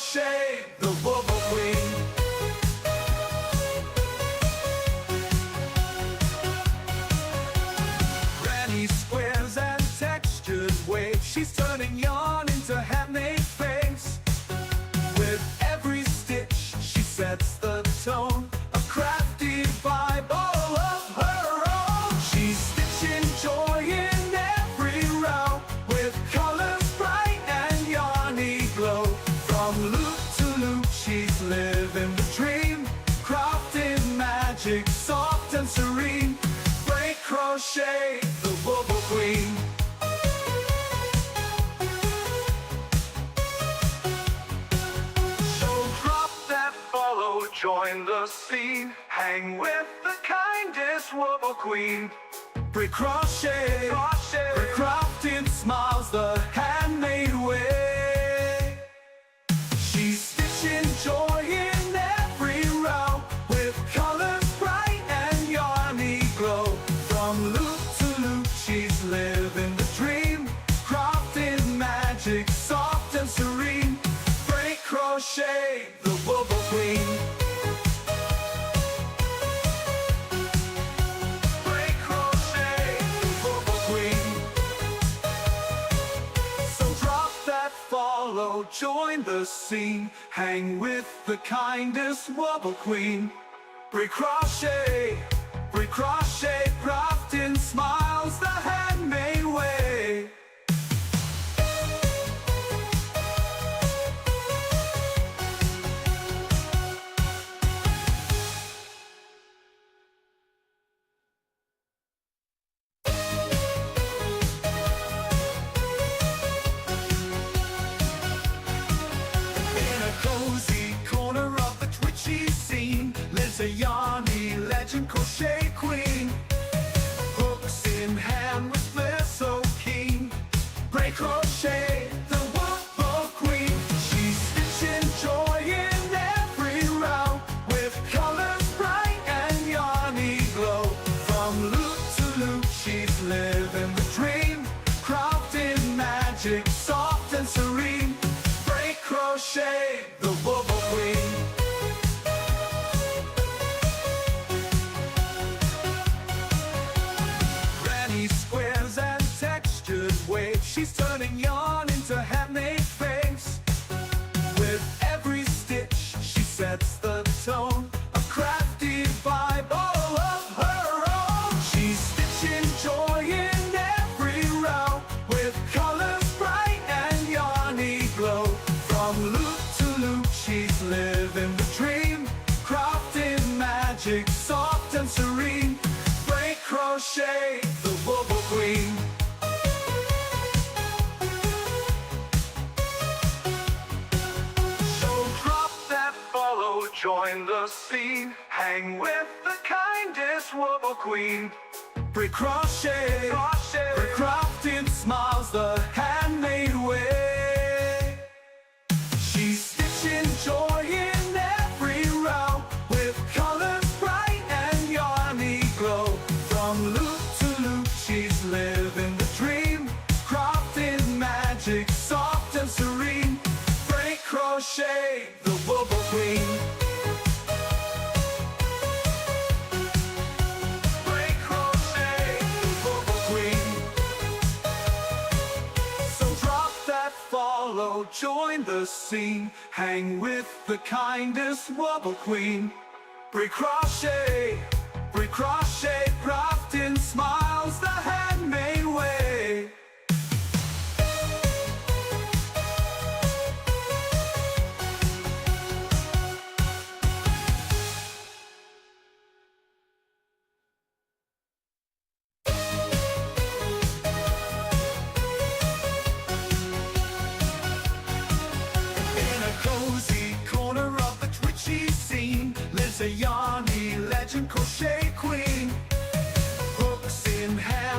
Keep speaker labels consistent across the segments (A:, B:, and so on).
A: Crochet, the Wobble Queen. Granny squares and textured waves, she's turning yarn into handmade face. With every stitch, she sets the tone, a crafty vibe all of her own. She's stitching joy in every row, with colors bright and yarny glow. From loop to loop, she's living the dream, crafting magic, soft and serene. Break crochet, the Wobble Queen. Join the scene, hang with the kindest Wobble Queen. Break crochet, break crafting smiles the handmade way. She's stitching joy in every row, with colors bright and yarny glow. From loop to loop, she's living the dream, crafting magic, soft and serene. Break crochet, the Wobble Queen. Follow, join the scene, hang with the kindest Wobble Queen. Break crochet, crafting smiles the handmade way. A yarny legend crochet queen, hooks in hand with flair so keen. Break crochet, the Wobble Queen. She's stitching joy in every row, with colors bright and yarny glow. From loop to loop, she's living the dream, crafting magic, soft and serene. Break crochet, the Wobble Queen. She's turning yarn into handmade face. With every stitch, she sets the tone, a crafty vibe all of her own. She's stitching joy in every row, with colors bright and yarny glow. From loop to loop, she's living the dream, crafting magic, soft and serene. Break crochet, the Wobble Queen. Join the scene, hang with the kindest Wobble Queen. Break crochet, break crafting smiles the handmade way. She's stitching joy in every row, with colors bright and yarny glow. From loop to loop, she's living the dream, crafting magic, soft and serene. Break crochet, the Wobble Queen. Follow, join the scene, hang with the kindest Wobble Queen. Break crochet, crafting smiles the handmade way. A yarny legend crochet queen, hooks in hand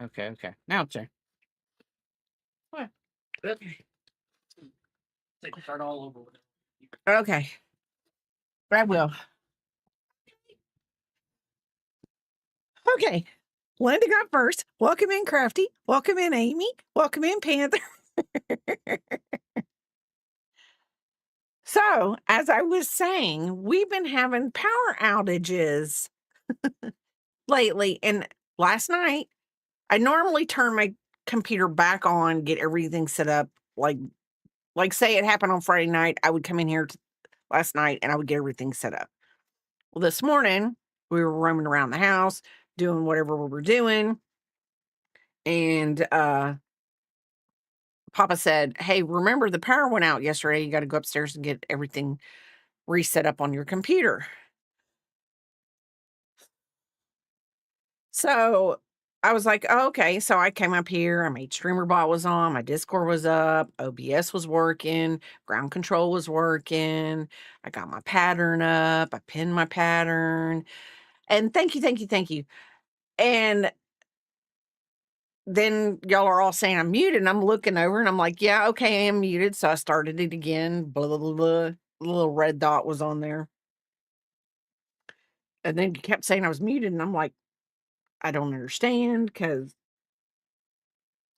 B: Okay, okay. Now it's there. What? Start all over. Okay, I will. Okay, Linda got first. Welcome in, Crafty. Welcome in, Amy. Welcome in, Panther. So, as I was saying, we've been having power outages lately. And last night, I normally turn my computer back on, get everything set up. Like say it happened on Friday night, I would come in here last night and I would get everything set up. Well, this morning, we were roaming around the house, doing whatever we were doing. And Papa said, "Hey, remember the power went out yesterday. You got to go upstairs and get everything reset up on your computer." So I was like, oh, okay. So I came up here. I made StreamerBot was on. My Discord was up. OBS was working. Ground control was working. I got my pattern up. I pinned my pattern. And thank you, thank you, thank you. And then y'all are all saying I'm muted. And I'm looking over and I'm like, yeah, okay, I am muted. So I started it again. Blah, blah, blah, blah. The little red dot was on there. And then you kept saying I was muted. And I'm like, I don't understand because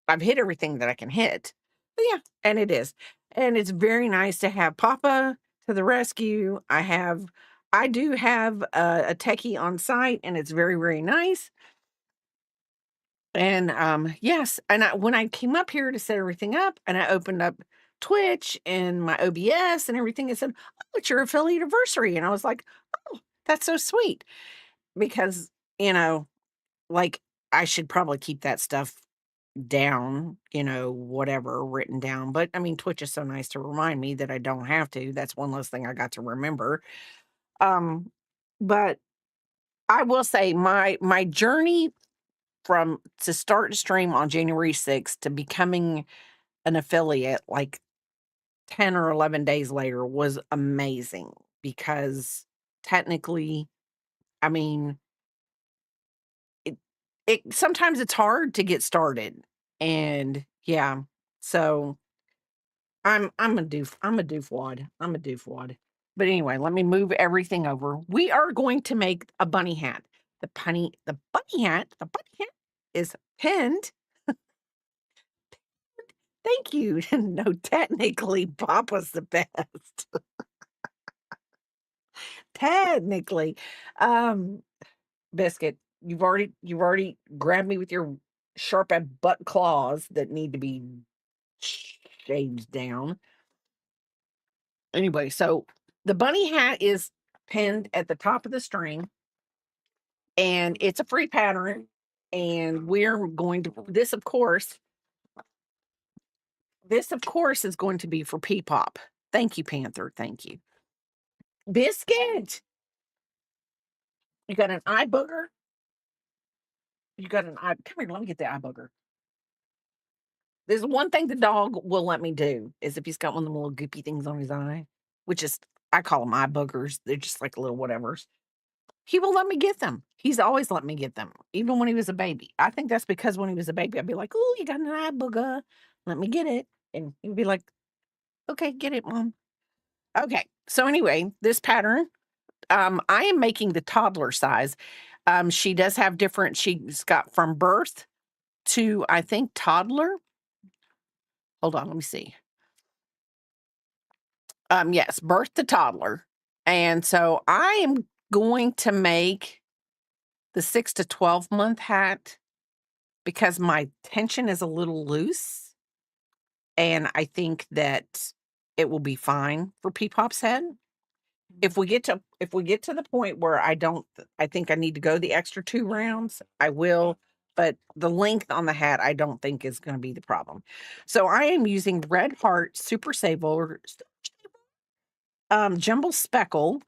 B: I've hit everything that I can hit. But yeah, and it is. And it's very nice to have Papa to the rescue. I do have a techie on site and it's very, very nice. And yes, and when I came up here to set everything up and I opened up Twitch and my OBS and everything, it said, "Oh, it's your affiliate anniversary." And I was like, "Oh, that's so sweet." Because, you know, like I should probably keep that stuff down, whatever written down. But I mean, Twitch is so nice to remind me that I don't have to. That's one less thing I got to remember. Um, but I will say my journey from to start to stream on January 6th to becoming an affiliate like 10 or 11 days later was amazing because technically, I mean, it it sometimes it's hard to get started. And yeah, so I'm a doofwad. I'm a doofwad. But anyway, let me move everything over. We are going to make a bunny hat. The bunny hat is pinned. Thank you. No, technically, Papa's the best. Technically. Um, Biscuit, you've already grabbed me with your sharp butt claws that need to be shaved down. Anyway, so the bunny hat is pinned at the top of the string and it's a free pattern. And we're going to, this of course is going to be for P-Pop. Thank you, Panther. Thank you. Biscuit, you got an eye booger? You got an eye, come here, let me get the eye booger. There's one thing the dog will let me do is if he's got one of them little goopy things on his eye, which is, I call them eye boogers. They're just like little whatevers. He will let me get them. He's always let me get them, even when he was a baby. I think that's because when he was a baby, I'd be like, "Oh, you got an eye booger. Let me get it." And he'd be like, "Okay, get it, Mom." Okay. So anyway, this pattern, I am making the toddler size. She does have different, she's got from birth to, I think, toddler. Hold on, let me see. Yes, birth to toddler. And so I am going to make the 6 to 12 month hat because my tension is a little loose, and I think that it will be fine for P-Pop's head. If we get to the point where I think I need to go the extra 2 rounds, I will, but the length on the hat I don't think is gonna be the problem. So I am using Red Heart Super Sable, Jumbo Speckle,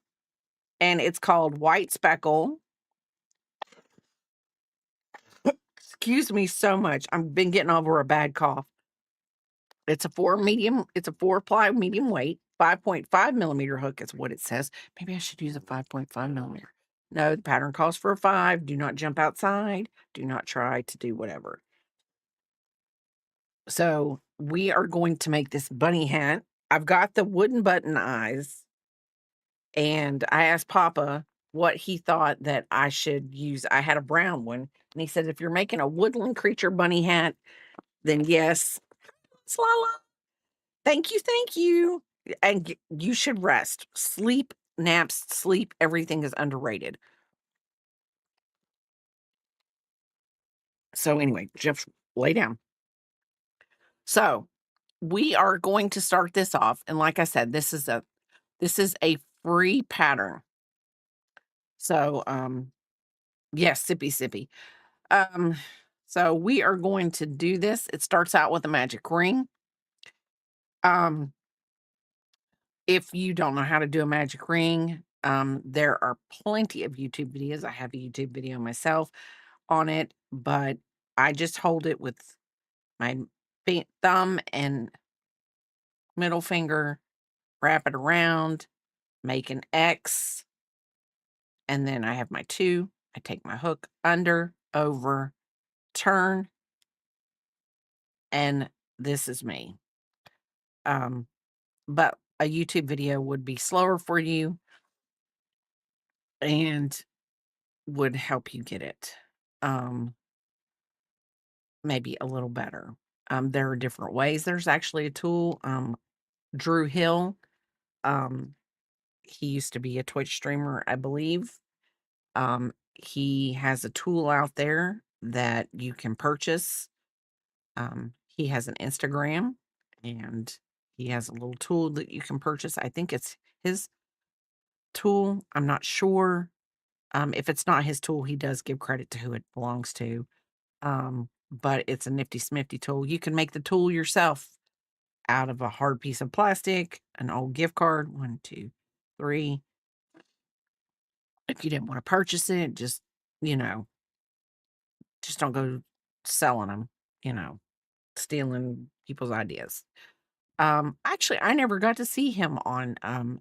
B: and it's called White Speckle. Excuse me so much. I've been getting over a bad cough. It's a 4-ply medium weight, 5.5 millimeter hook is what it says. Maybe I should use a 5.5 millimeter. No, the pattern calls for a 5. Do not jump outside. Do not try to do whatever. So we are going to make this bunny hat. I've got the wooden button eyes, and I asked Papa what he thought that I should use. I had a brown one, and he said, if you're making a woodland creature bunny hat, then yes. Slala. Thank you, thank you. And you should rest. Sleep, naps, sleep, everything is underrated. So anyway, just lay down. So we are going to start this off, and like I said, this is a free pattern. So yes, sippy sippy. Um so we are going to do this. It starts out with a magic ring. Um if you don't know how to do a magic ring, there are plenty of YouTube videos. I have a YouTube video myself on it, but I just hold it with my thumb and middle finger, wrap it around, make an X, and then I have my 2. I take my hook under, over, turn, and this is me. Um, but a YouTube video would be slower for you and would help you get it, maybe a little better. There are different ways. There's actually a tool, Drew Hill, um, he used to be a Twitch streamer, I believe. He has a tool out there that you can purchase. He has an Instagram, and he has a little tool that you can purchase. I think it's his tool. I'm not sure. If it's not his tool, he does give credit to who it belongs to. But it's a nifty smifty tool. You can make the tool yourself out of a hard piece of plastic, an old gift card. 1, 2, 3. If you didn't want to purchase it, you know, just don't go selling them, you know, stealing people's ideas. Actually, I never got to see him on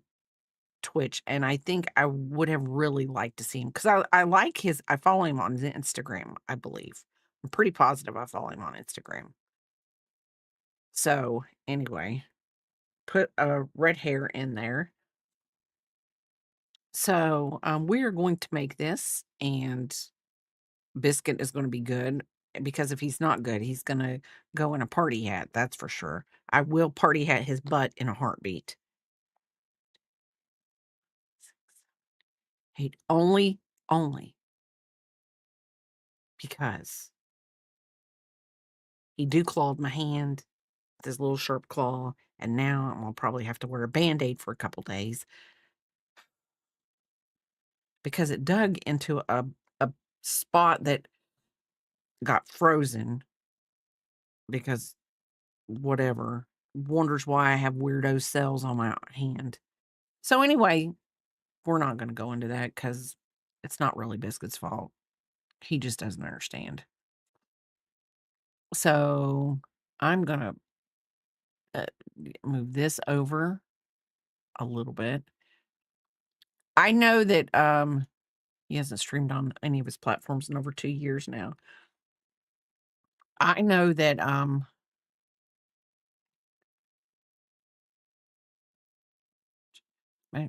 B: Twitch, and I think I would have really liked to see him because I like I follow him on the Instagram, I believe. I'm pretty positive I follow him on Instagram. So anyway, put a red hair in there. So we are going to make this, and Biscuit is going to be good because if he's not good, he's going to go in a party hat. That's for sure. I will party hat his butt in a heartbeat. He only because he do clawed my hand with his little sharp claw, and now I'm gonna probably have to wear a Band-Aid for a couple days because it dug into a spot that got frozen because whatever, wonders why I have weirdo cells on my hand. So anyway, we're not gonna go into that because it's not really Biscuit's fault. He just doesn't understand. So I'm gonna uh, move this over a little bit. I know that he hasn't streamed on any of his platforms in over 2 years now. I know that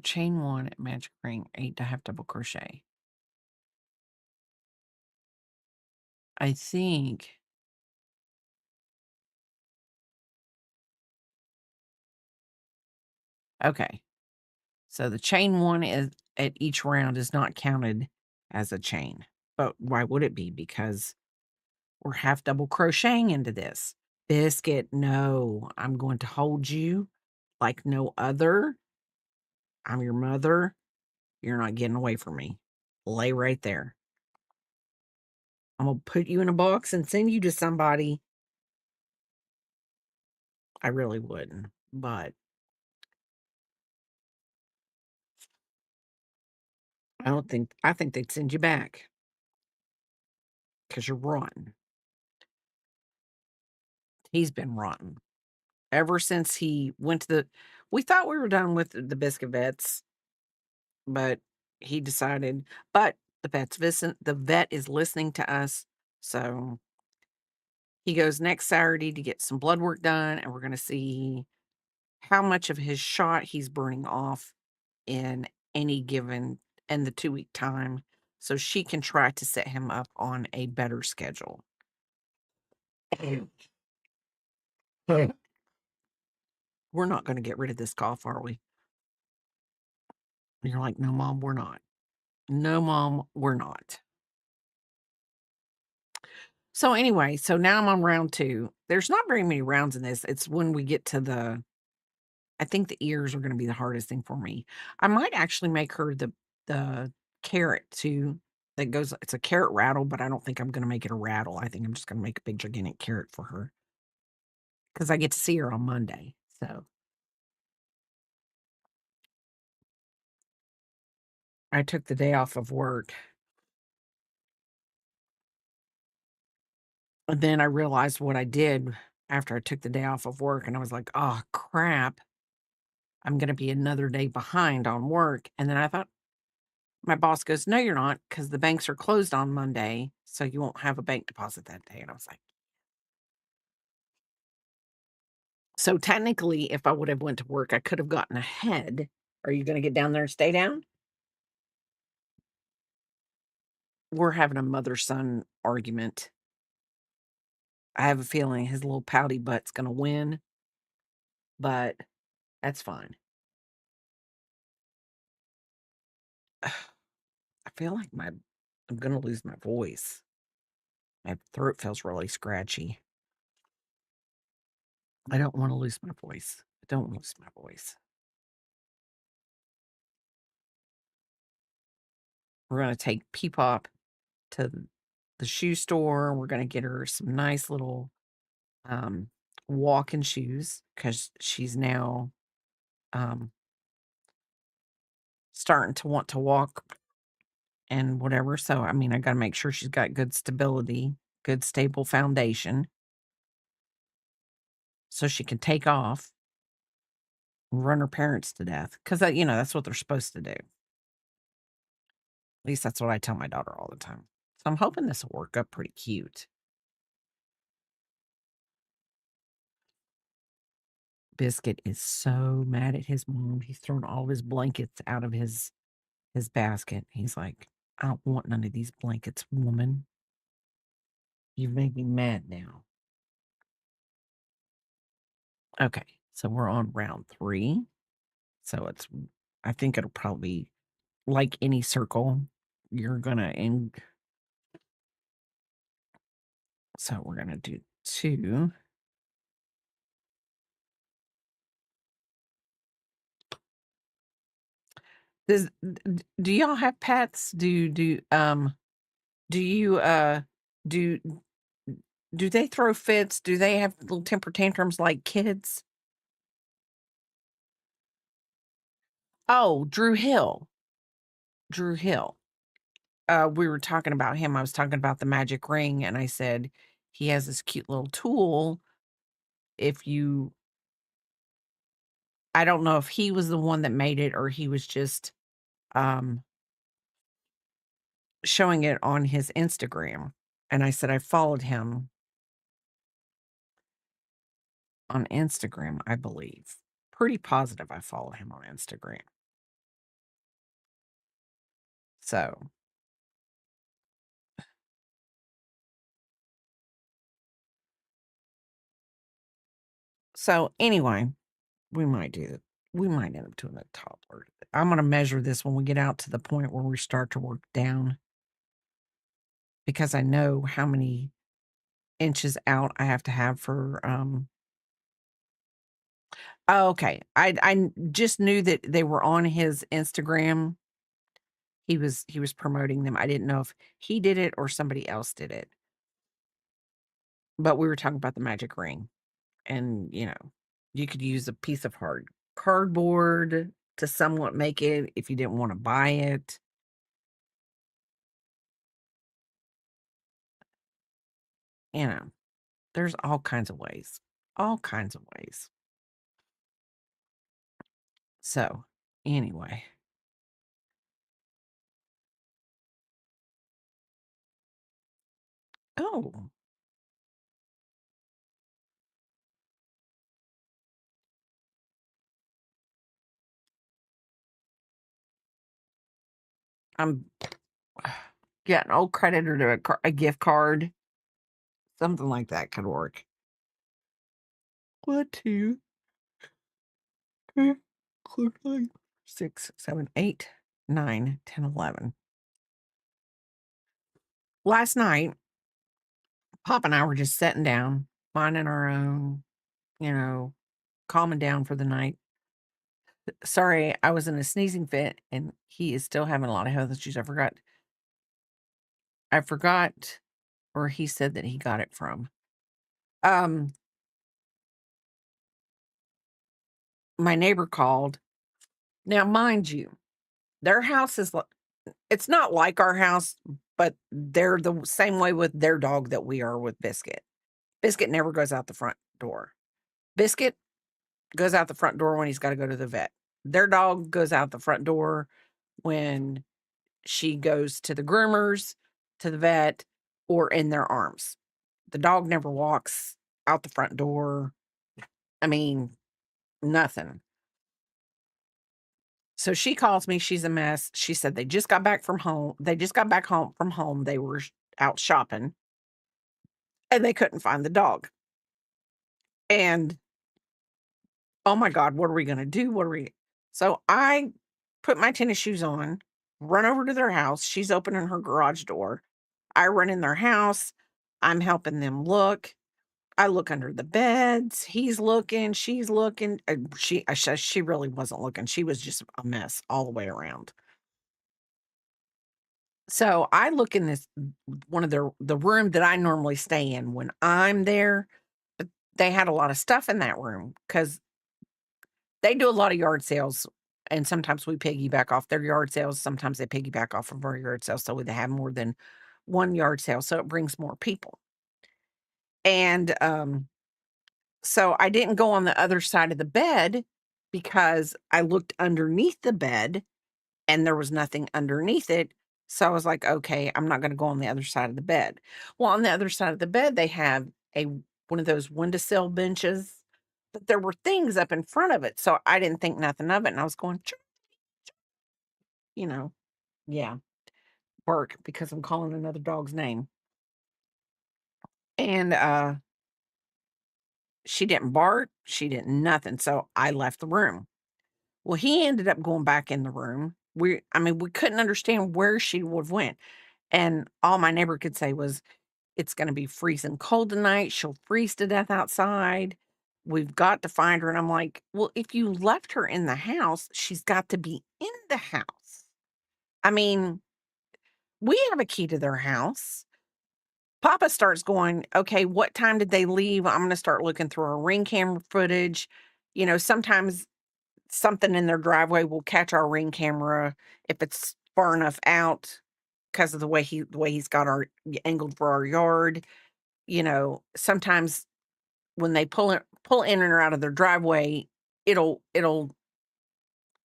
B: chain 1 at magic ring 8 to half double crochet. I think okay. So the chain 1 is at each round is not counted as a chain. But why would it be? Because we're half double crocheting into this. Biscuit, no, I'm going to hold you like no other. I'm your mother. You're not getting away from me. Lay right there. I'm gonna put you in a box and send you to somebody. I really wouldn't, but I think they'd send you back because you're rotten. He's been rotten ever since he went to the we thought we were done with the biscuit vets, but he decided, but the vet is listening to us, so he goes next Saturday to get some blood work done, and we're gonna see how much of his shot he's burning off in any given in the 2-week time, so she can try to set him up on a better schedule. We're not gonna get rid of this cough, are we? You're like, "No, mom, we're not. No, mom, we're not." So anyway, so now I'm on round 2. There's not very many rounds in this. It's when we get to I think the ears are gonna be the hardest thing for me. I might actually make her the carrot too that goes it's a carrot rattle, but I don't think I'm gonna make it a rattle. I think I'm just gonna make a big gigantic carrot for her because I get to see her on Monday. So I took the day off of work, and then I realized what I did after I took the day off of work, and I was like, "Oh, crap. I'm gonna be another day behind on work." And then I thought my boss goes, "No, you're not, because the banks are closed on Monday, so you won't have a bank deposit that day." And I was like, so technically, if I would have went to work, I could have gotten ahead. Are you gonna get down there and stay down? We're having a mother-son argument. I have a feeling his little pouty butt's gonna win, but that's fine. I feel like I'm gonna lose my voice. My throat feels really scratchy. I don't wanna lose my voice. I don't lose my voice. We're gonna take Peepop to the shoe store. We're gonna get her some nice little, um, walking shoes because she's now, um, starting to want to walk and whatever, so, I mean, I gotta make sure she's got good stability, good stable foundation, so she can take off, and run her parents to death, 'cause that's what they're supposed to do. At least that's what I tell my daughter all the time. So I'm hoping this will work out pretty cute. Biscuit is so mad at his mom, he's thrown all of his blankets out of his basket. He's like, "I don't want none of these blankets, woman. You make me mad now." Okay, so we're on round 3. So I think it'll probably like any circle, you're gonna end so we're gonna do 2. Do y'all have pets? Do you, do do they throw fits? Do they have little temper tantrums like kids? Oh, Drew Hill. Drew Hill. We were talking about him. I was talking about the magic ring, and I said he has this cute little tool. If you I don't know if he was the one that made it or he was just, um, showing it on his Instagram. And I said I followed him on Instagram, I believe. Pretty positive I follow him on Instagram. So so anyway, we might end up doing a toddler. I'm gonna measure this when we get out to the point where we start to work down because I know how many inches out I have to have for, oh, okay. Just knew that they were on his Instagram. He was promoting them. I didn't know if he did it or somebody else did it. But we were talking about the magic ring and, you could use a piece of hard cardboard to somewhat make it if you didn't wanna buy it. You know, there's all kinds of ways. All kinds of ways. So, anyway, Oh, I'm yeah, an old credit or to a gift card, something like that could work. 1, 2, 3, 4, 5, 6, 7, 8, 9, 10, 11. Last night, Pop and I were just sitting down, minding our own, you know, calming down for the night. Sorry, I was in a sneezing fit and he is still having a lot of health issues. I forgot where he said that he got it from. Um, my neighbor called. Now, mind you, their house is it's not like our house, but they're the same way with their dog that we are with Biscuit. Biscuit never goes out the front door. Biscuit goes out the front door when he's got to go to the vet. Their dog goes out the front door when she goes to the groomers, to the vet, or in their arms. The dog never walks out the front door. I mean, nothing. So she calls me, she's a mess. She said they just got back from home. They just got back home from home. They were out shopping and they couldn't find the dog. And oh my God, what are we going to do? So I put my tennis shoes on, run over to their house. She's opening her garage door. I run in their house. I'm helping them look. I look under the beds. He's looking. She's looking. She really wasn't looking. She was just a mess all the way around. So I look in this one of the room that I normally stay in when I'm there. But they had a lot of stuff in that room because they do a lot of yard sales. And sometimes we piggyback off their yard sales. Sometimes they piggyback off of our yard sales. So they have more than one yard sale. So it brings more people. And so I didn't go on the other side of the bed because I looked underneath the bed and there was nothing underneath it. So I was like, okay, I'm not going to go on the other side of the bed. Well, on the other side of the bed, they have a one of those windowsill benches, but there were things up in front of it. So I didn't think nothing of it. And I was going, "Chirp," you know, yeah, bark because I'm calling another dog's name. And she didn't bark. She didn't nothing. So I left the room. Well, he ended up going back in the room. We couldn't understand where she would have went. And all my neighbor could say was, "It's gonna be freezing cold tonight. She'll freeze to death outside. We've got to find her." And I'm like, "Well, if you left her in the house, she's got to be in the house." I mean, we have a key to their house. Papa starts going, "Okay, what time did they leave? I'm gonna start looking through our Ring camera footage." Sometimes something in their driveway will catch our Ring camera if it's far enough out because of the way he's got our angled for our yard. Sometimes when they pull in and out of their driveway, it'll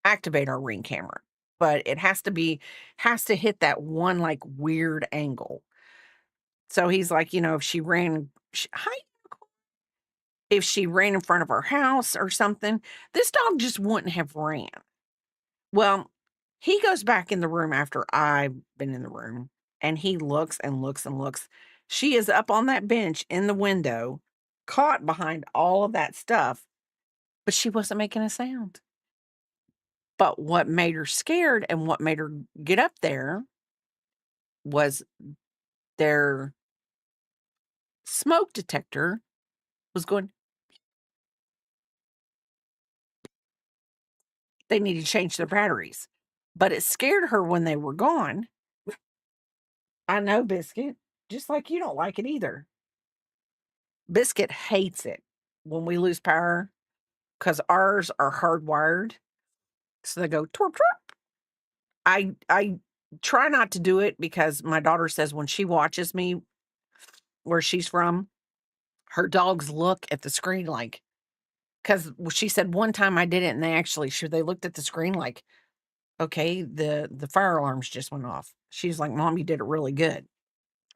B: activate our Ring camera, but it has to hit that one, like, weird angle. So he's like, if she ran sh hi if she ran in front of our house or something, this dog just wouldn't have ran. Well, he goes back in the room after I've been in the room, and he looks and looks and looks. She is up on that bench in the window, caught behind all of that stuff, but she wasn't making a sound. But what made her scared and what made her get up there was their smoke detector was going, they need to change their batteries. But it scared her when they were gone. I know, Biscuit, just like you don't like it either. Biscuit hates it when we lose power because ours are hardwired. So they go twerp twerp. I try not to do it because my daughter says when she watches me where she's from, her dogs look at the screen like, because she said one time I did it and they looked at the screen like, okay, the fire alarms just went off. She's like, "Mom, you did it really good."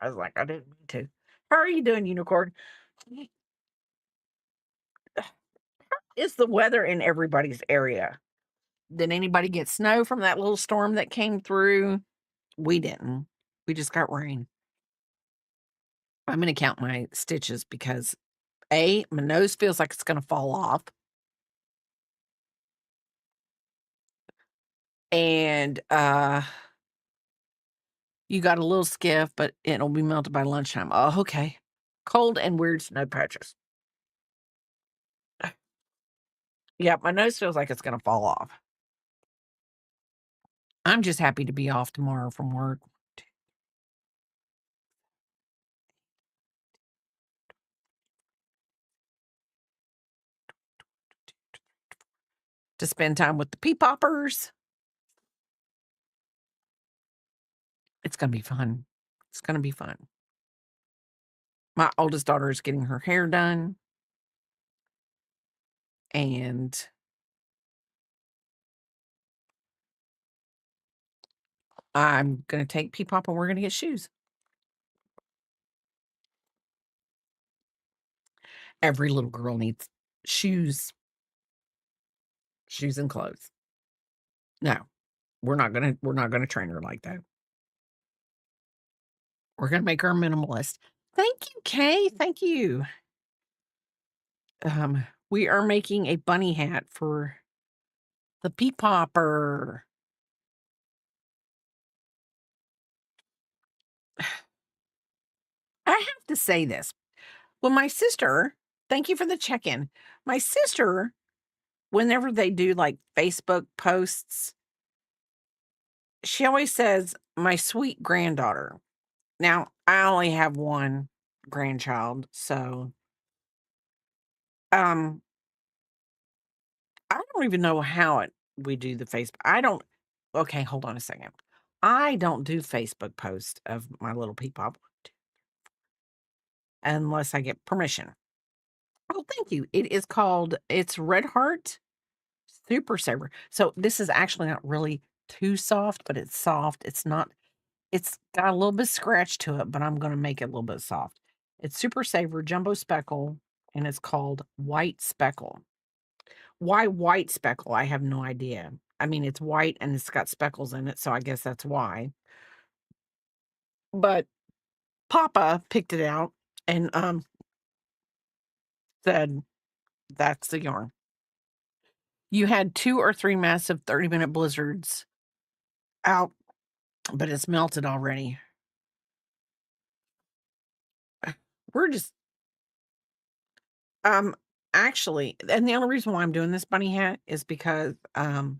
B: I was like, "I didn't mean to." How are you doing, unicorn? Is the weather in everybody's area? Did anybody get snow from that little storm that came through? We didn't. We just got rain. I'm gonna count my stitches because A, my nose feels like it's gonna fall off, and, you got a little skiff, but it'll be melted by lunchtime. Oh, okay. Cold and weird snow patches. Yep, my nose feels like it's gonna fall off. I'm just happy to be off tomorrow from work to spend time with the pea poppers. It's gonna be fun. It's gonna be fun. My oldest daughter is getting her hair done, and I'm gonna take pea pop and we're gonna get shoes. Every little girl needs shoes, shoes and clothes. No, we're not gonna train her like that. We're gonna make her a minimalist. Thank you, Kay. Thank you. We are making a bunny hat for the pea popper. I have to say this. Well, my sister, thank you for the check-in. My sister, whenever they do like Facebook posts, she always says, "My sweet granddaughter." Now, I only have one grandchild, so um, I don't even know how we do the Facebook. I don't. Okay, hold on a second. I don't do Facebook posts of my little peepop unless I get permission. Oh, thank you. It's Red Heart Super Saver. So this is actually not really too soft, but it's soft. It's got a little bit scratch to it, but I'm gonna make it a little bit soft. It's Super Saver Jumbo Speckle, and it's called White Speckle. Why white speckle? I have no idea. I mean, it's white and it's got speckles in it, so I guess that's why. But Papa picked it out and said, "That's the yarn." You had 2 or 3 massive 30-minute blizzards out, but it's melted already. We're just um actually, and the only reason why I'm doing this bunny hat is because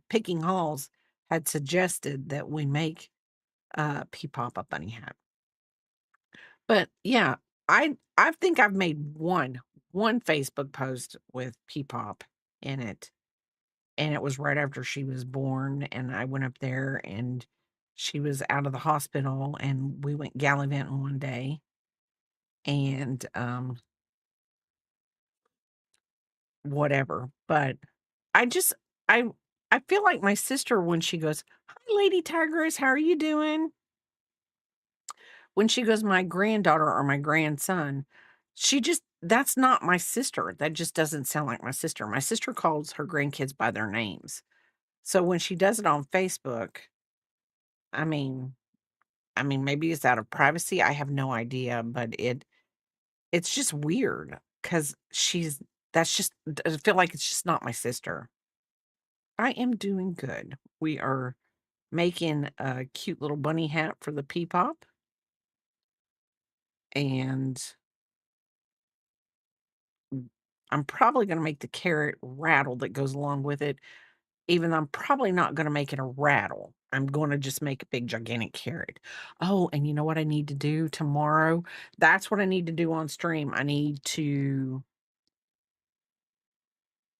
B: Picking Halls had suggested that we make pea pop a bunny hat. But yeah, I think I've made one Facebook post with pea pop in it, and it was right after she was born, and I went up there and she was out of the hospital and we went gallivanting one day and whatever. But I just I I feel like my sister when she goes, "Hi, Lady Tigress, how are you doing?" When she goes, "My granddaughter or my grandson," she just that's not my sister. That just doesn't sound like my sister. My sister calls her grandkids by their names. So when she does it on Facebook, I mean maybe it's out of privacy. I have no idea, but it's just weird because that's just I feel like it's just not my sister. I am doing good. We are making a cute little bunny hat for the Peepop, and I'm probably gonna make the carrot rattle that goes along with it, even though I'm probably not gonna make it a rattle. I'm gonna just make a big gigantic carrot. Oh, and you know what I need to do tomorrow? That's what I need to do on stream. I need to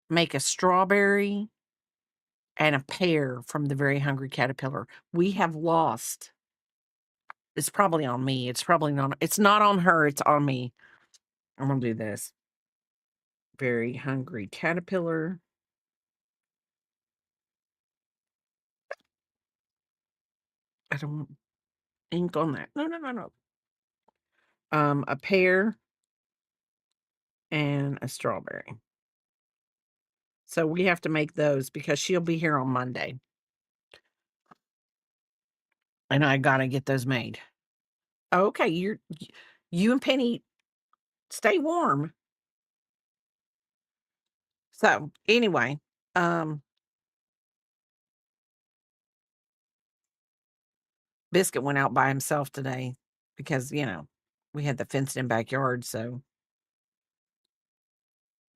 B: make a strawberry and a pear from the Very Hungry Caterpillar. We have lost it's probably on me. It's not on her, it's on me. I'm gonna do this. Very Hungry Caterpillar. I don't want ink on that. No, no, no, no. a pear, and a strawberry. So we have to make those because she'll be here on Monday, and I gotta get those made. Okay, you and Penny stay warm. So anyway, um, Biscuit went out by himself today because we had the fenced in backyard. So,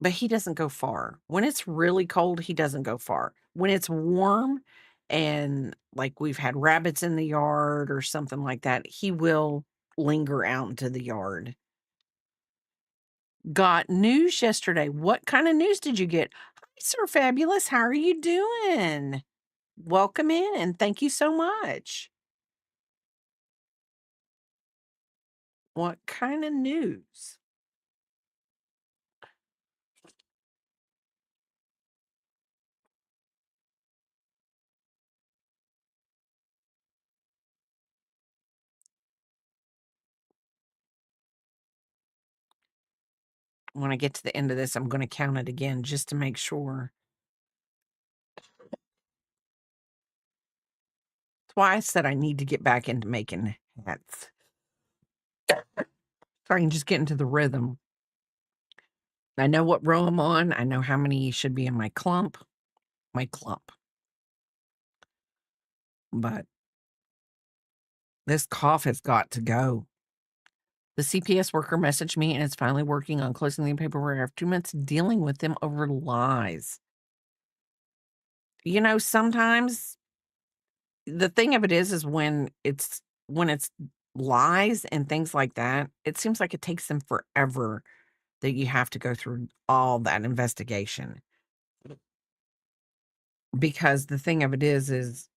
B: but he doesn't go far. When it's really cold, he doesn't go far. When it's warm and like we've had rabbits in the yard or something like that, he will linger out into the yard. Got news yesterday. What kind of news did you get? Hi, Sir Fabulous. How are you doing? Welcome in and thank you so much. What kind of news? When I get to the end of this, I'm going to count it again just to make sure. That's why I said I need to get back into making hats. So I can just get into the rhythm. I know what row I'm on. I know how many should be in my clump. But this cough has got to go. The CPS worker messaged me and it's finally working on closing the paperwork after 2 months dealing with them over lies. Sometimes the thing of it is when it's lies and things like that, it seems like it takes them forever that you have to go through all that investigation. Because the thing of it is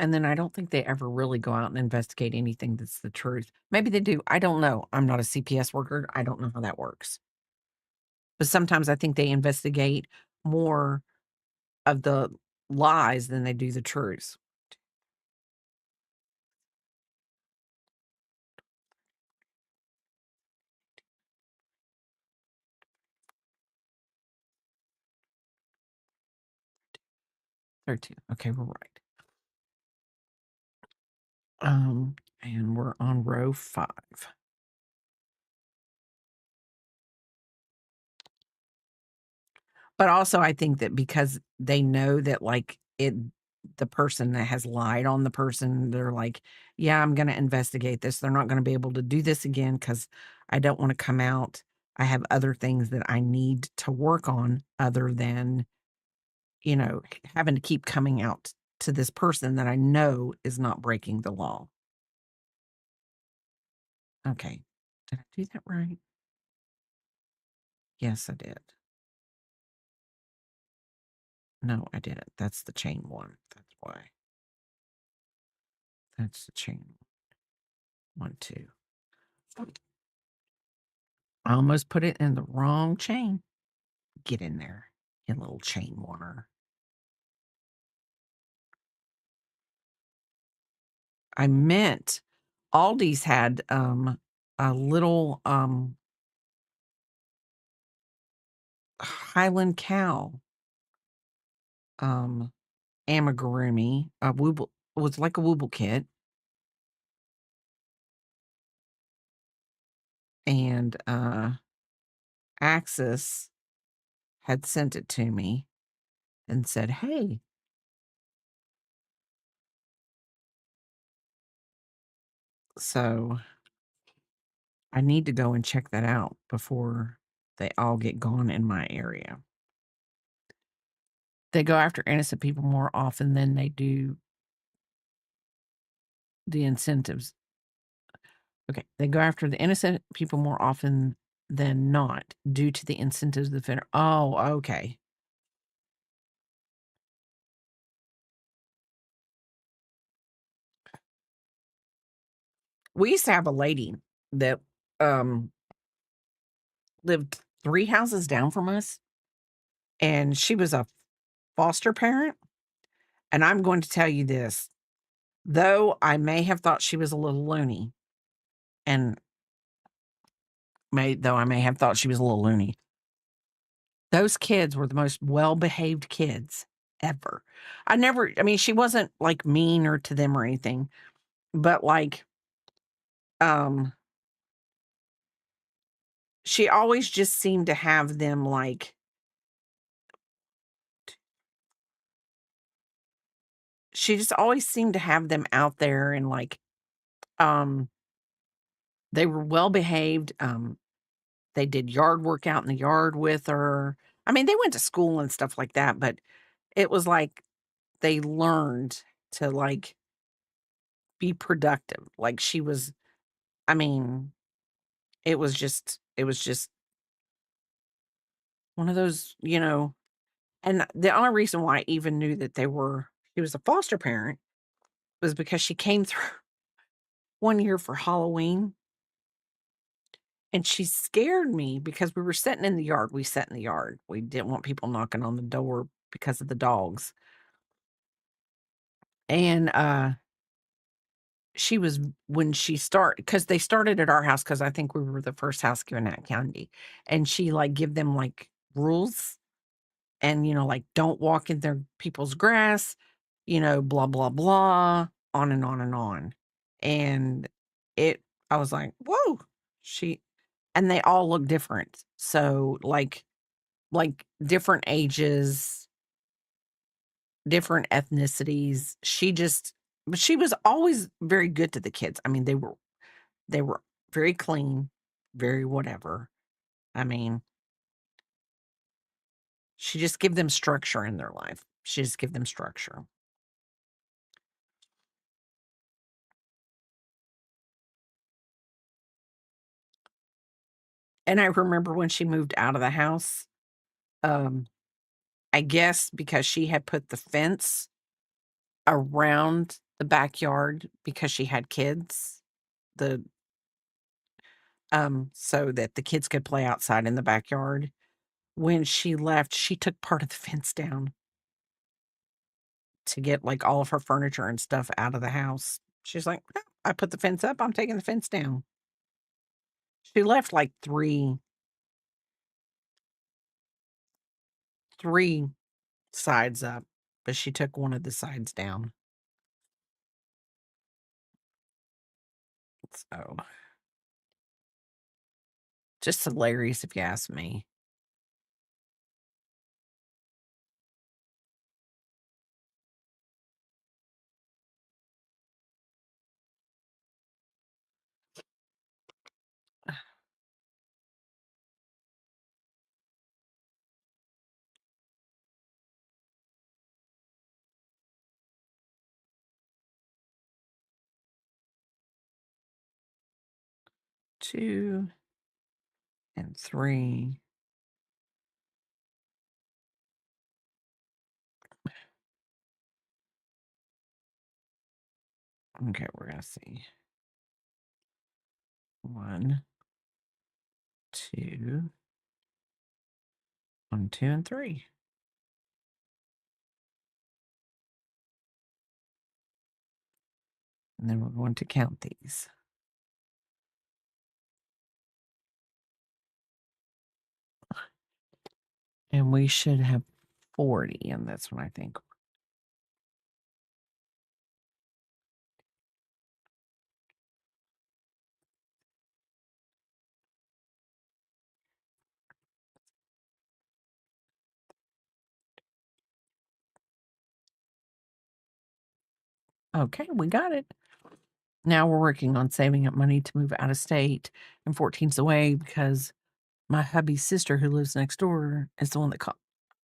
B: and then I don't think they ever really go out and investigate anything that's the truth. Maybe they do. I don't know. I'm not a CPS worker. I don't know how that works. But sometimes I think they investigate more of the lies than they do the truths. There too. Okay, we're right. And we're on row 5. But also I think that because they know that the person that has lied on the person, they're like, yeah, I'm going to investigate this. They're not going to be able to do this again because I don't want to come out. I have other things that I need to work on other than, having to keep coming out to this person that I know is not breaking the law. Okay. Did I do that right? Yes, I did. No, I didn't. That's the chain one. That's why. That's the chain 1, 2. I almost put it in the wrong chain. Get in there, you little chain warner. I meant Aldi's had a little Highland cow um amigurumi, a wooble. It was like a wooble kit, and Axis had sent it to me and said, "Hey." So I need to go and check that out before they all get gone in my area. They go after innocent people more often than they do the incentives. Okay, they go after the innocent people more often than not due to the incentives of the federal. Oh, okay. We used to have a lady that um lived 3 houses down from us, and she was a foster parent. And I'm going to tell you this, though I may have thought she was a little loony, and though I may have thought she was a little loony. Those kids were the most well-behaved kids ever. I mean, she wasn't, like, mean or to them or anything, but, like, um, she always just seemed to have them, like she just always seemed to have them out there and, like, um, they were well behaved, they did yard work out in the yard with her. I mean, they went to school and stuff like that, but it was like they learned to, like, be productive. Like, she was I mean, it was just one of those, and the only reason why I even knew that she was a foster parent was because she came through one year for Halloween, and she scared me because we were sitting in the yard. We sat in the yard. We didn't want people knocking on the door because of the dogs. And, she was when she start because they started at our house because I think we were the first house giving out candy, and she, like, give them, like, rules and, like, don't walk in their people's grass, blah, blah, blah, on and on and on. And it I was like, "Whoa." She and they all look different. So, like, different ages, different ethnicities. But she was always very good to the kids. I mean, they were very clean, very whatever. I mean, she just give them structure in their life. She just give them structure. And I remember when she moved out of the house, um, I guess because she had put the fence around the backyard because she had kids, the so that the kids could play outside in the backyard. When she left, she took part of the fence down to get, like, all of her furniture and stuff out of the house. She's like, "No, I put the fence up, I'm taking the fence down." She left, like, three sides up, but she took one of the sides down. So, just hilarious if you ask me. 2 and 3. Okay, we're gonna see. 1, 2, 1, 2, and 3. And then we're going to count these. And we should have 40 in this one, I think. Okay, we got it. Now we're working on saving up money to move out of state, and 14's away because my hubby's sister who lives next door is the one that called.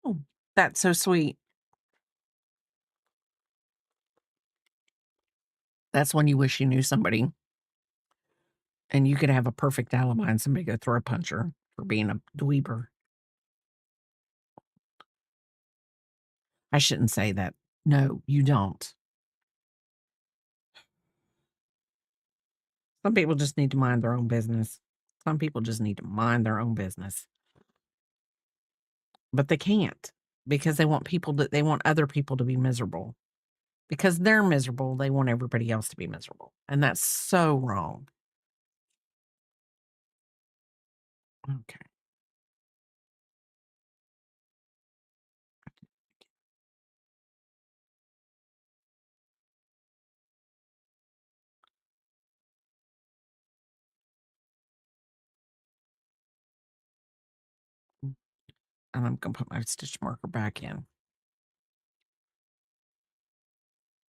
B: Oh, that's so sweet. That's when you wish you knew somebody and you could have a perfect alibi and somebody go throw a puncher for being a dweeber. I shouldn't say that. No, you don't. Some people just need to mind their own business. Some people just need to mind their own business, but they can't because they want other people to be miserable. Because they're miserable, they want everybody else to be miserable, and that's so wrong. Okay. And I'm gonna put my stitch marker back in.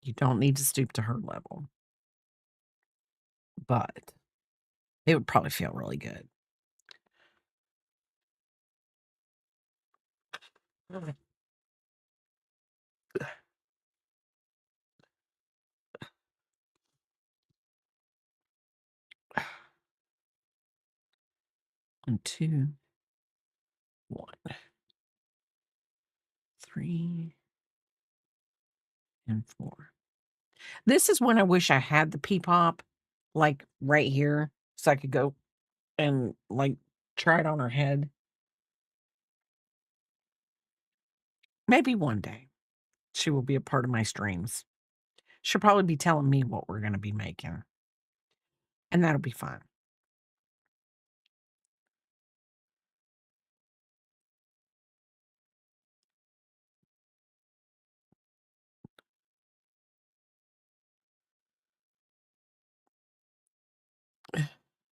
B: You don't need to stoop to her level, but it would probably feel really good. Okay. 1, 2, 1, 3, and 4. This is when I wish I had the pea pop, like, right here, so I could go and, like, try it on her head. Maybe one day she will be a part of my streams. She'll probably be telling me what we're gonna be making, and that'll be fun.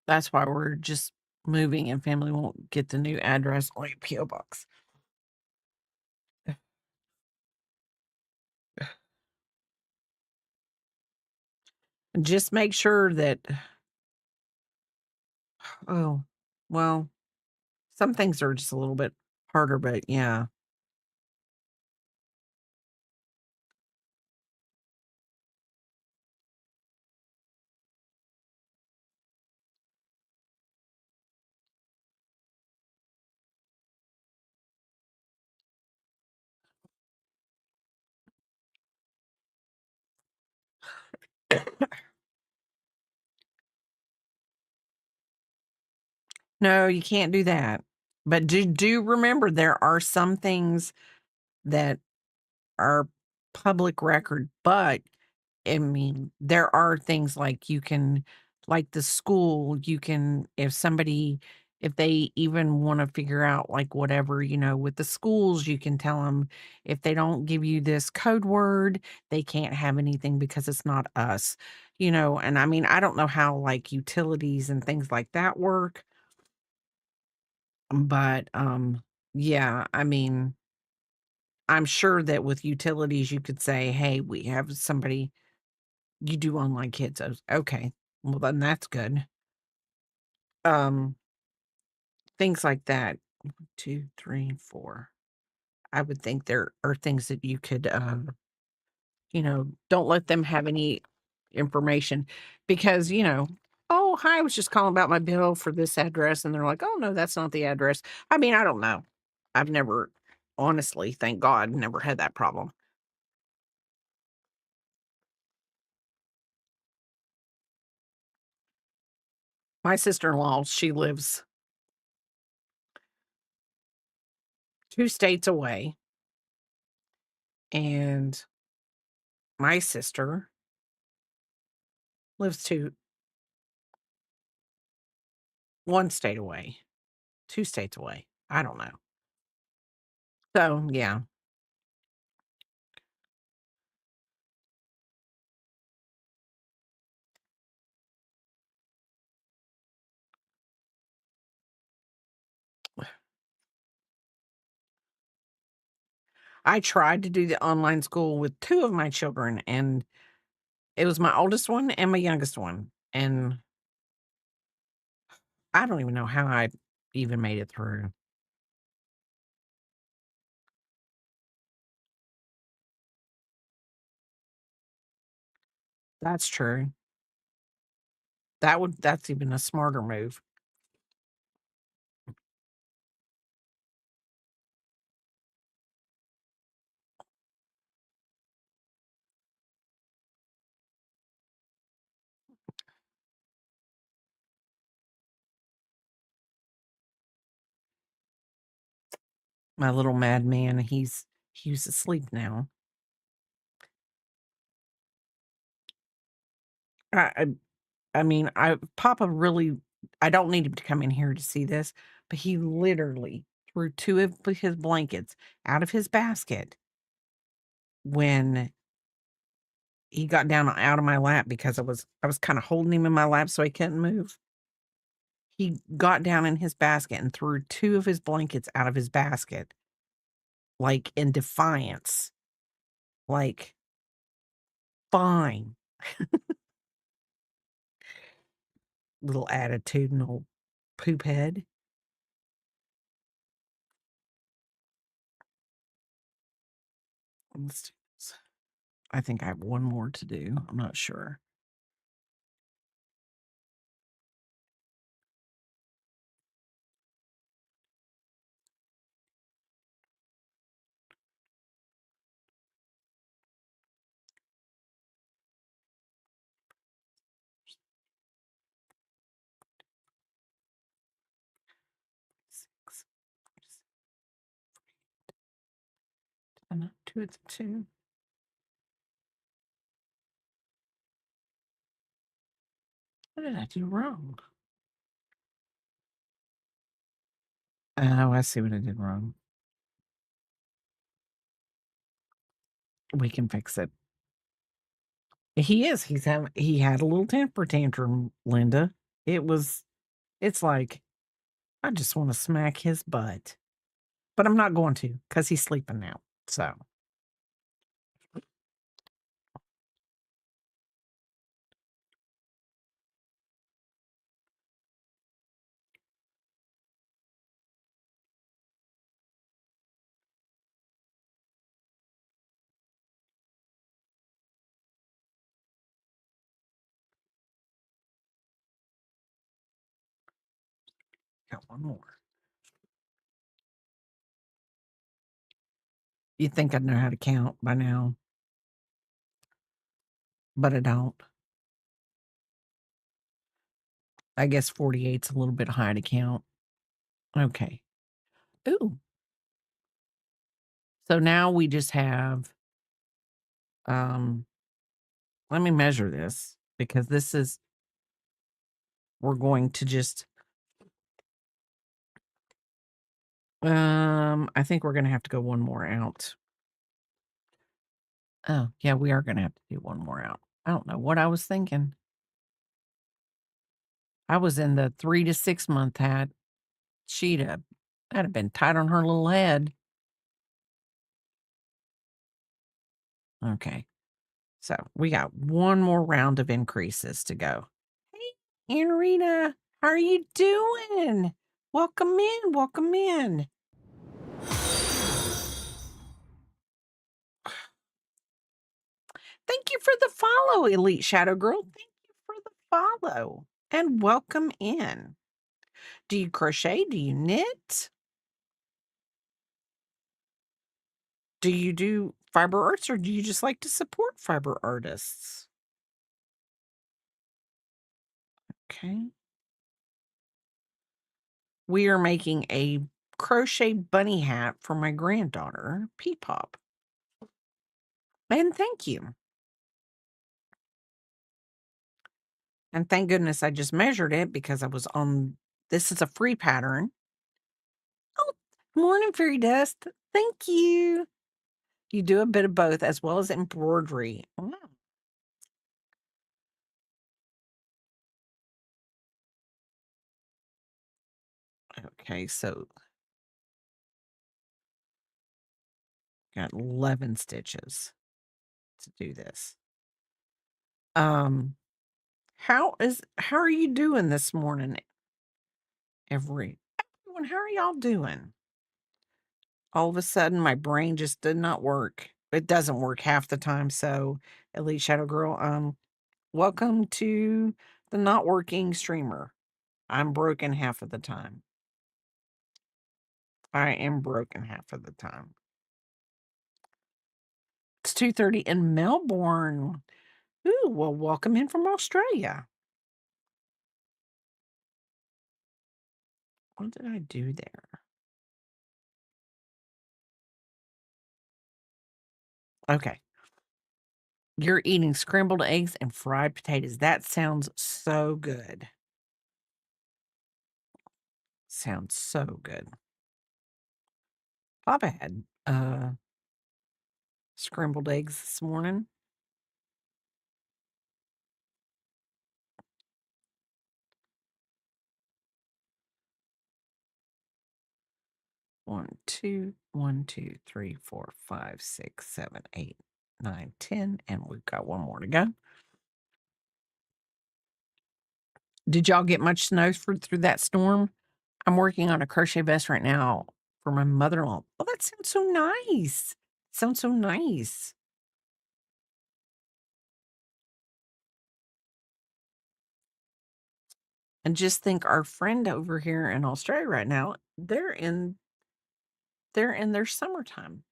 B: That's why we're just moving and family won't get the new address or a PO box. Just make sure that oh, well, some things are just a little bit harder, but yeah, no, you can't do that. But do remember there are some things that are public record, but I mean, there are things like you can like the school, you can if they even wanna figure out, like, whatever, with the schools, you can tell them if they don't give you this code word, they can't have anything because it's not us, and I mean, I don't know how, like, utilities and things like that work, but, yeah, I mean, I'm sure that with utilities, you could say, "Hey, we have somebody." You do online kids, okay. Well, then that's good. Um, things like that. 1, 2, 3, 4. I would think there are things that you could, don't let them have any information because, "Oh, hi, I was just calling about my bill for this address," and they're like, "Oh, no, that's not the address." I mean, I don't know. I've never honestly, thank God, never had that problem. My sister-in-law, she lives 2 states away, and my sister lives 1 state away, 2 states away. I don't know. So, yeah, I tried to do the online school with 2 of my children, and it was my oldest one and my youngest one, and I don't even know how I even made it through. That's true. That's even a smarter move. My little madman, he's asleep now. I I I mean, Papa really I don't need him to come in here to see this, but he literally threw 2 of his blankets out of his basket when he got down out of my lap because I was kinda holding him in my lap so he couldn't move. He got down in his basket and threw 2 of his blankets out of his basket, like, in defiance, like, "Fine." Little attitudinal poop head. Let's do this. I think I have one more to do, I'm not sure. Six, and not 2 at the 2. What did I do wrong? Oh, I see what I did wrong. We can fix it. He had a little temper tantrum, Linda. It's like, I just wanna smack his butt, but I'm not going to because he's sleeping now, so got one more. You'd think I'd know how to count by now, but I don't. I guess 48's a little bit high to count. Okay. Ooh, so now we just have, um let me measure this because we're going to just, I think we're gonna have to go one more out. Oh, yeah, we are gonna have to do one more out. I don't know what I was thinking. I was in the 3 to 6 month hat. That'd have been tight on her little head. Okay, so we got one more round of increases to go. Hey, Anarita, how are you doing? Welcome in, welcome in. Thank you for the follow, Elite Shadow Girl. Thank you for the follow and welcome in. Do you crochet? Do you knit? Do you do fiber arts or do you just like to support fiber artists? Okay. We are making a crochet bunny hat for my granddaughter, Peepop. And thank you. And thank goodness I just measured it because I was on this is a free pattern. Oh, morning, Fairy Dust. Thank you. You do a bit of both as well as embroidery. Mm. Okay, so got 11 stitches to do this. Um, how are you doing this morning? Everyone, how are y'all doing? All of a sudden, my brain just did not work. It doesn't work half the time. So, Elite Shadow Girl, welcome to the not working streamer. I'm broken half of the time. I am broken half of the time. It's 2:30 in Melbourne. Ooh, well, welcome in from Australia. What did I do there? Okay. You're eating scrambled eggs and fried potatoes. That sounds so good. Sounds so good. Papa had, scrambled eggs this morning. One, two, 3, 4, 5, 6, 7, 8, 9, 10, and we've got one more to go. Did y'all get much snow through that storm? I'm working on a crochet vest right now for my mother-in-law. Oh, that sounds so nice. Sounds so nice. And just think our friend over here in Australia right now, they're in their summertime.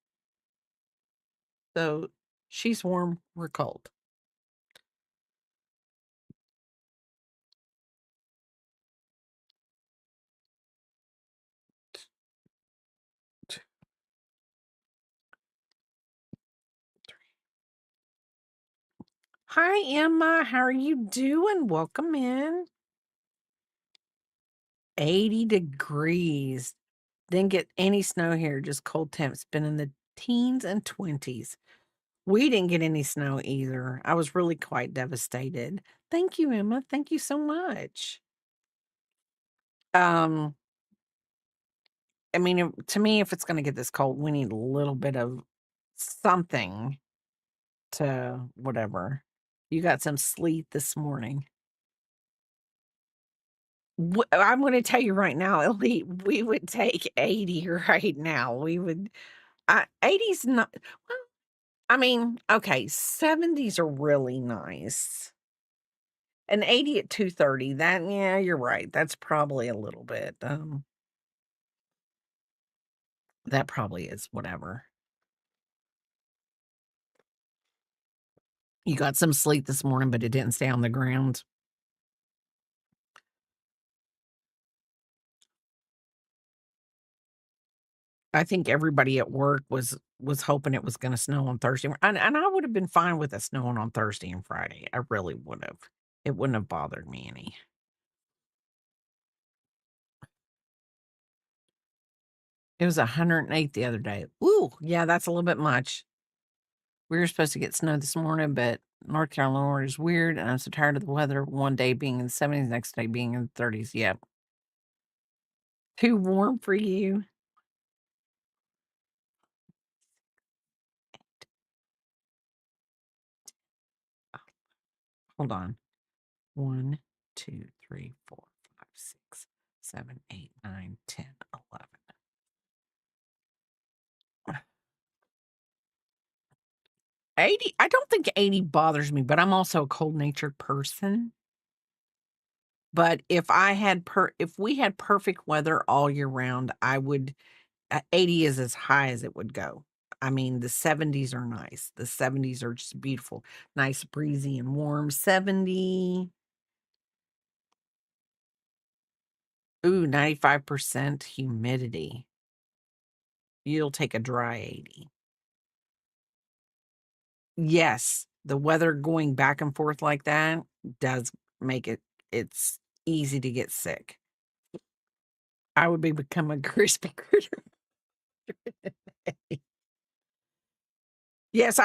B: So she's warm, we're cold. Hi, Emma. How are you doing? Welcome in. 80 degrees. Didn't get any snow here, just cold temps. Been in the teens and 20s. We didn't get any snow either. I was really quite devastated. Thank you, Emma. Thank you so much. Um, I mean, to me, if it's going to get this cold, we need a little bit of something to whatever. You got some sleet this morning. I'm going to tell you right now, Elite, we would take 80 right now. We would, 80's not, well, I mean, okay, 70s are really nice. An 80 at 2:30, that yeah, you're right. That's probably a little bit, that probably is whatever. You got some sleep this morning, but it didn't stay on the ground. I think everybody at work was hoping it was gonna snow on Thursday, and I would have been fine with it snowing on Thursday and Friday. I really would have. It wouldn't have bothered me any. It was 108 the other day. Ooh, yeah, that's a little bit much. We were supposed to get snow this morning, but North Carolina is weird, and I'm so tired of the weather. One day being in the 70s, next day being in the 30s. Yep. Too warm for you. Hold on. 1, 2, 3, 4, 5, 6, 7, 8, 9, 10, 11. 80, I don't think 80 bothers me, but I'm also a cold-natured person. But if we had perfect weather all year round, I would 80 is as high as it would go. I mean, the 70s are nice. The 70s are just beautiful. Nice, breezy, and warm. 70, ooh, 95% humidity. You'll take a dry 80. Yes, the weather going back and forth like that does make it's easy to get sick. I would become a crispy critter. Yes,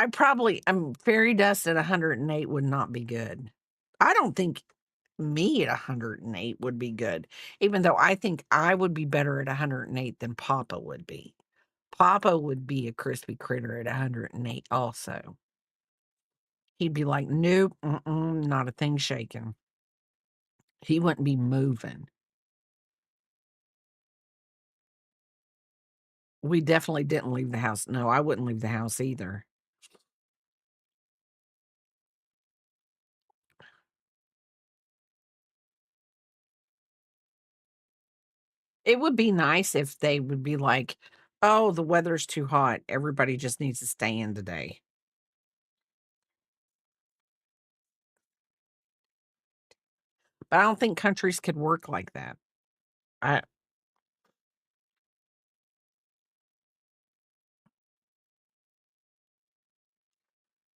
B: fairy dust at 108 would not be good. I don't think me at 108 would be good, even though I think I would be better at 108 than Papa would be. Papa would be a crispy critter at 108 also. He'd be like, "Nope, not a thing shaking." He wouldn't be moving. We definitely didn't leave the house. No, I wouldn't leave the house either. It would be nice if they would be like, "Oh, the weather's too hot. Everybody just needs to stay in today." But I don't think countries could work like that. I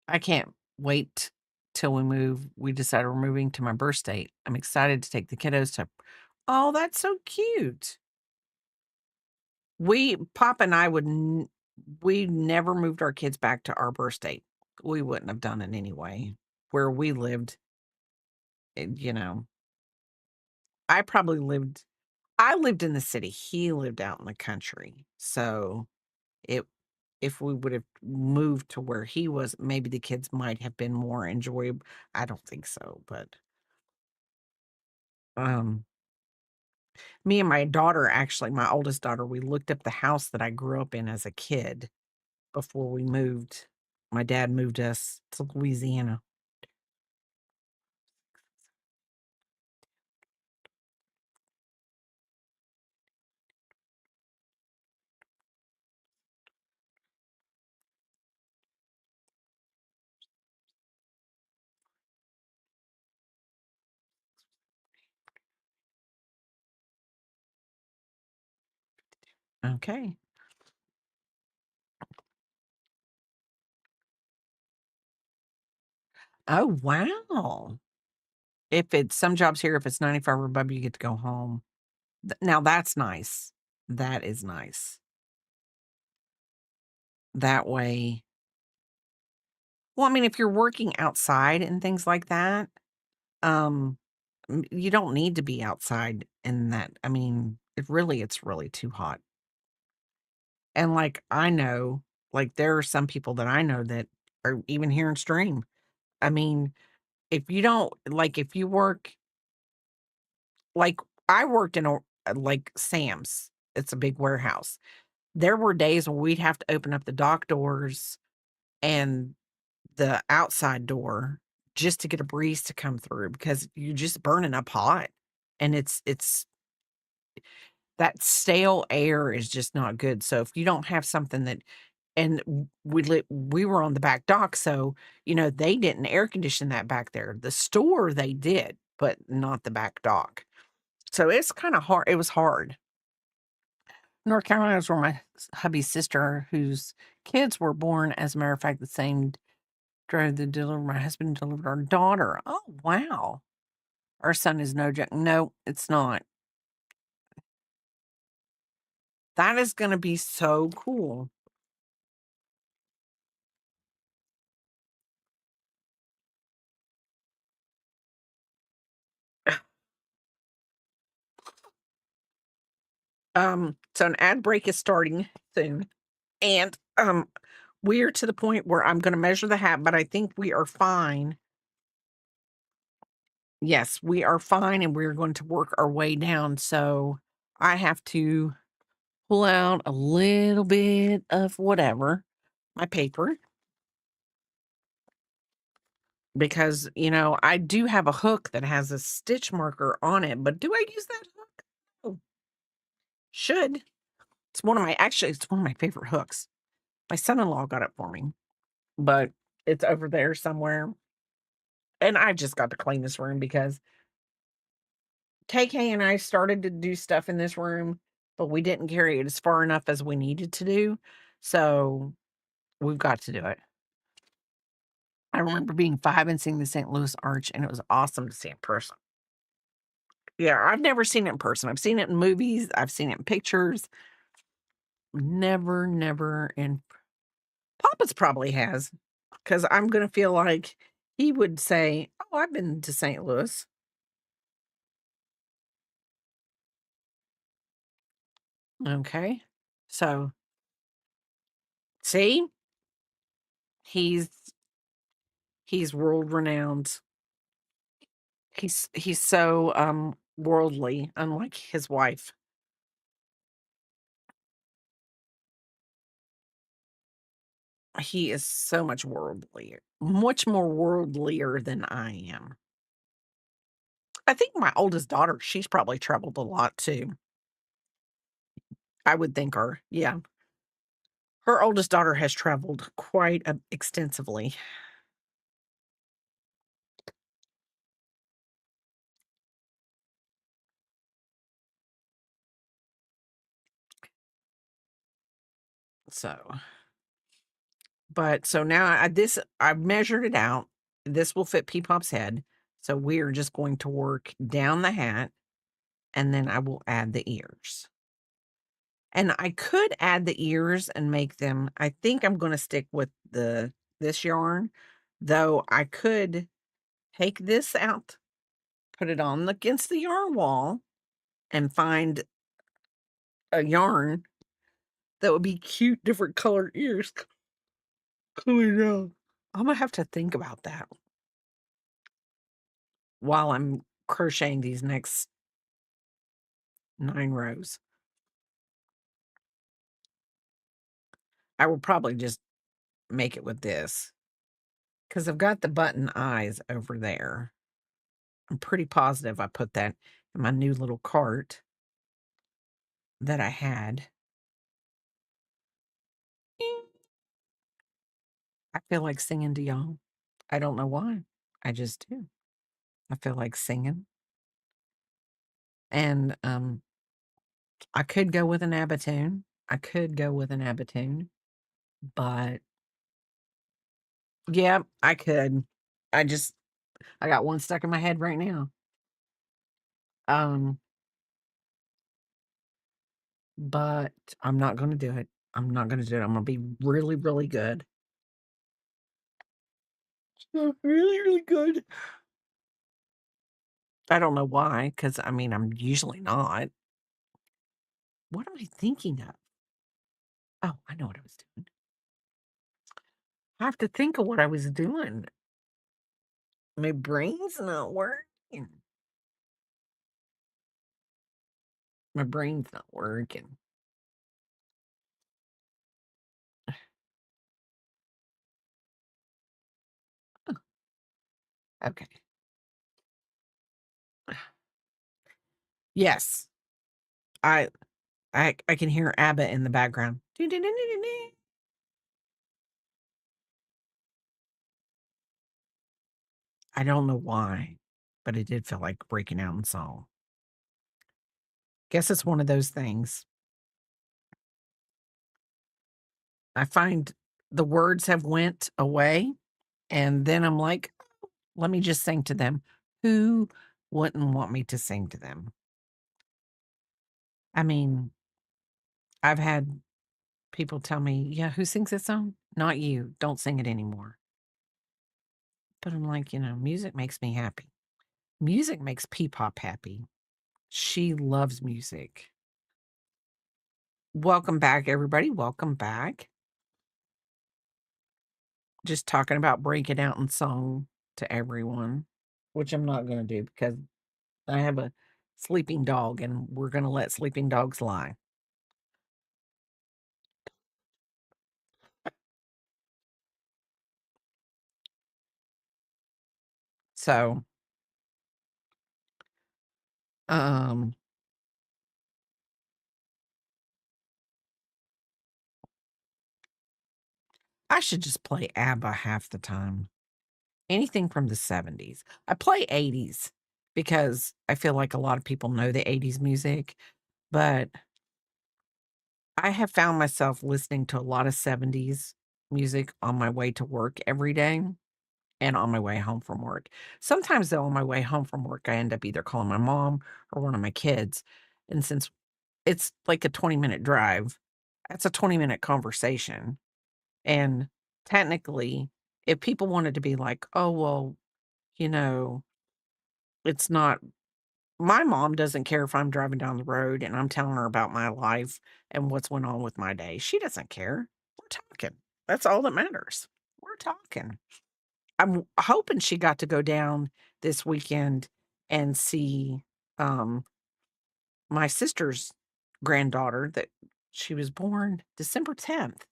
B: I can't wait till we move. We decided we're moving to my birth state. I'm excited to take the kiddos to. Oh, that's so cute. Pop and I we never moved our kids back to our birth state. We wouldn't have done it anyway. Where we lived, you know, I probably lived I lived in the city. He lived out in the country. So it if we would have moved to where he was, maybe the kids might have been more enjoyable. I don't think so, but um me and my daughter, actually, my oldest daughter, we looked up the house that I grew up in as a kid before we moved. My dad moved us to Louisiana. Okay. Oh, wow. If it's some jobs here, if it's 95 or above, you get to go home. Now that's nice. That is nice. That way, well, I mean, if you're working outside and things like that, um, you don't need to be outside in that. I mean, it's really too hot. And like I know, like there are some people that I know that are even here in Stream. I mean, if you don't like, if you work, like I worked in like Sam's, it's a big warehouse. There were days where we'd have to open up the dock doors and the outside door just to get a breeze to come through because you're just burning up hot. And it's that stale air is just not good. So if you don't have something that and we were on the back dock, so, they didn't air condition that back there. The store, they did, but not the back dock. So it's kinda hard it was hard. North Carolina is where my hubby's sister, whose kids were born, as a matter of fact, the same day that delivered my husband delivered our daughter. Oh, wow. Our son is no joke. No, it's not. That is gonna be so cool. So an ad break is starting soon, and, we're to the point where I'm gonna measure the hat, but I think we are fine. Yes, we are fine, and we're going to work our way down, so I have to pull out a little bit of whatever, my paper, because, I do have a hook that has a stitch marker on it, but do I use that hook? Oh, should. It's one of my favorite hooks. My son-in-law got it for me, but it's over there somewhere, and I just got to clean this room because KK and I started to do stuff in this room, but we didn't carry it as far enough as we needed to do, so we've got to do it. I remember being 5 and seeing the St. Louis Arch, and it was awesome to see in person. Yeah, I've never seen it in person. I've seen it in movies, I've seen it in pictures. Never in Papa's probably has, because 'cause I'm gonna feel like he would say, "Oh, I've been to St. Louis." Okay. So, see? He's he's world renowned. He's so, worldly, unlike his wife. He is so much more worldlier than I am. I think my oldest daughter, she's probably traveled a lot too. I would think yeah. Her oldest daughter has traveled quite, extensively. So, but so now I've measured it out. This will fit Peepop's head. So we're just going to work down the hat, and then I will add the ears. And I could add the ears and make them. I think I'm gonna stick with this yarn, though I could take this out, put it on against the yarn wall, and find a yarn that would be cute, different colored ears coming out. Imma have to think about that while I'm crocheting these next 9 rows. I will probably just make it with this because 'cause I've got the button eyes over there. I'm pretty positive I put that in my new little cart that I had. I feel like singing to y'all. I don't know why. I just do. I feel like singing. And, I could go with an ABBA tune. I could go with an ABBA tune, but yeah, I could. I just I got one stuck in my head right now. Um, but I'm not gonna do it. I'm not gonna do it. I'm gonna be really, really good. Really, really good. I don't know why, because I mean, I'm usually not. What am I thinking of? Oh, I know what I was doing. I have to think of what I was doing. My brain's not working. My brain's not working. Oh, okay. Yes. I I can hear ABBA in the background. I don't know why, but it did feel like breaking out in song. Guess it's one of those things. I find the words have went away, and then I'm like, let me just sing to them. Who wouldn't want me to sing to them? I mean, I've had people tell me, "Yeah, who sings that song? Not you. Don't sing it anymore." But I'm like, music makes me happy. Music makes Peepop happy. She loves music. Welcome back, everybody. Welcome back. Just talking about breaking out in song to everyone, which I'm not going to do because I have a sleeping dog and we're going to let sleeping dogs lie. So, um, I should just play ABBA half the time. Anything from the 70s. I play 80s because I feel like a lot of people know the 80s music, but I have found myself listening to a lot of 70s music on my way to work every day and on my way home from work. Sometimes, though, on my way home from work, I end up either calling my mom or one of my kids. And since it's like a 20-minute drive, that's a 20-minute conversation. And technically, if people wanted to be like, oh, well, you know, it's not my mom doesn't care if I'm driving down the road and I'm telling her about my life and what's going on with my day. She doesn't care. We're talking. That's all that matters. We're talking. I'm hoping she got to go down this weekend and see my sister's granddaughter that she was born December 10th.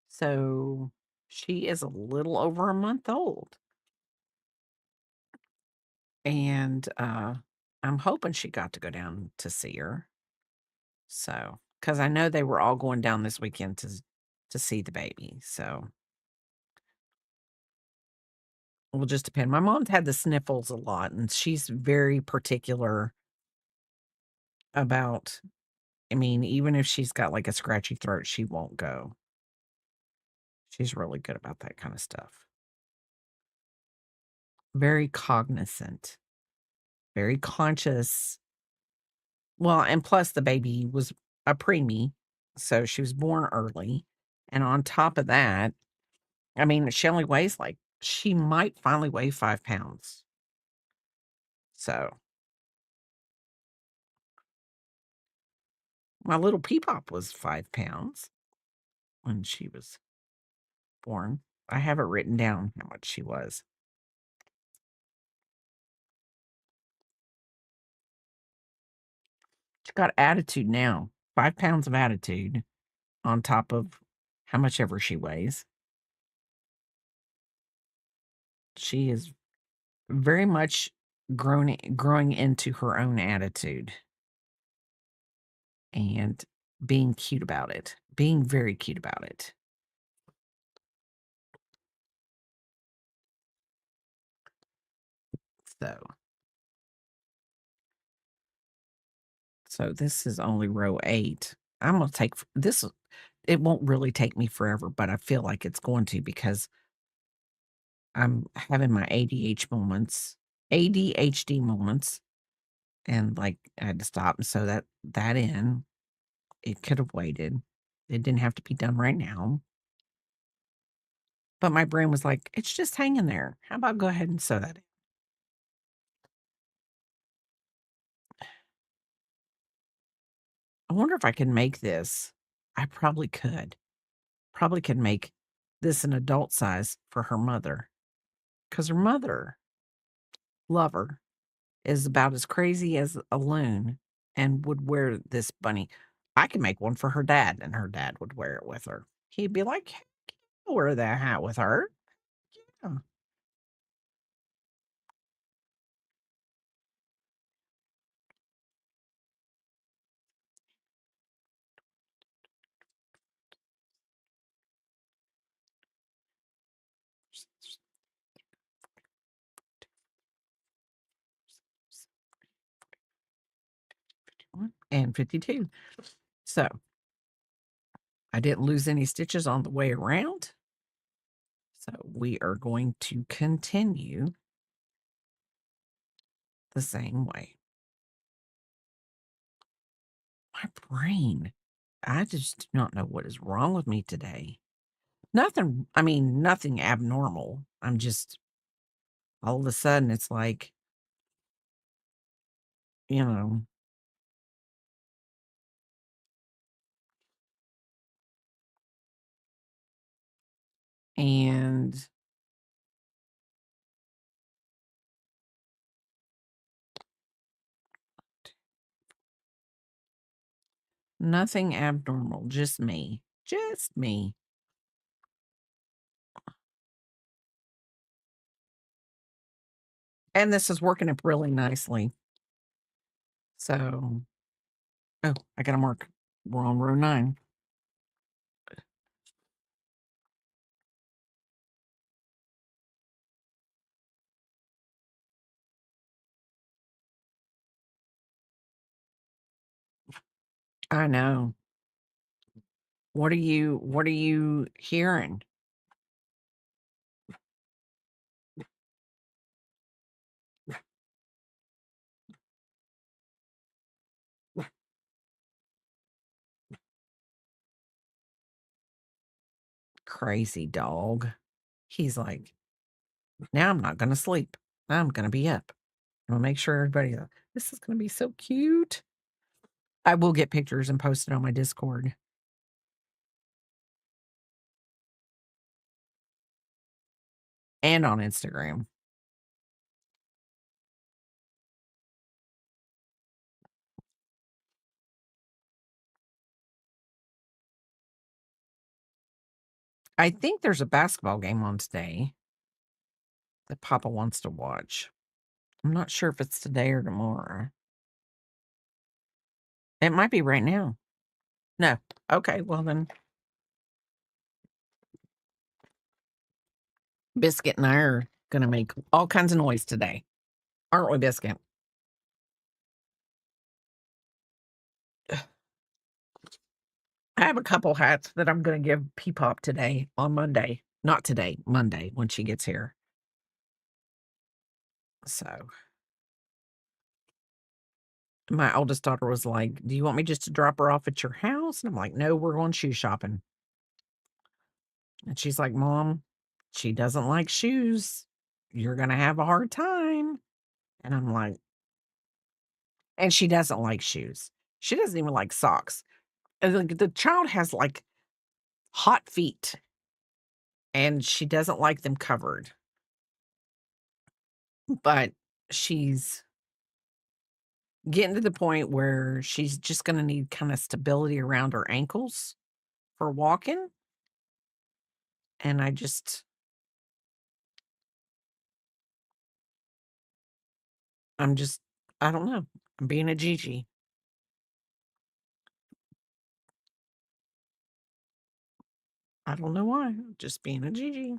B: So she is a little over a month old. And I'm hoping she got to go down to see her. So, because I know they were all going down this weekend to see the baby. So it will just depend. My mom's had the sniffles a lot, and she's very particular about. I mean, even if she's got like a scratchy throat, she won't go. She's really good about that kind of stuff. Very cognizant, very conscious. Well, and plus the baby was a preemie, So she was born early. And on top of that, I mean, she only weighs like she might finally weigh 5 pounds. So my little Peepop was 5 pounds when she was born. I have it written down how much she was. She got attitude now, 5 pounds of attitude on top of how much ever she weighs. She is very much growing into her own attitude and being cute about it, being very cute about it. So, so this is only row 8. I'm gonna take this. It won't really take me forever, but I feel like it's going to because I'm having my ADHD moments, and like I had to stop and sew that in. It could have waited. It didn't have to be done right now. But my brain was like, it's just hanging there. How about go ahead and sew that in? I wonder if I can make this. I probably could. Probably could make this an adult size for her mother. Because her mother, lover, is about as crazy as a loon and would wear this bunny. I could make one for her dad, and her dad would wear it with her. He'd be like, "Heck, I'll wear that hat with her." Yeah. 51 and 52. So I didn't lose any stitches on the way around. So we are going to continue the same way. My brain, I just do not know what is wrong with me today. Nothing, I mean, nothing abnormal. I'm just, all of a sudden, it's like, you know, and nothing abnormal, just me. Just me. And this is working up really nicely. So, oh, I got to mark. We're on row 9. I know. What are you hearing? Crazy dog. He's like, now I'm not gonna sleep. I'm gonna be up. I'm gonna make sure everybody this is gonna be so cute. I will get pictures and post it on my Discord and on Instagram. I think there's a basketball game on today that Papa wants to watch. I'm not sure if it's today or tomorrow. It might be right now. No. Okay, well then Biscuit and I are gonna make all kinds of noise today. Aren't we, Biscuit? I have a couple hats that I'm gonna give Peepop today on Monday. Not today, Monday when she gets here. So My oldest daughter was like, "Do you want me just to drop her off at your house?" And I'm like, "No, we're going shoe shopping." And she's like, "Mom, she doesn't like shoes. You're gonna have a hard time." And I'm like, and she doesn't like shoes. She doesn't even like socks. And the child has like hot feet and she doesn't like them covered. But she's getting to the point where she's just gonna need kind of stability around her ankles for walking. And I'm just, I don't know. I'm being a Gigi. I don't know why. Just being a Gigi.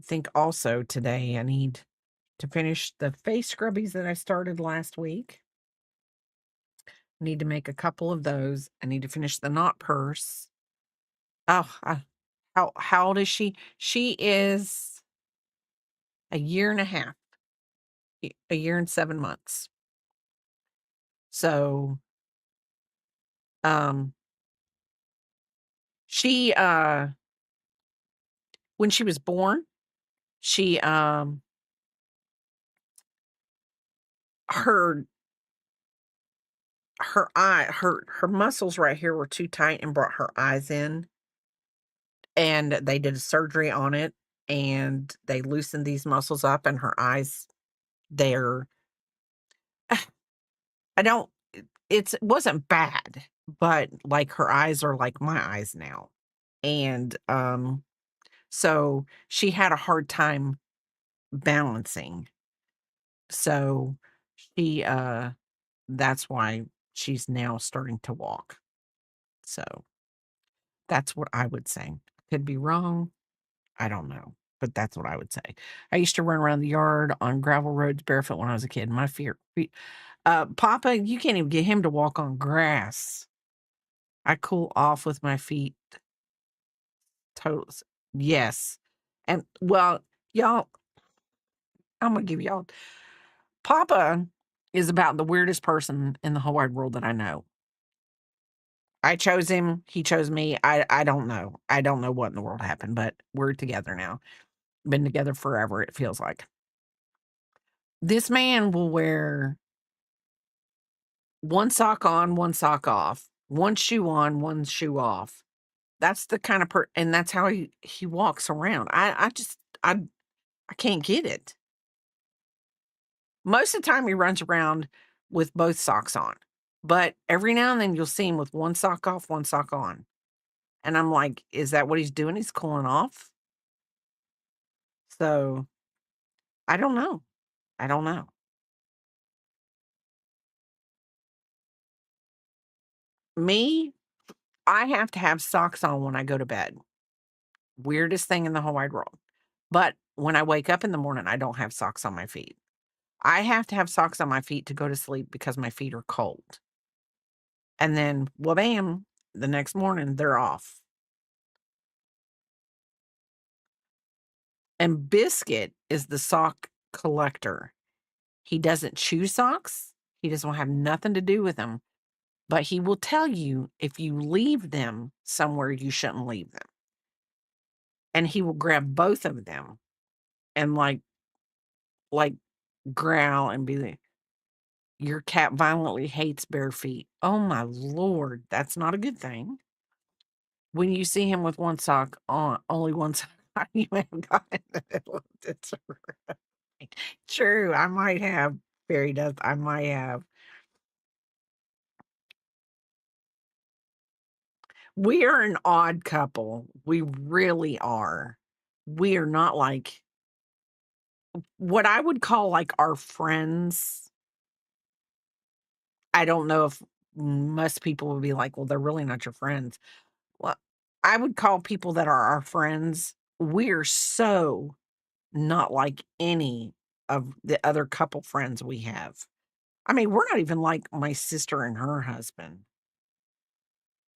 B: I think also today I need to finish the face scrubbies that I started last week. Need to make a couple of those. I need to finish the knot purse. Oh, how old is she? She is a year and a half, a year and 7 months. So, um, she when she was born, she her her muscles right here were too tight and brought her eyes in, and they did a surgery on it, and they loosened these muscles up, and her eyes, they're I don't it wasn't bad, but, like, her eyes are like my eyes now, and, so she had a hard time balancing. So she, that's why she's now starting to walk. So that's what I would say. Could be wrong, I don't know, but that's what I would say. I used to run around the yard on gravel roads barefoot when I was a kid. My feet Papa, you can't even get him to walk on grass. I cool off with my feet. Totes yes. And, well, y'all, Imma give y'all Papa is about the weirdest person in the whole wide world that I know. I chose him, he chose me, I don't know. I don't know what in the world happened, but we're together now. Been together forever, it feels like. This man will wear one sock on, one sock off, one shoe on, one shoe off. That's the kind of and that's how he walks around. I just I can't get it. Most of the time, he runs around with both socks on, but every now and then you'll see him with one sock off, one sock on, and I'm like, "Is that what he's doing? He's cooling off?" So, I don't know. I don't know. Me, I have to have socks on when I go to bed. Weirdest thing in the whole wide world. But when I wake up in the morning, I don't have socks on my feet. I have to have socks on my feet to go to sleep because my feet are cold. And then, bam, the next morning, they're off. And Biscuit is the sock collector. He doesn't chew socks. He doesn't have nothing to do with them, but he will tell you if you leave them somewhere you shouldn't leave them. And he will grab both of them and like growl and be like, "Your cat violently hates bare feet." Oh my lord, that's not a good thing. When you see him with one sock on, only one sock on, you have gotten it's right. True, I might have fairy dust. I might have. We are an odd couple. We really are. We are not like what I would call like our friends. I don't know if most people would be like, well, they're really not your friends. Well, I would call people that are our friends. We're so not like any of the other couple friends we have. I mean, we're not even like my sister and her husband.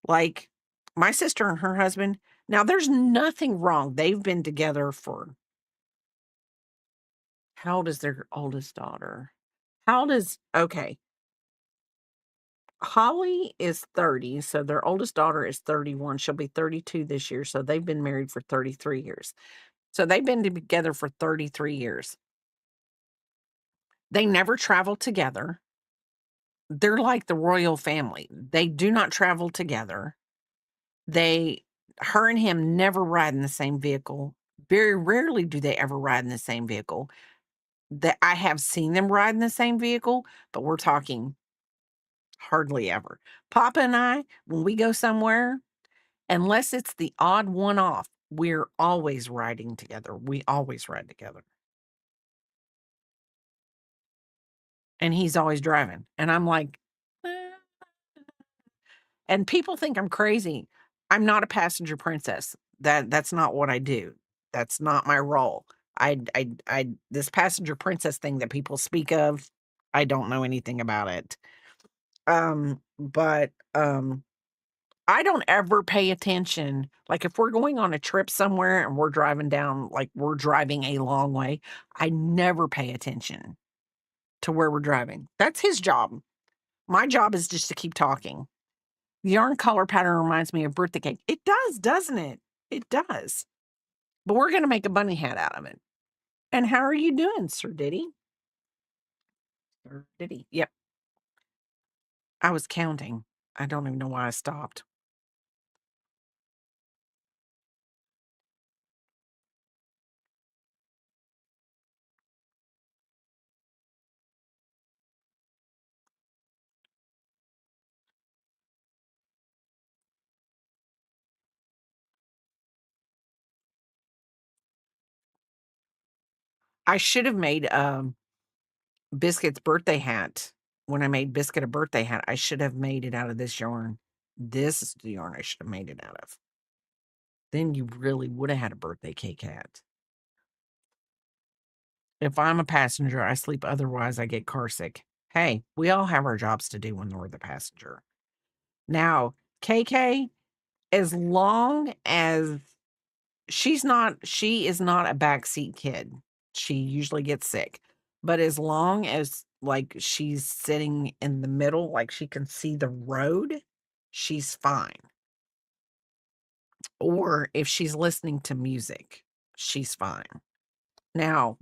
B: Like, my sister and her husband, now there's nothing wrong. They've been together for how old is their oldest daughter? How old is okay, Holly is 30, so their oldest daughter is 31. She'll be 32 this year, so they've been married for 33 years. So they've been together for 33 years. They never travel together. They're like the royal family. They do not travel together. They her and him never ride in the same vehicle. Very rarely do they ever ride in the same vehicle. That I have seen them ride in the same vehicle, but we're talking hardly ever. Papa and I, when we go somewhere, unless it's the odd one off, we're always riding together. We always ride together. And he's always driving. And I'm like, "Eh." And people think I'm crazy. I'm not a passenger princess. That's not what I do. That's not my role. I this passenger princess thing that people speak of, I don't know anything about it. But I don't ever pay attention. Like if we're going on a trip somewhere and we're driving down, like we're driving a long way, I never pay attention to where we're driving. That's his job. My job is just to keep talking. The yarn color pattern reminds me of birthday cake. It does, doesn't it? It does. But we're going to make a bunny hat out of it. And how are you doing, Sir Diddy? Sir Diddy. Yep. I was counting. I don't even know why I stopped. I should have made Biscuit's birthday hat. When I made Biscuit a birthday hat, I should have made it out of this yarn. This is the yarn I should have made it out of. Then you really would have had a birthday cake hat. If I'm a passenger, I sleep, otherwise I get car sick. Hey, we all have our jobs to do when we're the passenger. Now, KK, as long as she is not a backseat kid. She usually gets sick. But as long as like she's sitting in the middle, like she can see the road, she's fine. Or if she's listening to music, she's fine. Now,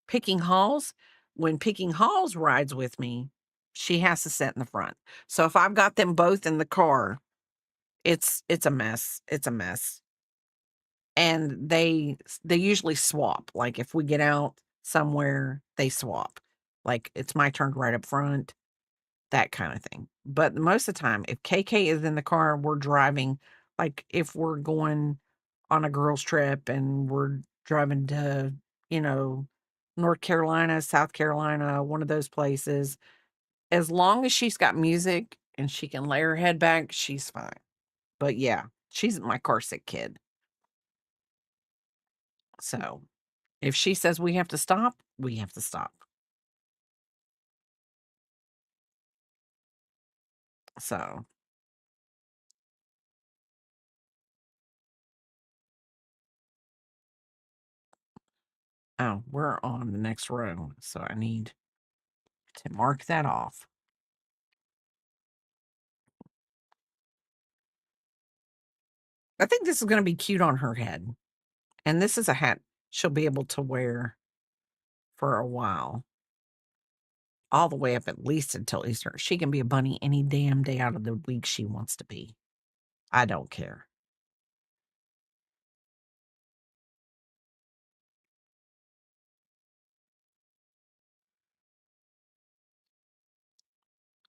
B: Picking Halls, when Picking Halls rides with me, she has to sit in the front. So if I've got them both in the car, it's a mess. It's a mess. And they usually swap. Like if we get out somewhere, they swap. Like it's my turn right up front, that kind of thing. But most of the time, if KK is in the car, we're driving. Like if we're going on a girls' trip and we're driving to, you know, North Carolina, South Carolina, one of those places, as long as she's got music and she can lay her head back, she's fine. But yeah, she's my car sick kid. So if she says we have to stop, we have to stop. So, oh, we're on the next row. So I need to mark that off. I think this is going to be cute on her head. And this is a hat she'll be able to wear for a while, all the way up at least until Easter. She can be a bunny any damn day out of the week she wants to be. I don't care.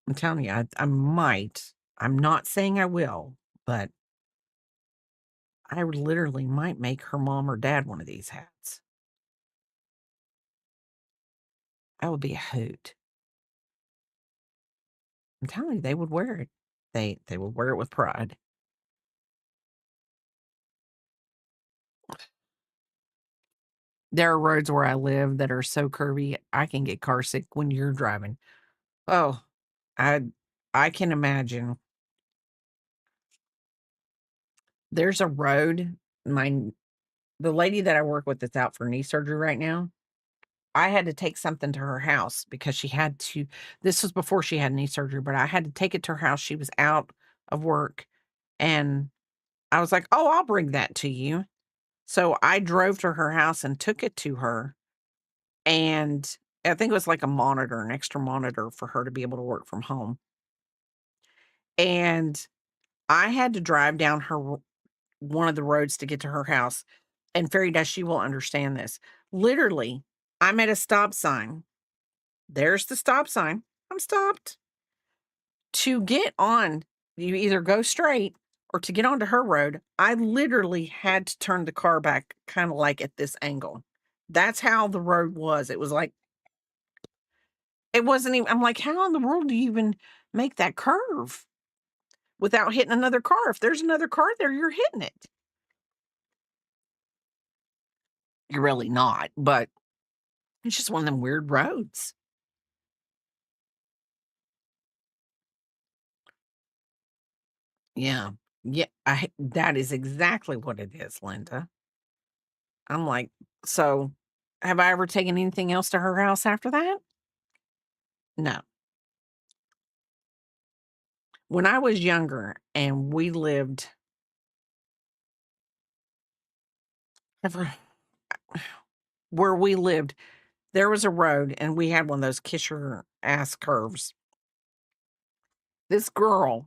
B: I'm telling you, I might. I'm not saying I will, but I literally might make her mom or dad one of these hats. That would be a hoot. I'm telling you, they would wear it. They would wear it with pride. There are roads where I live that are so curvy, I can get car sick when you're driving. Oh, I I can imagine. There's a road, my the lady that I work with that's out for knee surgery right now, I had to take something to her house because she had to this was before she had knee surgery, but I had to take it to her house. She was out of work, and I was like, "Oh, I'll bring that to you." So I drove to her house and took it to her, and I think it was like a monitor, an extra monitor for her to be able to work from home, and I had to drive down one of the roads to get to her house, and Fairy Dust, she will understand this. Literally, I'm at a stop sign. There's the stop sign. I'm stopped. To get on, you either go straight or to get onto her road, I literally had to turn the car back kinda like at this angle. That's how the road was. It was like it wasn't even I'm like, "How in the world do you even make that curve without hitting another car? If there's another car there, you're hitting it." You're really not, but it's just one of them weird roads. Yeah. Yeah, that is exactly what it is, Linda. I'm like, "So, have I ever taken anything else to her house after that?" No. When I was younger and we lived ever where we lived, there was a road and we had one of those kiss your ass curves. This girl,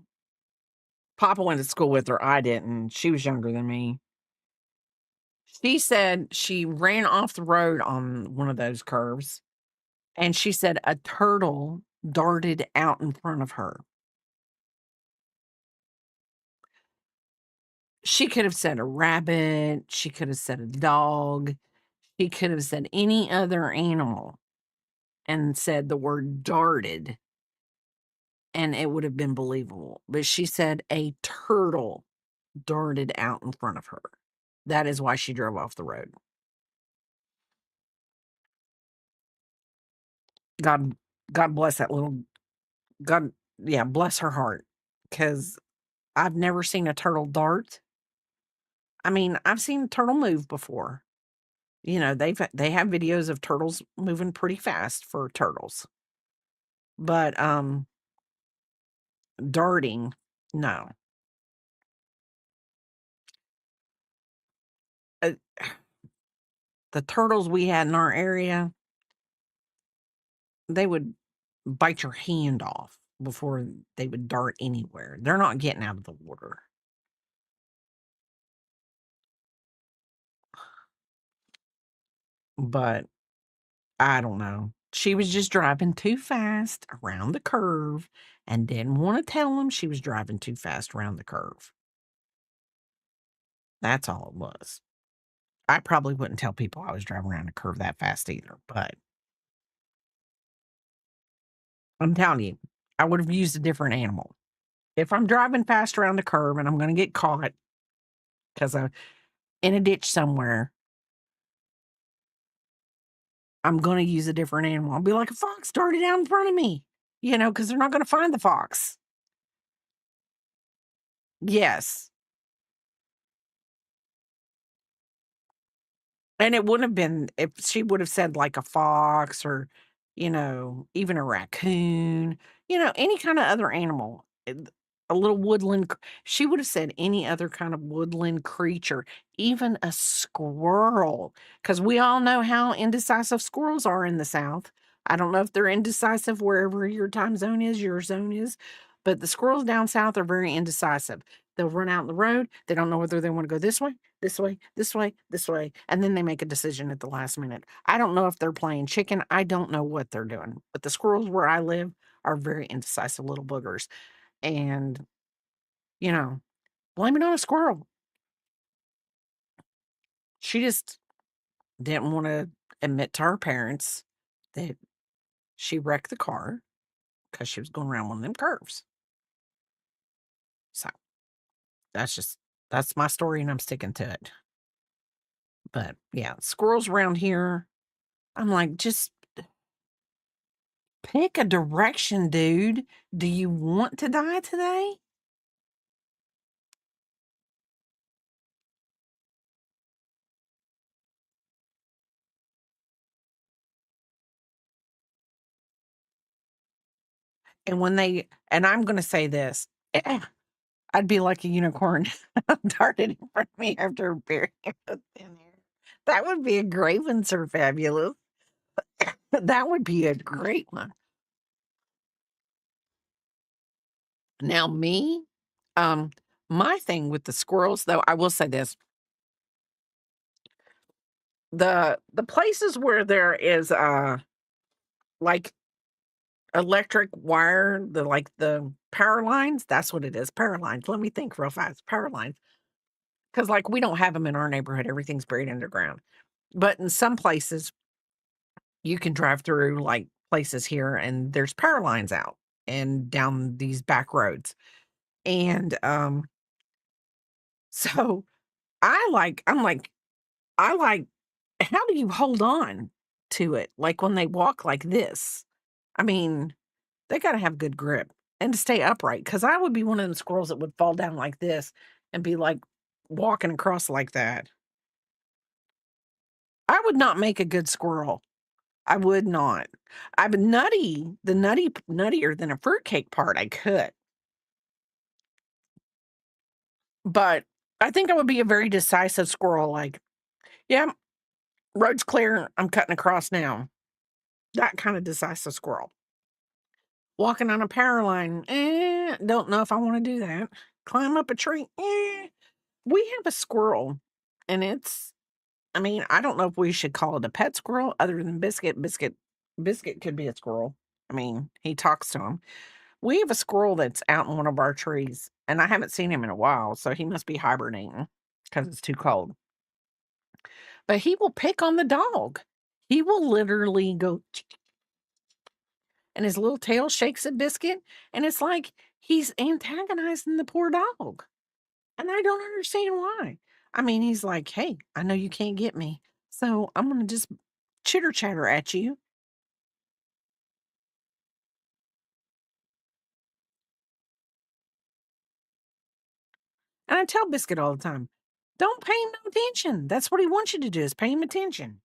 B: Papa went to school with her, I didn't. She was younger than me. She said she ran off the road on one of those curves, and she said a turtle darted out in front of her. She could have said a rabbit, she could have said a dog, she could have said any other animal and said the word darted, and it would have been believable. But she said a turtle darted out in front of her. That is why she drove off the road. God God bless that little God yeah, bless her heart, because 'cause I've never seen a turtle dart. I mean, I've seen a turtle move before. They have videos of turtles moving pretty fast for turtles, but, darting, no. Uh, the turtles we had in our area, they would bite your hand off before they would dart anywhere. They're not getting out of the water. But I don't know. She was just driving too fast around the curve and didn't wanna tell tell 'em she was driving too fast around the curve. That's all it was. I probably wouldn't tell people I was driving around a curve that fast either, but I'm telling you, I would have used a different animal. If I'm driving fast around a curve and I'm gonna get caught 'cause I'm in a ditch somewhere, I'm gonna use a different animal. I'll be like, "A fox darted out in front of me," because 'cause they're not gonna find the fox. Yes. And it wouldn't have been if she would have said like a fox or, even a raccoon, any kinda other animal, a little woodland c she would have said any other kind of woodland creature, even a squirrel, because we all know how indecisive squirrels are in the South. I don't know if they're indecisive wherever your time zone is, your zone is, but the squirrels down south are very indecisive. They'll run out in the road, they don't know whether they wanna go this way, this way, this way, and then they make a decision at the last minute. I don't know if they're playing chicken. I don't know what they're doing, but the squirrels where I live are very indecisive little boogers. And, you know, blame it on a squirrel. She just didn't want to admit to her parents that she wrecked the car because she was going around one of them curves. So that's just, that's my story and I'm sticking to it. But yeah, squirrels around here, I'm like, just pick a direction, dude. Do you want to die today? And I'm gonna say this, I'd be like a unicorn darted in front of me after burying it in there. That would be a great one, Sir Fabulous. That would be a great one. Now me, um, my thing with the squirrels, though, I will say this, the places where there is, like, electric wire, the power lines, that's what it is, power lines. Let me think real fast, power lines. Because like, we don't have them in our neighborhood, everything's buried underground. But in some places, you can drive through, like, places here, and there's power lines out and down these back roads. And, so I'm like, I like, how do you hold on to it? Like, when they walk like this? I mean, they gotta have good grip and to stay upright. Because I would be one of them squirrels that would fall down like this and be, like, walking across like that. I would not make a good squirrel. I would not. I'm nuttier than a fruitcake part, I could. But I think I would be a very decisive squirrel, like, "Yeah, road's clear, I'm cutting across now." That kinda decisive squirrel. Walking on a power line, don't know if I wanna do that. Climb up a tree, eh. We have a squirrel, and I mean, I don't know if we should call it a pet squirrel other than Biscuit. Biscuit could be a squirrel. I mean, he talks to him. We have a squirrel that's out in one of our trees, and I haven't seen him in a while, so he must be hibernating because it's too cold. But he will pick on the dog. He will literally go and his little tail shakes at Biscuit, and it's like he's antagonizing the poor dog. And I don't understand why. I mean, he's like, "Hey, I know you can't get me, so I'm gonna just chitter chatter at you." And I tell Biscuit all the time, "Don't pay him no attention. That's what he wants you to do is pay him attention."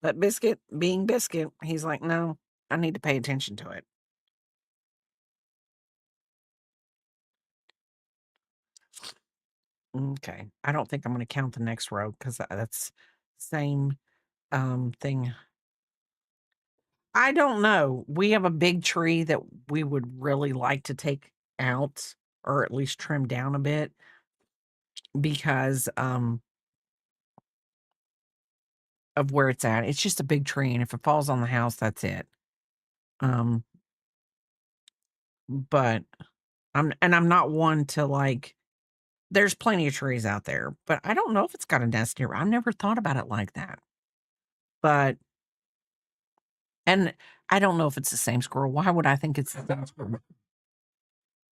B: But Biscuit, being Biscuit, he's like, "No, I need to pay attention to it." Okay. I don't think I'm gonna count the next row because that's same, thing. I don't know. We have a big tree that we would really like to take out or at least trim down a bit because, of where it's at. It's just a big tree, and if it falls on the house, that's it. Um, but I'm not one to, like, there's plenty of trees out there, but I don't know if it's got a nest near. I never thought about it like that. But and I don't know if it's the same squirrel. Why would I think it's the same squirrel?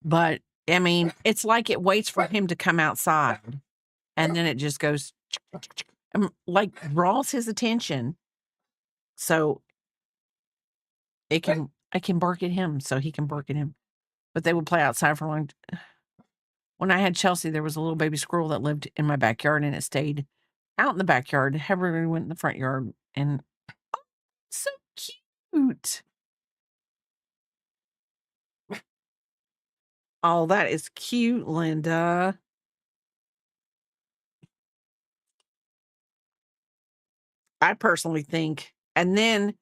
B: But, I mean, it's like it waits for him to come outside, and then it just goes like, draws his attention, so I can bark at him, so he can bark at him. But they would play outside for a long. When I had Chelsea, there was a little baby squirrel that lived in my backyard, and it stayed out in the backyard. Never went in the front yard, and so cute. Oh, that is cute, Linda. I personally think, and then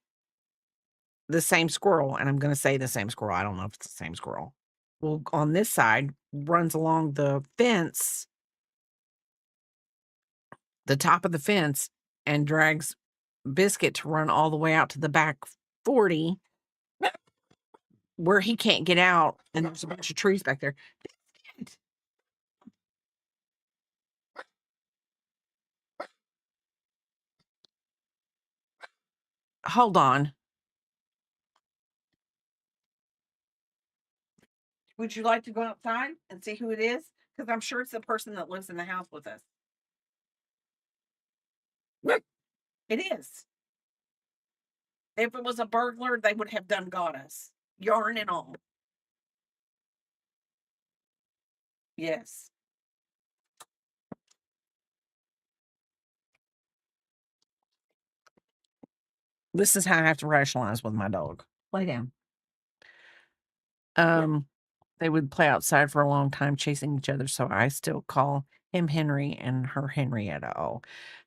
B: the same squirrel, and I'm gonna say the same squirrel, I don't know if it's the same squirrel. Well, on this side, runs along the fence, the top of the fence, and drags Biscuit to run all the way out to the back 40 where he can't get out, and there's a bunch of trees back there. Biscuit, hold on. Would you like to go outside and see who it is? Because I'm sure it's the person that lives in the house with us. It is. If it was a burglar, they would have done got us. Yarn and all. Yes. This is how I have to rationalize with my dog. Lay down. They would play outside for a long time chasing each other, so I still call him Henry and her Henrietta. Oh,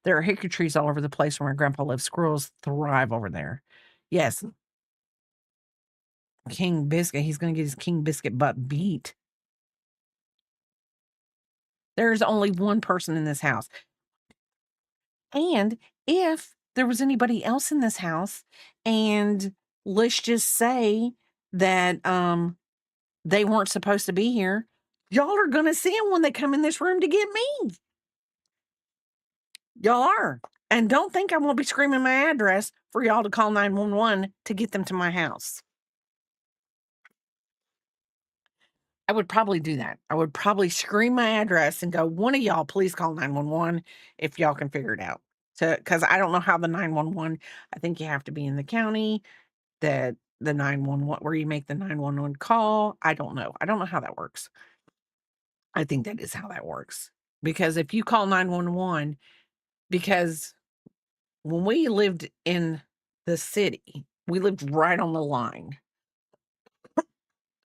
B: there are hickory trees all over the place where my grandpa lives. Squirrels thrive over there. Yes, King Biscuit. He's going to get his King Biscuit butt beat. There's only one person in this house. And if there was anybody else in this house, and let's just say that they weren't supposed to be here, y'all are gonna see them when they come in this room to get me. Y'all are. And don't think I won't be screaming my address for y'all to call 911 to get them to my house. I would probably do that. I would probably scream my address and go, one of y'all, please call 911 if y'all can figure it out. Because I don't know how the 911, I think you have to be in the county that the 911, where you make the 911 call. I don't know. I don't know how that works. I think that is how that works. Because if you call 911, because when we lived in the city, we lived right on the line.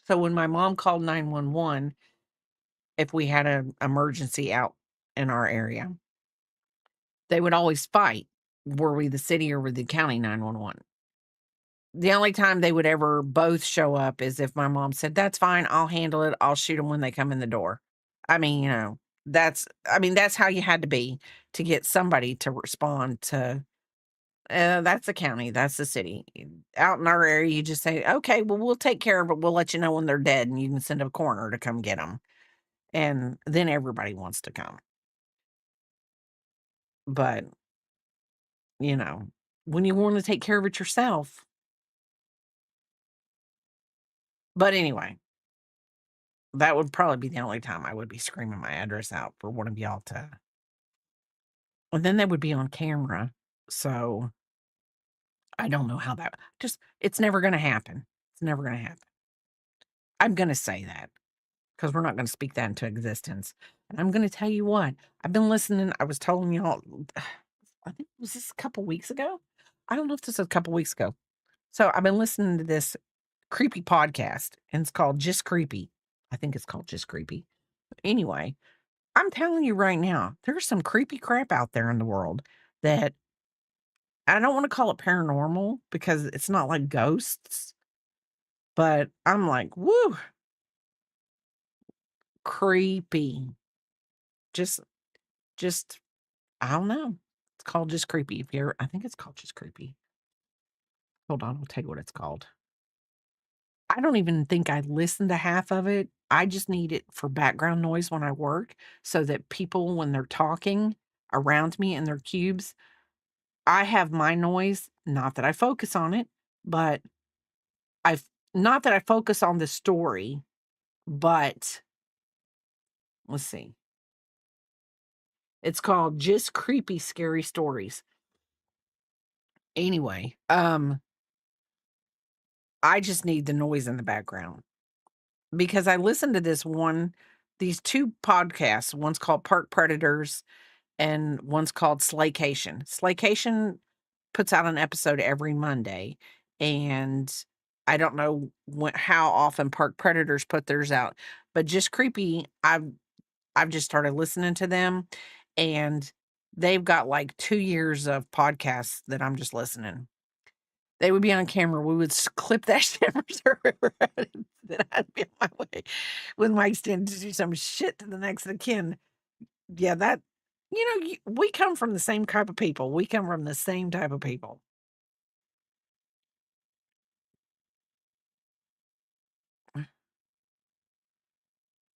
B: So when my mom called 911, if we had an emergency out in our area, they would always fight. Were we the city or were the county 911? The only time they would ever both show up is if my mom said, "That's fine, I'll handle it. I'll shoot them when they come in the door." I mean, that's how you had to be to get somebody to respond to, that's the county, that's the city. Out in our area, you just say, "Okay, well, we'll take care of it. We'll let you know when they're dead, and you can send a coroner to come get them." And then everybody wants to come. But, you know, when you wanna take care of it yourself. But anyway, that would probably be the only time I would be screaming my address out for one of y'all to, and then they would be on camera, so I don't know how that just it's never gonna happen. It's never gonna happen. I'm gonna say that because 'cause we're not gonna speak that into existence, and I'm gonna tell you what, I've been listening. I was telling y'all, I think was this a couple weeks ago? I don't know if this was a couple weeks ago. So, I've been listening to this creepy podcast, and it's called Just Creepy. I think it's called Just Creepy. Anyway, I'm telling you right now, there's some creepy crap out there in the world that I don't wanna call it paranormal because it's not like ghosts, but I'm like, "Woo, creepy." Just just I don't know. It's called Just Creepy. If you're I think it's called Just Creepy. Hold on, I'll tell you what it's called. I don't even think I listened to half of it. I just need it for background noise when I work so that people, when they're talking around me in their cubes, I have my noise, not that I focus on it, but I've not that I focus on the story, but let's see. It's called Just Creepy Scary Stories. Anyway, I just need the noise in the background because I listened to these two podcasts. One's called Park Predators and one's called Slaycation. Slaycation puts out an episode every Monday, and I don't know how often Park Predators put theirs out, but Just Creepy, I've just started listening to them, and they've got like 2 years of podcasts that I'm just listening. They would be on camera, we would clip that shit from server, then I'd be on my way with Mike stand to do some shit to the next of kin. Yeah, that we come from the same type of people. We come from the same type of people. I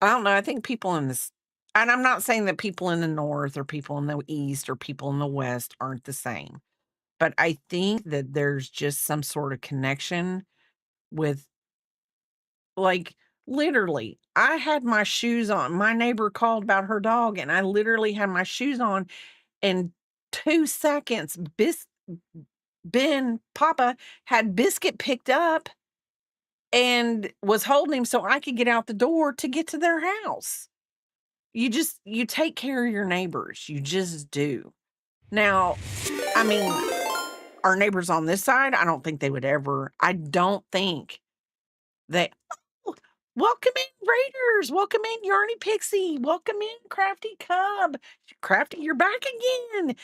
B: don't know, I think people in this, and I'm not saying that people in the North or people in the East or people in the West aren't the same, but I think that there's just some sort of connection with, like, literally, I had my shoes on. My neighbor called about her dog, and I literally had my shoes on, in 2 seconds, Papa had Biscuit picked up and was holding him so I could get out the door to get to their house. You take care of your neighbors, you just do. Now, I mean, Our neighbors on this side, I don't think they would ever I don't think they Oh, welcome in, Raiders. Welcome in, Yarny Pixie. Welcome in, Crafty Cub. Crafty, you're back again.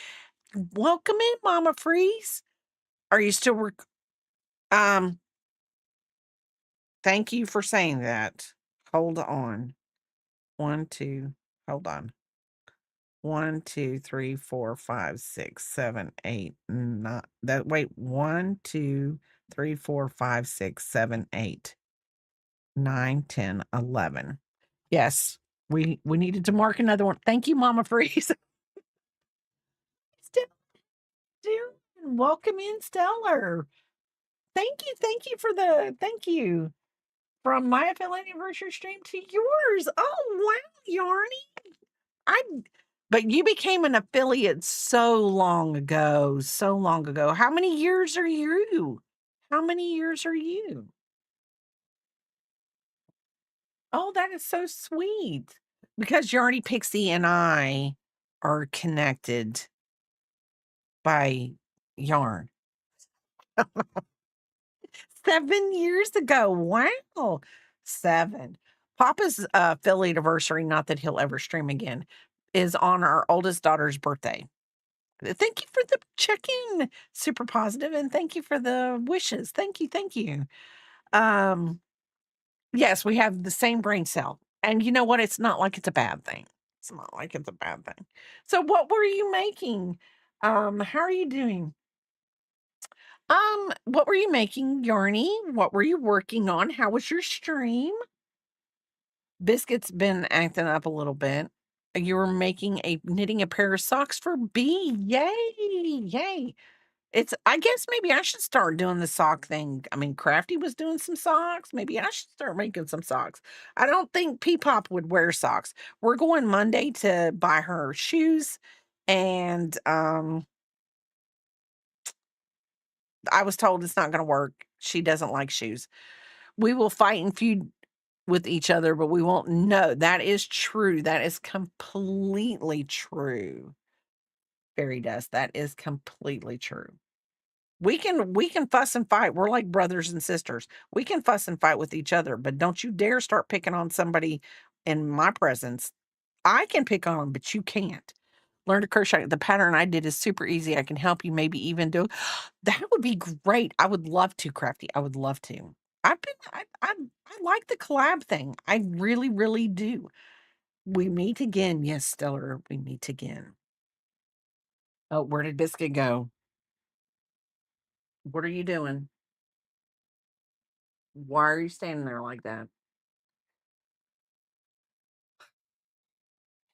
B: Welcome in, Mama Freeze. Are you still um, thank you for saying that. Hold on. 1, 2, hold on. 1, 2, 3, 4, 5, 6, 7, 8, 9. That wait, 1, 2, 3, 4, 5, 6, 7, 8, 9, 10, 11. Yes, we needed to mark another one. Thank you, Mama Freeze. Still doing. Welcome in, Stellar. Thank you for the thank you. From my affiliate anniversary stream to yours. Oh wow, Yarny. I but you became an affiliate so long ago, so long ago. How many years are you? How many years are you? Oh, that is so sweet. Because Yarny Pixie and I are connected by yarn. 7 years ago. Wow. 7. Papa's affiliate anniversary, not that he'll ever stream again, is on our oldest daughter's birthday. Thank you for the check-in, super positive, and thank you for the wishes. Thank you, thank you. Um, yes, we have the same brain cell. And you know what? It's not like it's a bad thing. It's not like it's a bad thing. So what were you making? How are you doing? What were you making, Yarny? What were you working on? How was your stream? Biscuit's been acting up a little bit. You were knitting a pair of socks for B. Yay! Yay! I guess maybe I should start doing the sock thing. I mean, Crafty was doing some socks. Maybe I should start making some socks. I don't think P-Pop would wear socks. We're going Monday to buy her shoes, and I was told it's not going to work. She doesn't like shoes. We will fight and feud with each other, but we won't know. That is true. That is completely true. Fairy dust. That is completely true. We can fuss and fight. We're like brothers and sisters. We can fuss and fight with each other, but don't you dare start picking on somebody in my presence. I can pick on them, but you can't. Learn to crochet. The pattern I did is super easy. I can help you maybe even do that would be great. I would love to, Crafty. I would love to. I like the collab thing. I really, really do. We meet again. Yes, Stellar, we meet again. Oh, where did Biscuit go? What are you doing? Why are you standing there like that?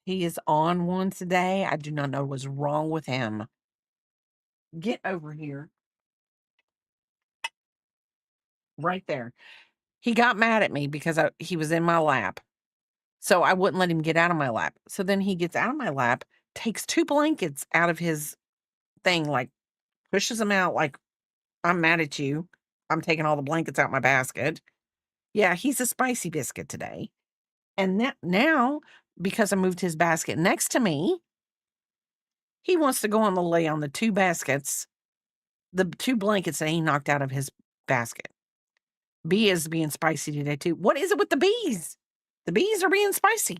B: He is on one today. I do not know what's wrong with him. Get over here. Right there. He got mad at me because he was in my lap. So I wouldn't let him get out of my lap. So then he gets out of my lap, takes 2 blankets out of his thing, like pushes them out like, I'm mad at you. I'm taking all the blankets out my basket. Yeah, he's a spicy biscuit today. And now, because I moved his basket next to me, he wants to go on the lay on the 2 baskets, the 2 blankets that he knocked out of his basket. Bee is being spicy today too. What is it with the bees? The bees are being spicy.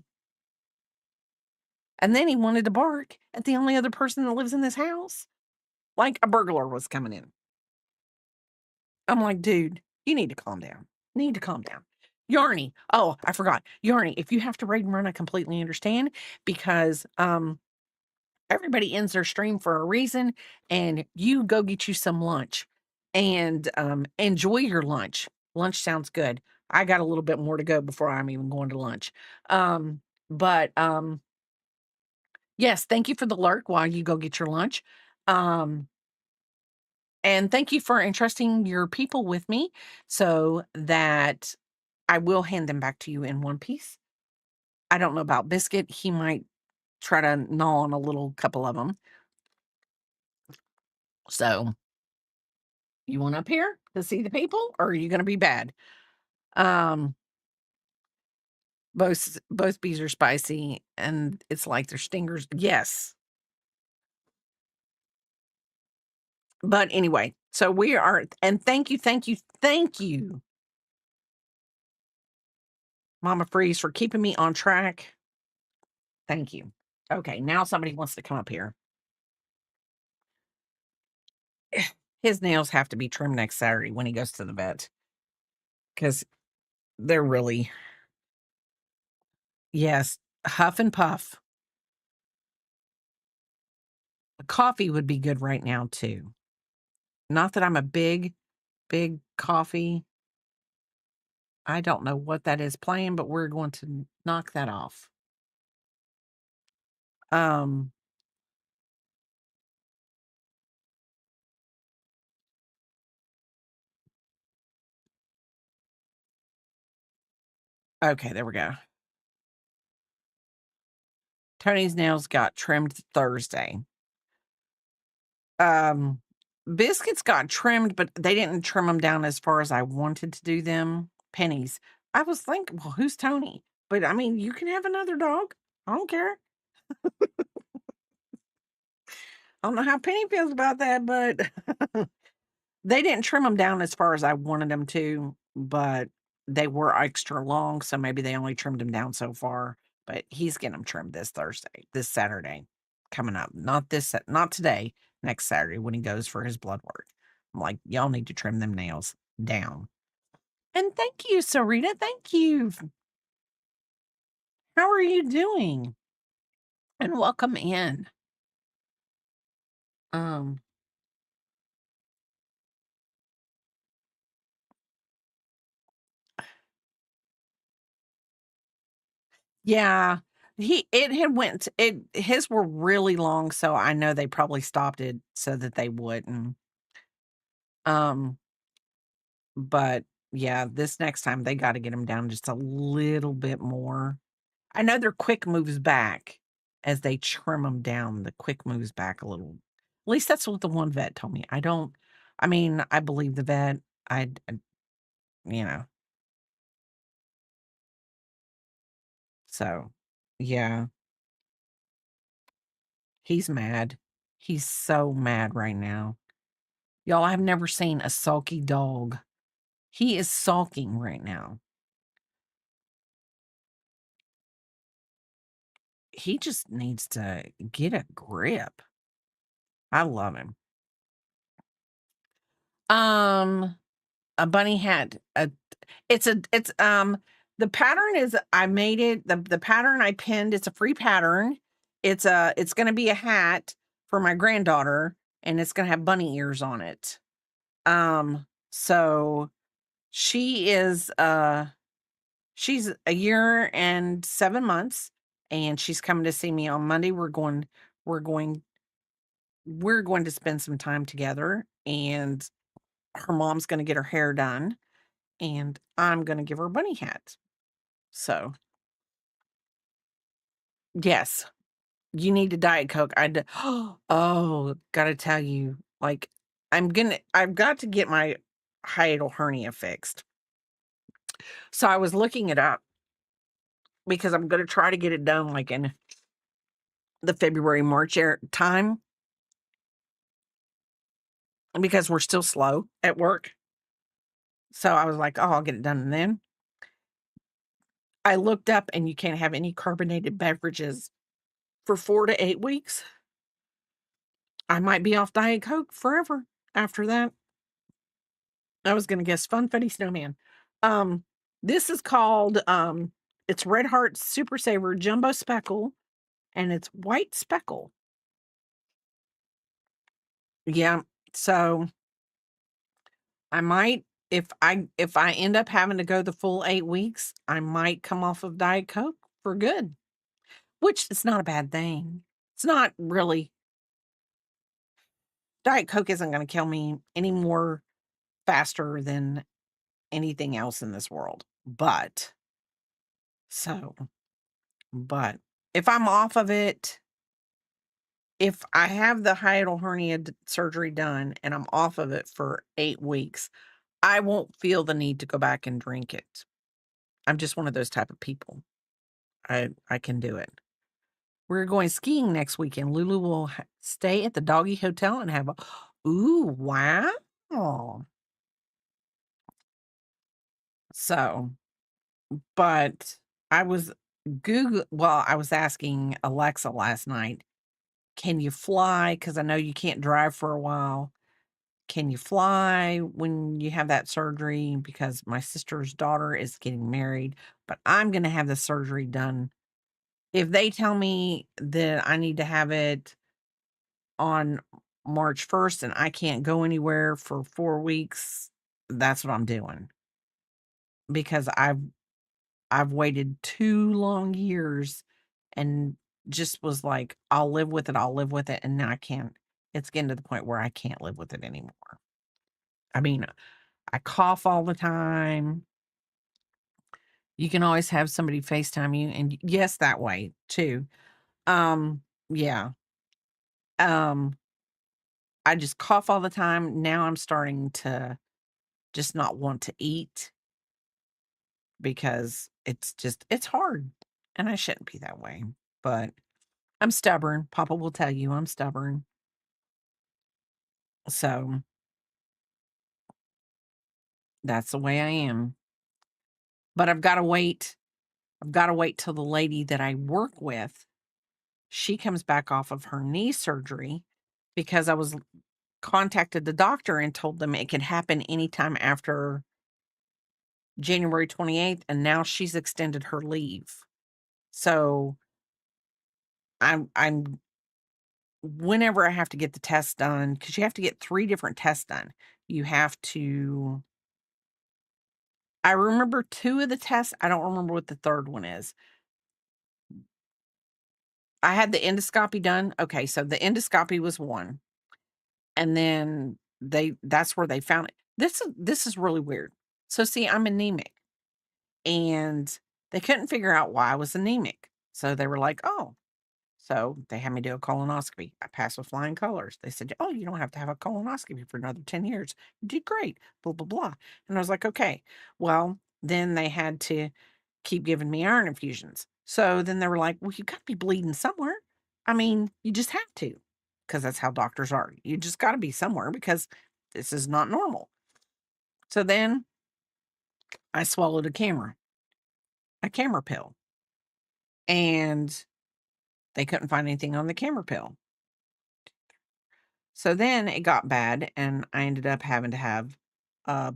B: And then he wanted to bark at the only other person that lives in this house, like a burglar was coming in. I'm like, dude, you need to calm down. Need to calm down. Yarny. Oh, I forgot. Yarny, if you have to raid and run, I completely understand because everybody ends their stream for a reason, and you go get you some lunch and enjoy your lunch. Lunch sounds good. I got a little bit more to go before I'm even going to lunch. But yes, thank you for the lurk while you go get your lunch. And thank you for entrusting your people with me so that I will hand them back to you in one piece. I don't know about Biscuit. He might try to gnaw on a little couple of them. So, you want up here to see the people, or are you going to be bad? Um, both bees are spicy, and it's like their stingers. Yes, But anyway, so we are, and thank you, thank you, thank you, Mama Freeze, for keeping me on track. Thank you. Okay, now somebody wants to come up here. His nails have to be trimmed next Saturday when he goes to the vet because they're really, yes, huff and puff. A coffee would be good right now too. Not that I'm a big coffee. I don't know what that is playing, but we're going to knock that off. Um, okay, there we go. Tony's nails got trimmed Thursday. Um, Biscuits got trimmed, but they didn't trim them down as far as I wanted to do them. Pennies. I was thinking, well, who's Tony? But I mean, you can have another dog. I don't care. I don't know how Penny feels about that, but they didn't trim them down as far as I wanted them to, but they were extra long, so maybe they only trimmed them down so far. But he's getting them trimmed this Saturday coming up. Not today, next Saturday when he goes for his blood work. I'm like, y'all need to trim them nails down. And thank you, Sarita. Thank you. How are you doing? And welcome in. Um, yeah, his were really long, so I know they probably stopped it so that they wouldn't. Um, but yeah, this next time they got to get them down just a little bit more. I know their quick moves back as they trim them down. The quick moves back a little. At least that's what the one vet told me. I mean, I believe the vet. I you know, so yeah, he's mad. He's so mad right now. Y'all, I've never seen a sulky dog. He is sulking right now. He just needs to get a grip. I love him. Um, a bunny hat. The pattern is I made it. The pattern I pinned. It's a free pattern. It's gonna be a hat for my granddaughter, and it's gonna have bunny ears on it. So she is she's a year and 7 months, and she's coming to see me on Monday. We're going we're going to spend some time together, and her mom's gonna get her hair done, and I'm gonna give her a bunny hat. So, yes, you need a Diet Coke. Oh, gotta tell you, like, I've got to get my hiatal hernia fixed. So I was looking it up because I'm gonna try to get it done, like, in the February, March time because we're still slow at work. So I was like, "Oh, I'll get it done then." I looked up and you can't have any carbonated beverages for 4 to 8 weeks. I might be off Diet Coke forever after that. I was gonna guess Funfetti Snowman. Um, this is called, it's Red Heart Super Saver Jumbo Speckle, and it's white speckle. Yeah, so I might if I end up having to go the full 8 weeks, I might come off of Diet Coke for good, which is not a bad thing. It's not really Diet Coke isn't gonna kill me any more faster than anything else in this world, so but if I'm off of it, if I have the hiatal hernia surgery done and I'm off of it for 8 weeks, I won't feel the need to go back and drink it. I'm just one of those type of people. I can do it. We're going skiing next weekend. Lulu will stay at the Doggy Hotel and have a Ooh, wow. So, but I was I was asking Alexa last night, "Can you fly? Because I know you can't drive for a while. Can you fly when you have that surgery?" Because my sister's daughter is getting married, but I'm gonna have the surgery done. If they tell me that I need to have it on March 1st and I can't go anywhere for 4 weeks, that's what I'm doing because I've waited 2 long years and just was like, I'll live with it," and now I can't. It's getting to the point where I can't live with it anymore. I mean, I cough all the time. You can always have somebody FaceTime you, and yes, that way too. Yeah. Um, I just cough all the time. Now I'm starting to just not want to eat because it's hard, and I shouldn't be that way, but I'm stubborn. Papa will tell you I'm stubborn. So, that's the way I am. But I've gotta wait till the lady that I work with, she comes back off of her knee surgery because I was contacted the doctor and told them it could happen anytime after January 28th, and now she's extended her leave. So, I'm whenever I have to get the test done, because you have to get 3 different tests done. You have to I remember 2 of the tests, I don't remember what the 3rd one is. I had the endoscopy done. Okay, so the endoscopy was 1, and then that's where they found it. This is really weird. So, see, I'm anemic, and they couldn't figure out why I was anemic. So they were like, "Oh." So they had me do a colonoscopy. I passed with flying colors. They said, "Oh, you don't have to have a colonoscopy for another 10 years. You did great." Blah, blah, blah. And I was like, "Okay." Well, then they had to keep giving me iron infusions. So then they were like, "Well, you got to be bleeding somewhere. I mean, you just have to, because that's how doctors are. You just got to be somewhere because this is not normal." So then I swallowed a camera pill, and they couldn't find anything on the camera pill. So then it got bad, and I ended up having to have a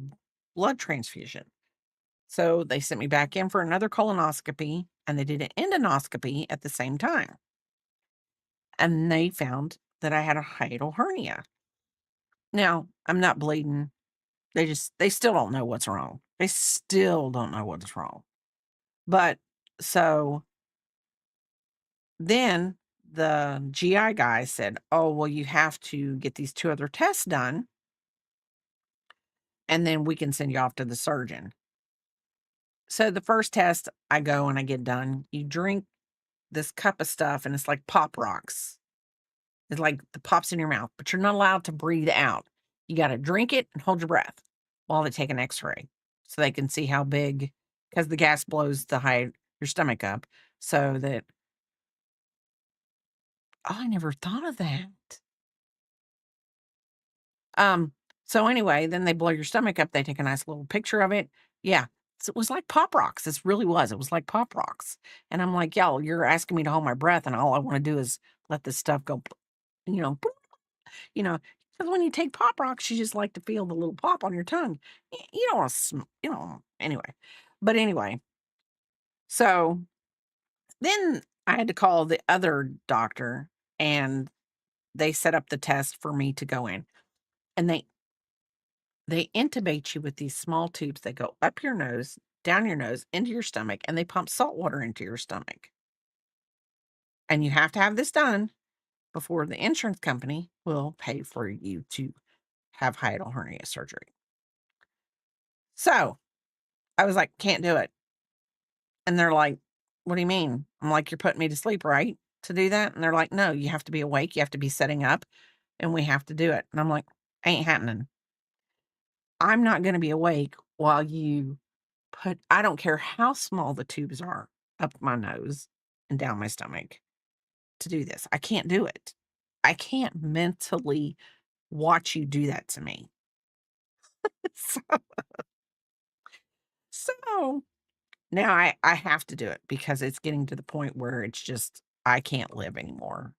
B: blood transfusion. So they sent me back in for another colonoscopy, and they did an endoscopy at the same time. And they found that I had a hiatal hernia. Now, I'm not bleeding. They still don't know what's wrong. They still don't know what's wrong. But so then the GI guy said, "Oh, well, you have to get these 2 other tests done, and then we can send you off to the surgeon." So the first test, I go and I get done. You drink this cup of stuff, and it's like Pop Rocks. It's like the pops in your mouth, but you're not allowed to breathe out. You gotta drink it and hold your breath while they take an X-ray so they can see how big, because the gas blows your stomach up, so that oh, I never thought of that. Um, so anyway, then they blow your stomach up, they take a nice little picture of it. Yeah. So it was like Pop Rocks. This really was. It was like Pop Rocks. And I'm like, "Y'all, you're asking me to hold my breath, and all I wanna do is let this stuff go, you know, you know, because when you take Pop Rocks, you just like to feel the little pop on your tongue. You don't wanna anyway. But anyway, so then I had to call the other doctor, and they set up the test for me to go in, and they intubate you with these small tubes that go up your nose, down your nose, into your stomach, and they pump salt water into your stomach. And you have to have this done before the insurance company will pay for you to have hiatal hernia surgery. So I was like, "Can't do it." And they're like, "What do you mean?" I'm like, "You're putting me to sleep, right? To do that?" And they're like, "No, you have to be awake. You have to be setting up, and we have to do it." And I'm like, "Ain't happening. I'm not going to be awake while you I don't care how small the tubes are, up my nose and down my stomach to do this. I can't do it. I can't mentally. watch you do that to me. So, so now I have to do it because it's getting to the point where it's just I can't live anymore.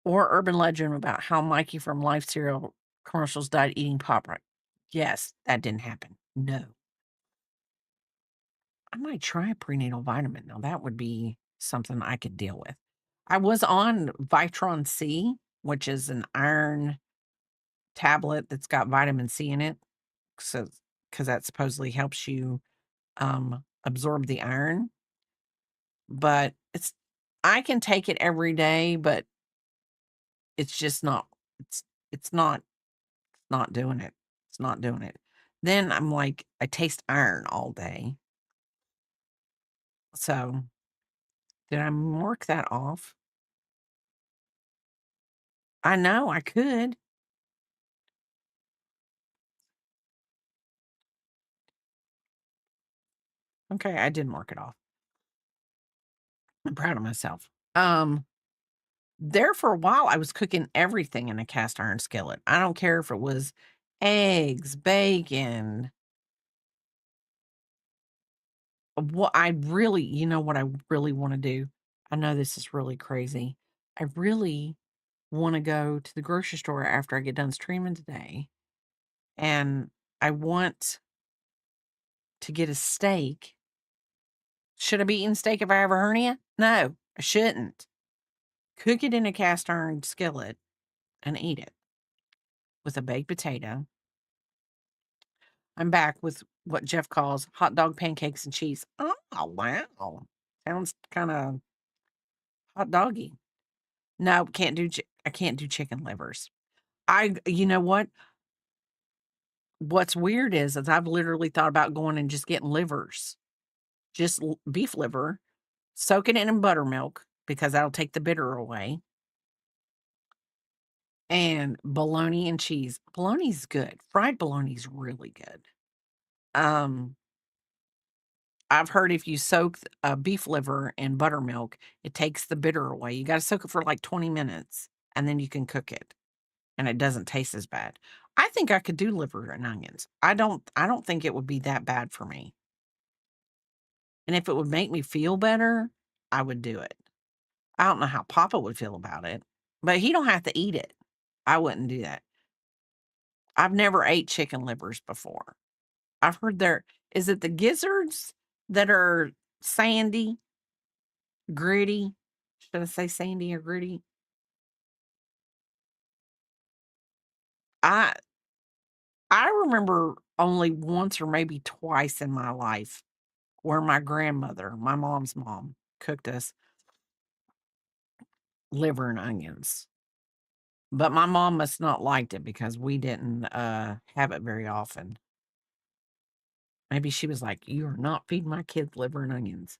B: Or urban legend about how Mikey from Life cereal commercials died eating Pop Right. Yes, that didn't happen. No. I might try a prenatal vitamin. Now that would be something I could deal with. I was on Vitron C, which is an iron tablet that's got vitamin C in it. So, because that supposedly helps you absorb the iron. But I can take it every day, but it's just not, it's, it's not doing it. It's not doing it. Then I'm like, I taste iron all day. So, did I mark that off? I know I could. Okay, I did mark it off. I'm proud of myself. There for a while, I was cooking everything in a cast iron skillet. I don't care if it was eggs, bacon. What I really, what I really want to do? I know this is really crazy. I really want to go to the grocery store after I get done streaming today, and I want to get a steak. Should I be eating steak if I have a hernia? No, I shouldn't. Cook it in a cast iron skillet and eat it with a baked potato. I'm back with what Jeff calls hot dog, pancakes, and cheese. Oh, wow. Sounds kind of hot doggy. No, I can't do chicken livers. You know what? What's weird is I've literally thought about going and just getting livers, just beef liver, soaking it in buttermilk because that'll take the bitter away, and bologna and cheese. Bologna's good. Fried bologna's really good. Um, I've heard if you soak beef liver in buttermilk, it takes the bitter away. You got to soak it for like 20 minutes and then you can cook it and it doesn't taste as bad. I think I could do liver and onions. I don't think it would be that bad for me. And if it would make me feel better, I would do it. I don't know how Papa would feel about it, but he don't have to eat it. I wouldn't do that. I've never ate chicken livers before. I've heard is it the gizzards that are sandy, gritty? Should I say sandy or gritty? I I remember only once or maybe twice in my life where my grandmother, my mom's mom, cooked us liver and onions. But my mom must not liked it because we didn't have it very often. Maybe she was like, "You are not feeding my kids liver and onions."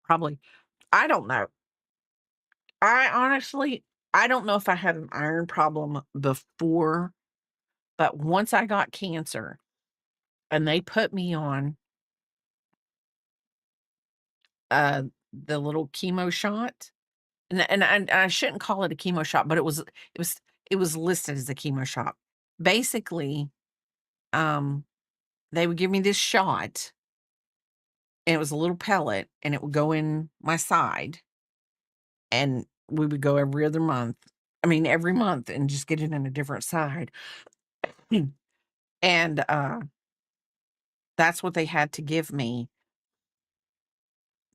B: Probably. I don't know. I don't know if I had an iron problem before, but once I got cancer and they put me on uh the little chemo shot, and I shouldn't call it a chemo shot, but it was listed as a chemo shot. Basically, um they would give me this shot and it was a little pellet and it would go in my side and we would go every other month. I mean every month and just get it in a different side. And that's what they had to give me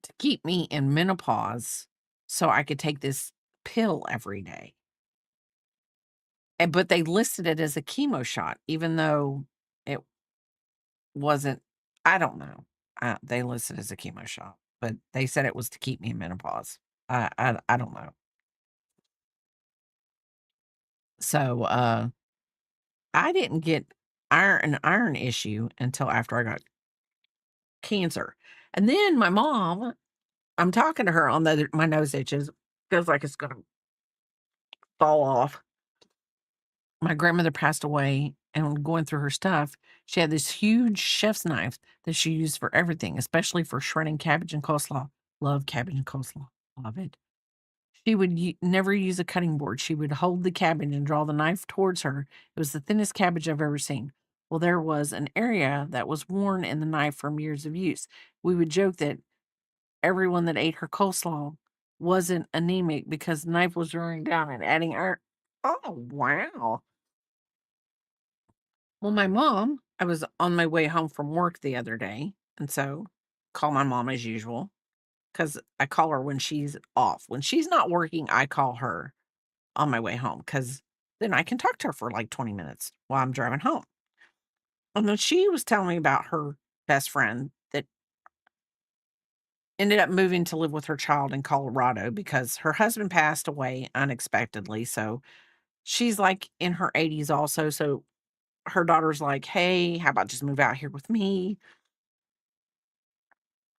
B: to keep me in menopause so I could take this pill every day. But they listed it as a chemo shot, even though it wasn't. I don't know. They listed it as a chemo shot, but they said it was to keep me in menopause. I don't know. So I didn't get an iron issue until after I got cancer, and then my mom. I'm talking to her on my nose itches. Feels like it's gonna fall off. My grandmother passed away, and going through her stuff, she had this huge chef's knife that she used for everything, especially for shredding cabbage and coleslaw. Love cabbage and coleslaw. Love it. She would never use a cutting board. She would hold the cabbage and draw the knife towards her. It was the thinnest cabbage I've ever seen. Well, there was an area that was worn in the knife from years of use. We would joke that everyone that ate her coleslaw wasn't anemic because the knife was running down and adding iron. Oh, wow. Well, my mom, I was on my way home from work the other day, and so call my mom as usual because I call her when she's off. When she's not working, I call her on my way home because then I can talk to her for like 20 minutes while I'm driving home. And then she was telling me about her best friend that ended up moving to live with her child in Colorado because her husband passed away unexpectedly. So she's like in her 80s also. So her daughter's like, hey, how about just move out here with me?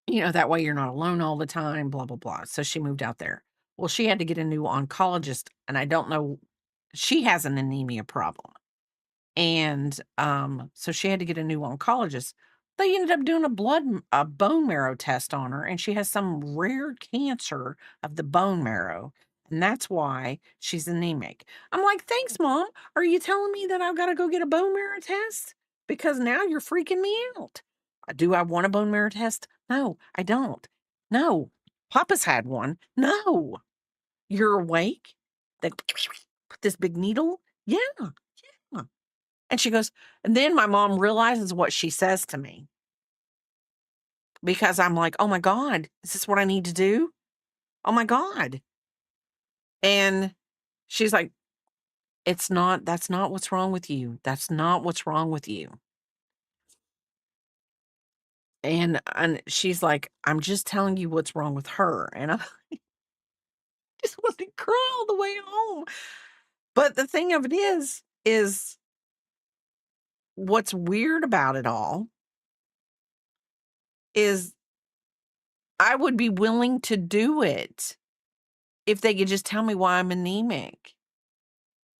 B: That way you're not alone all the time, blah, blah, blah. So she moved out there. Well, she had to get a new oncologist, and I don't know, she has an anemia problem. And so she had to get a new oncologist. They ended up doing a bone marrow test on her, and she has some rare cancer of the bone marrow. And that's why she's anemic. I'm like, thanks, Mom. Are you telling me that I've got to go get a bone marrow test? Because now you're freaking me out. Do I want a bone marrow test? No, I don't. No. Papa's had one. No. You're awake? They put this big needle? Yeah. Yeah. And she goes, and then my mom realizes what she says to me because I'm like, oh my God, is this what I need to do? Oh my God. And she's like, that's not what's wrong with you. That's not what's wrong with you. And she's like, I'm just telling you what's wrong with her. And I just wanted to cry all the way home. But the thing of it is what's weird about it all is I would be willing to do it if they could just tell me why I'm anemic.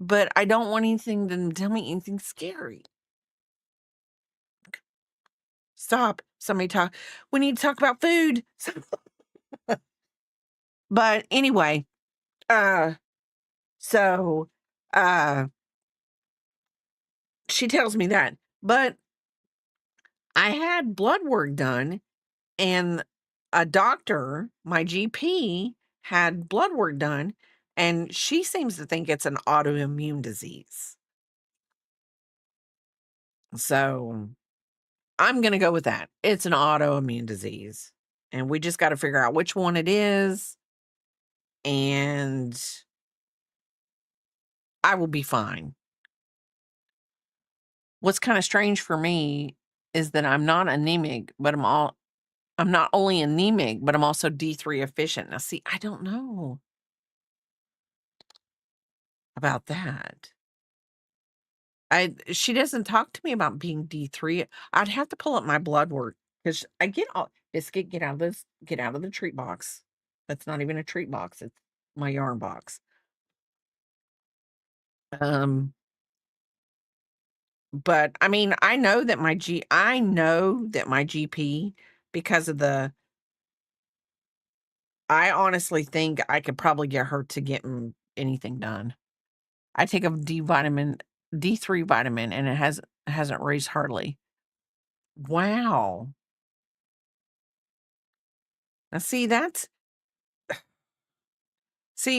B: But I don't want anything to tell me anything scary. Stop. Somebody talk. We need to talk about food. But anyway, uh, so uh she tells me that. But I had blood work done and a doctor, my GP, had blood work done, and she seems to think it's an autoimmune disease. So I'm gonna go with that. It's an autoimmune disease, and we just gotta figure out which one it is, and I will be fine. What's kinda strange for me is that I'm not anemic, but I'm not only anemic, but I'm also D3 efficient. Now see, I don't know about that. She doesn't talk to me about being D3. I'd have to pull up my blood work because I get all Biscuit, get out of the treat box. That's not even a treat box, it's my yarn box. Um, but I mean, I know that my GP, because of I honestly think I could probably get her to get anything done. I take a D3 vitamin, and it hasn't raised hardly. Wow. Now see,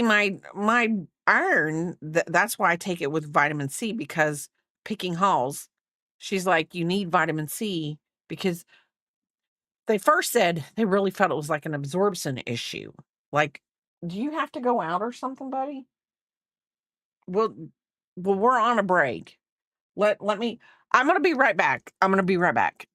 B: my iron, that's why I take it with vitamin C because picking Halls, she's like, "You need vitamin C," because they first said they really felt it was like an absorption issue. Like, do you have to go out or something, buddy? Well, we're on a break. Let me I'm gonna be right back. I'm gonna be right back.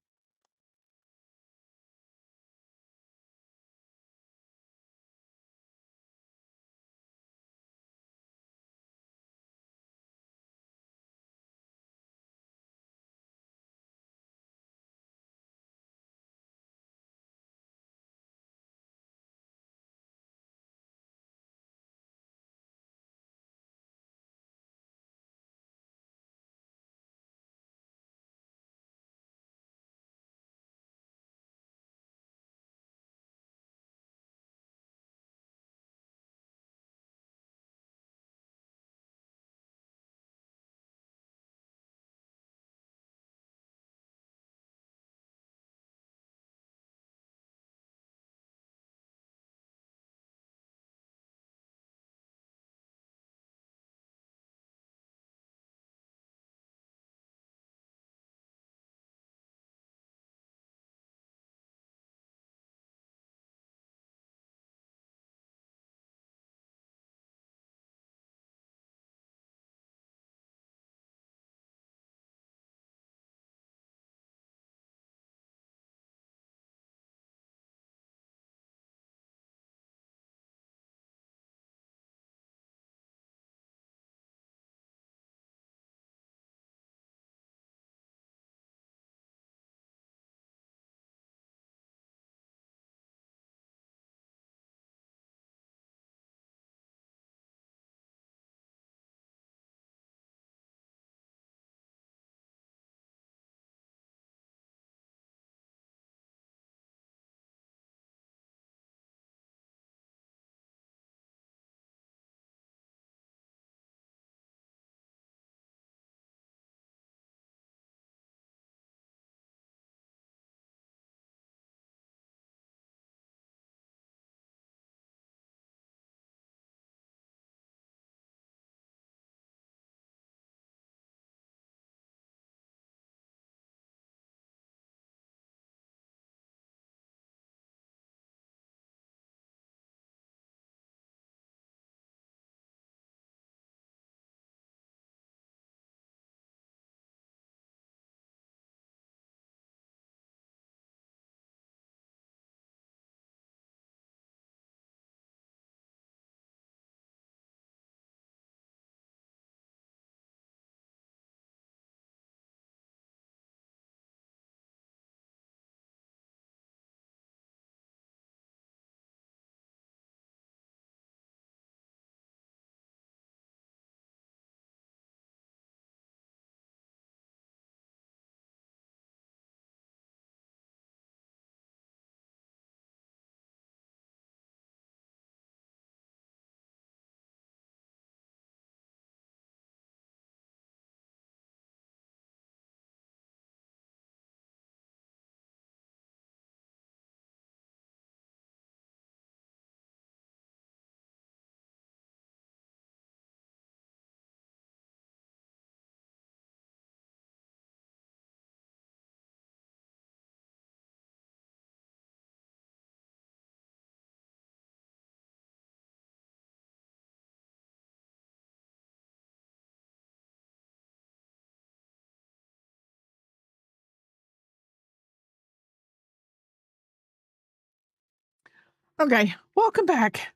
B: Okay, welcome back.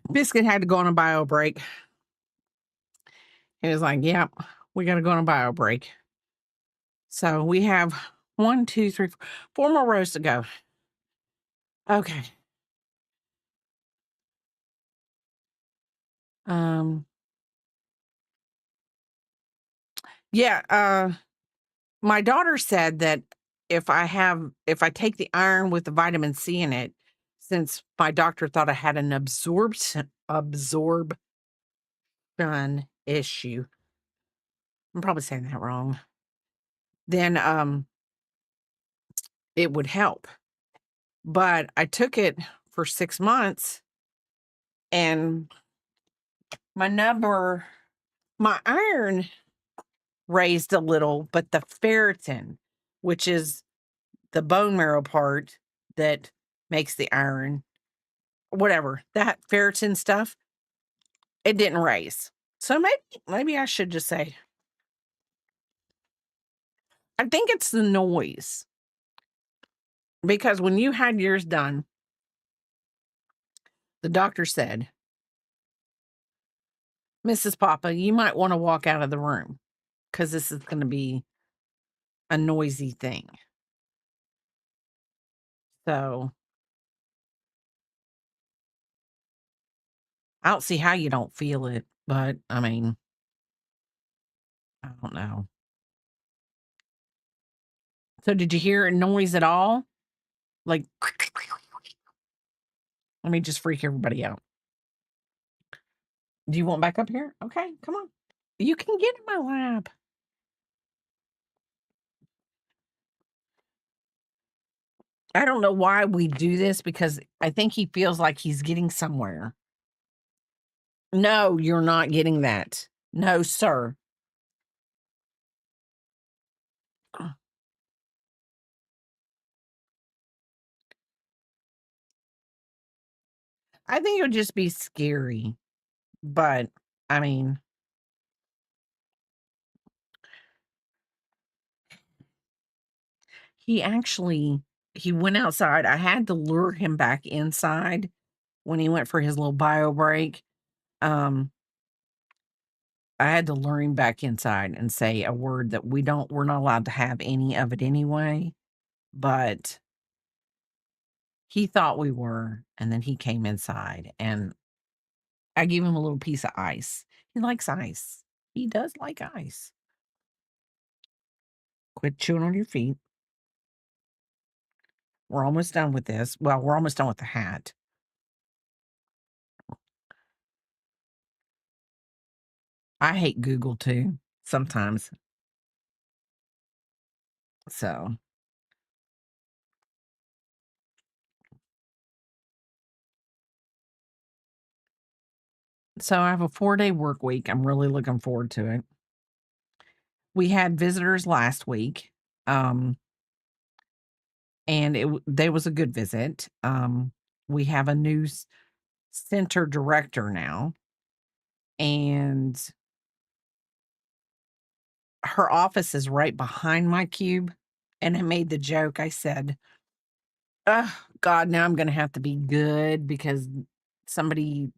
B: Biscuit had to go on a bio break. He was like, "Yep, we got to go on a bio break." So we have 1, 2, 3, 4 more rows to go. Okay. Um. Yeah. My daughter said that if I take the iron with the vitamin C in it, since my doctor thought I had an absorption issue. I'm probably saying that wrong. Then it would help. But I took it for 6 months and my number my iron raised a little, but the ferritin, which is the bone marrow part that makes the iron, whatever, that ferritin stuff, it didn't raise. So maybe I should just say, I think it's the noise. Because when you had yours done, the doctor said, "Mrs. Papa, you might want to walk out of the room because this is going to be a noisy thing." So I don't see how you don't feel it, but I mean, I don't know. So did you hear a noise at all? Like, let me just freak everybody out. Do you want back up here? Okay, come on. You can get in my lap. I don't know why we do this because I think he feels like he's getting somewhere. No, you're not getting that. No, sir. I think it would just be scary. But I mean, he actually he went outside. I had to lure him back inside when he went for his little bio break. Um, I had to lure him back inside and say a word that we're not allowed to have any of it anyway. But he thought we were, and then he came inside and I gave him a little piece of ice. He likes ice. He does like ice. Quit chewing on your feet. We're almost done with this. Well, we're almost done with the hat. I hate Google too sometimes. So, I have a 4-day work week. I'm really looking forward to it. We had visitors last week. Um, and they was a good visit. We have a new center director now, and her office is right behind my cube. And I made the joke. I said, "Oh God, now I'm gonna have to be good because somebody,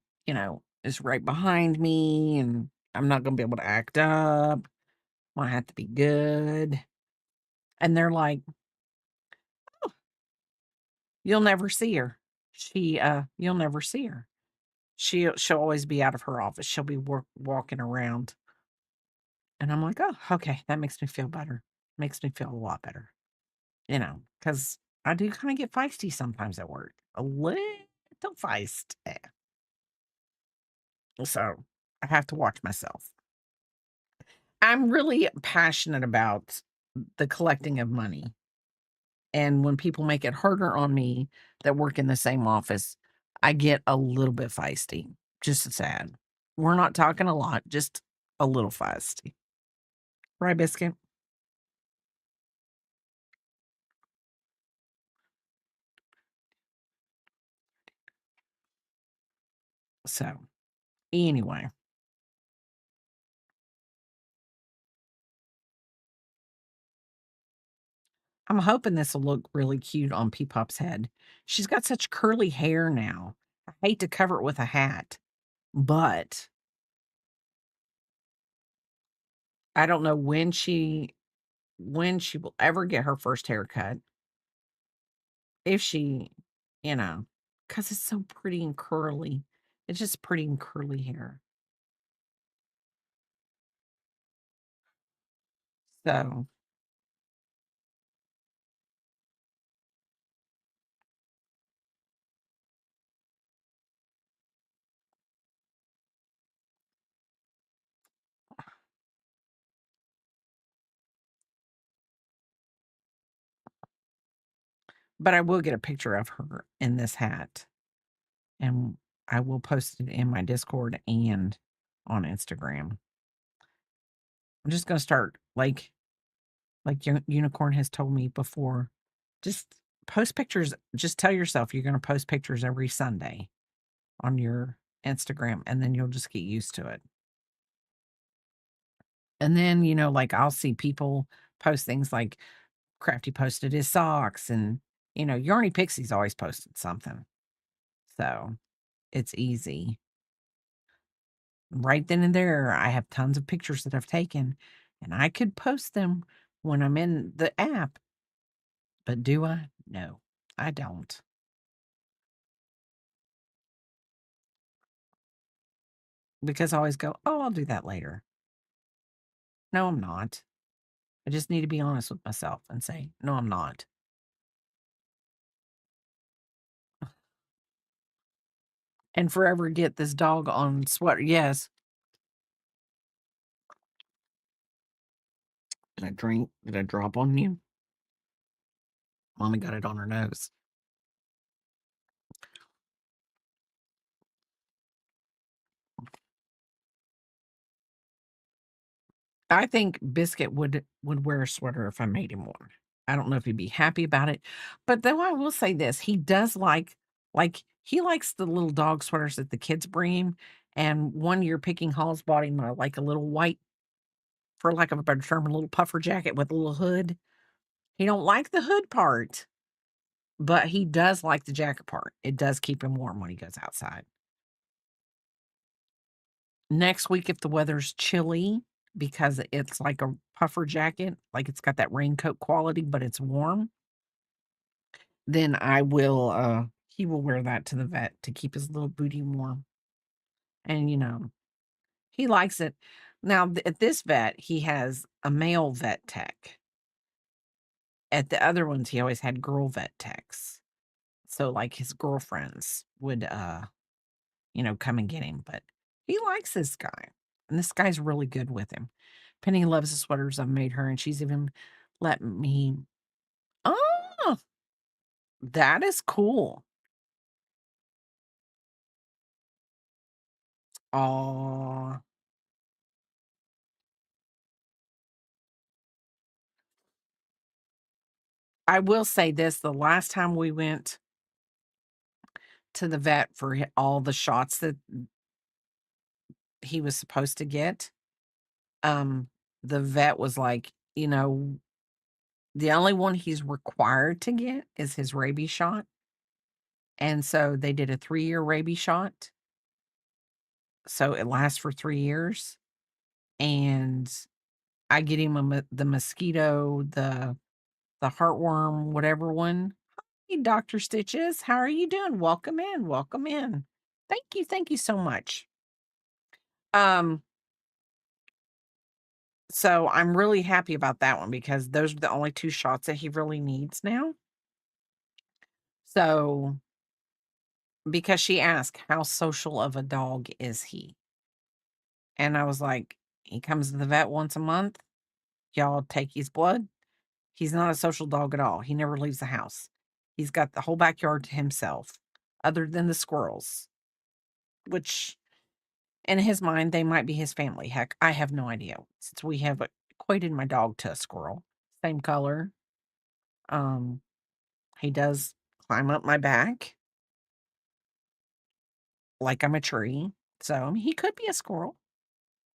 B: is right behind me, and I'm not gonna be able to act up. I have to be good." And they're like, "You'll never see her. You'll never see her. She'll always be out of her office. She'll be walking around." And I'm like, "Oh, okay, that makes me feel better. Makes me feel a lot better." Because I do kind of get feisty sometimes at work. A little feist. So I have to watch myself. I'm really passionate about the collecting of money. And when people make it harder on me that work in the same office, I get a little bit feisty. Just sad. We're not talking a lot, just a little feisty. Right, Biscuit? So, anyway, I'm hoping this will look really cute on Peepop's head. She's got such curly hair now. I hate to cover it with a hat, but I don't know when she will ever get her first haircut, if she, you know, because it's so pretty and curly. It's just pretty and curly hair. So, but I will get a picture of her in this hat, and I will post it in my Discord and on Instagram. I'm just gonna start like Unicorn has told me before, just post pictures. Just tell yourself you're gonna post pictures every Sunday on your Instagram, and then you'll just get used to it. And then, like I'll see people post things like Crafty posted his socks and, Yarny Pixie's always posted something. So it's easy. Right then and there, I have tons of pictures that I've taken and I could post them when I'm in the app, but do I? No, I don't. Because I always go, oh, I'll do that later. No, I'm not. I just need to be honest with myself and say, no, I'm not. And forever get this dog on sweater. Yes. Did I drink? Did I drop on you? Mommy got it on her nose. I think Biscuit would wear a sweater if I made him one. I don't know if he'd be happy about it, but though I will say this, he does he likes the little dog sweaters that the kids bring him. And one year Picking Halls bought him like a little white, for lack of a better term, a little puffer jacket with a little hood. He don't like the hood part, but he does like the jacket part. It does keep him warm when he goes outside. Next week, if the weather's chilly, because it's like a puffer jacket, like it's got that raincoat quality, but it's warm, then he will wear that to the vet to keep his little booty warm. And, he likes it. Now, at this vet, he has a male vet tech. At the other ones, he always had girl vet techs. So, like, his girlfriends would, come and get him, but he likes this guy, and this guy's really good with him. Penny loves the sweaters I've made her, and she's even let me. Oh, that is cool. Oh, I will say this, the last time we went to the vet for all the shots that he was supposed to get, um, the vet was like, the only one he's required to get is his rabies shot, and so they did a 3-year rabies shot, so it lasts for 3 years, and I get him the mosquito, the heartworm, whatever one. "Hey, Doctor Stitches, how are you doing? Welcome in, welcome in." Thank you so much. Um, so I'm really happy about that one because those are the only 2 shots that he really needs now. So, because she asked, "How social of a dog is he?" And I was like, "He comes to the vet once a month. Y'all take his blood. He's not a social dog at all. He never leaves the house. He's got the whole backyard to himself, other than the squirrels, which in his mind, they might be his family. Heck, I have no idea since we have equated my dog to a squirrel. Same color. Um, he does climb up my back like I'm a tree. So, I mean, he could be a squirrel.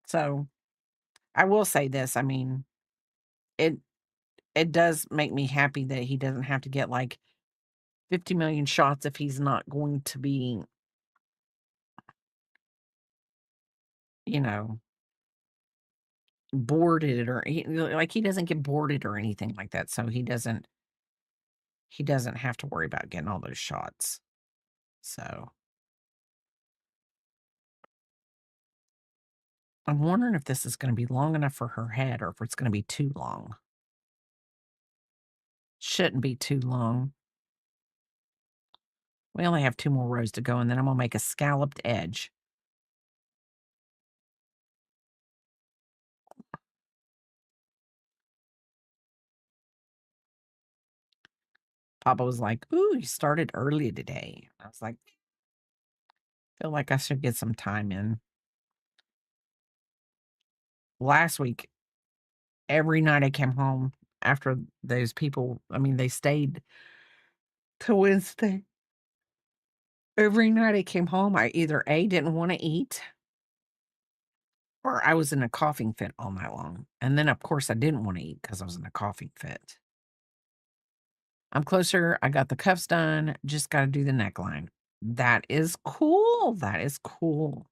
B: So, I will say this. I mean, it it does make me happy that he doesn't have to get, like, 50,000,000 shots if he's not going to be, you know, boarded or he doesn't get boarded or anything like that, so he doesn't have to worry about getting all those shots. So, I'm wondering if this is gonna be long enough for her head or if it's gonna be too long. Shouldn't be too long. We only have 2 more rows to go, and then I'm gonna make a scalloped edge. Papa was like, "Ooh, you started early today." I was like, "Feel like I should get some time in." Last week, every night I came home after those people, I mean, they stayed till Wednesday. Every night I came home, I either A, didn't wanna eat, or I was in a coughing fit all night long. And then, of course, I didn't wanna eat because I was in a coughing fit. I'm closer, I got the cuffs done, just gotta do the neckline. That is cool, that is cool.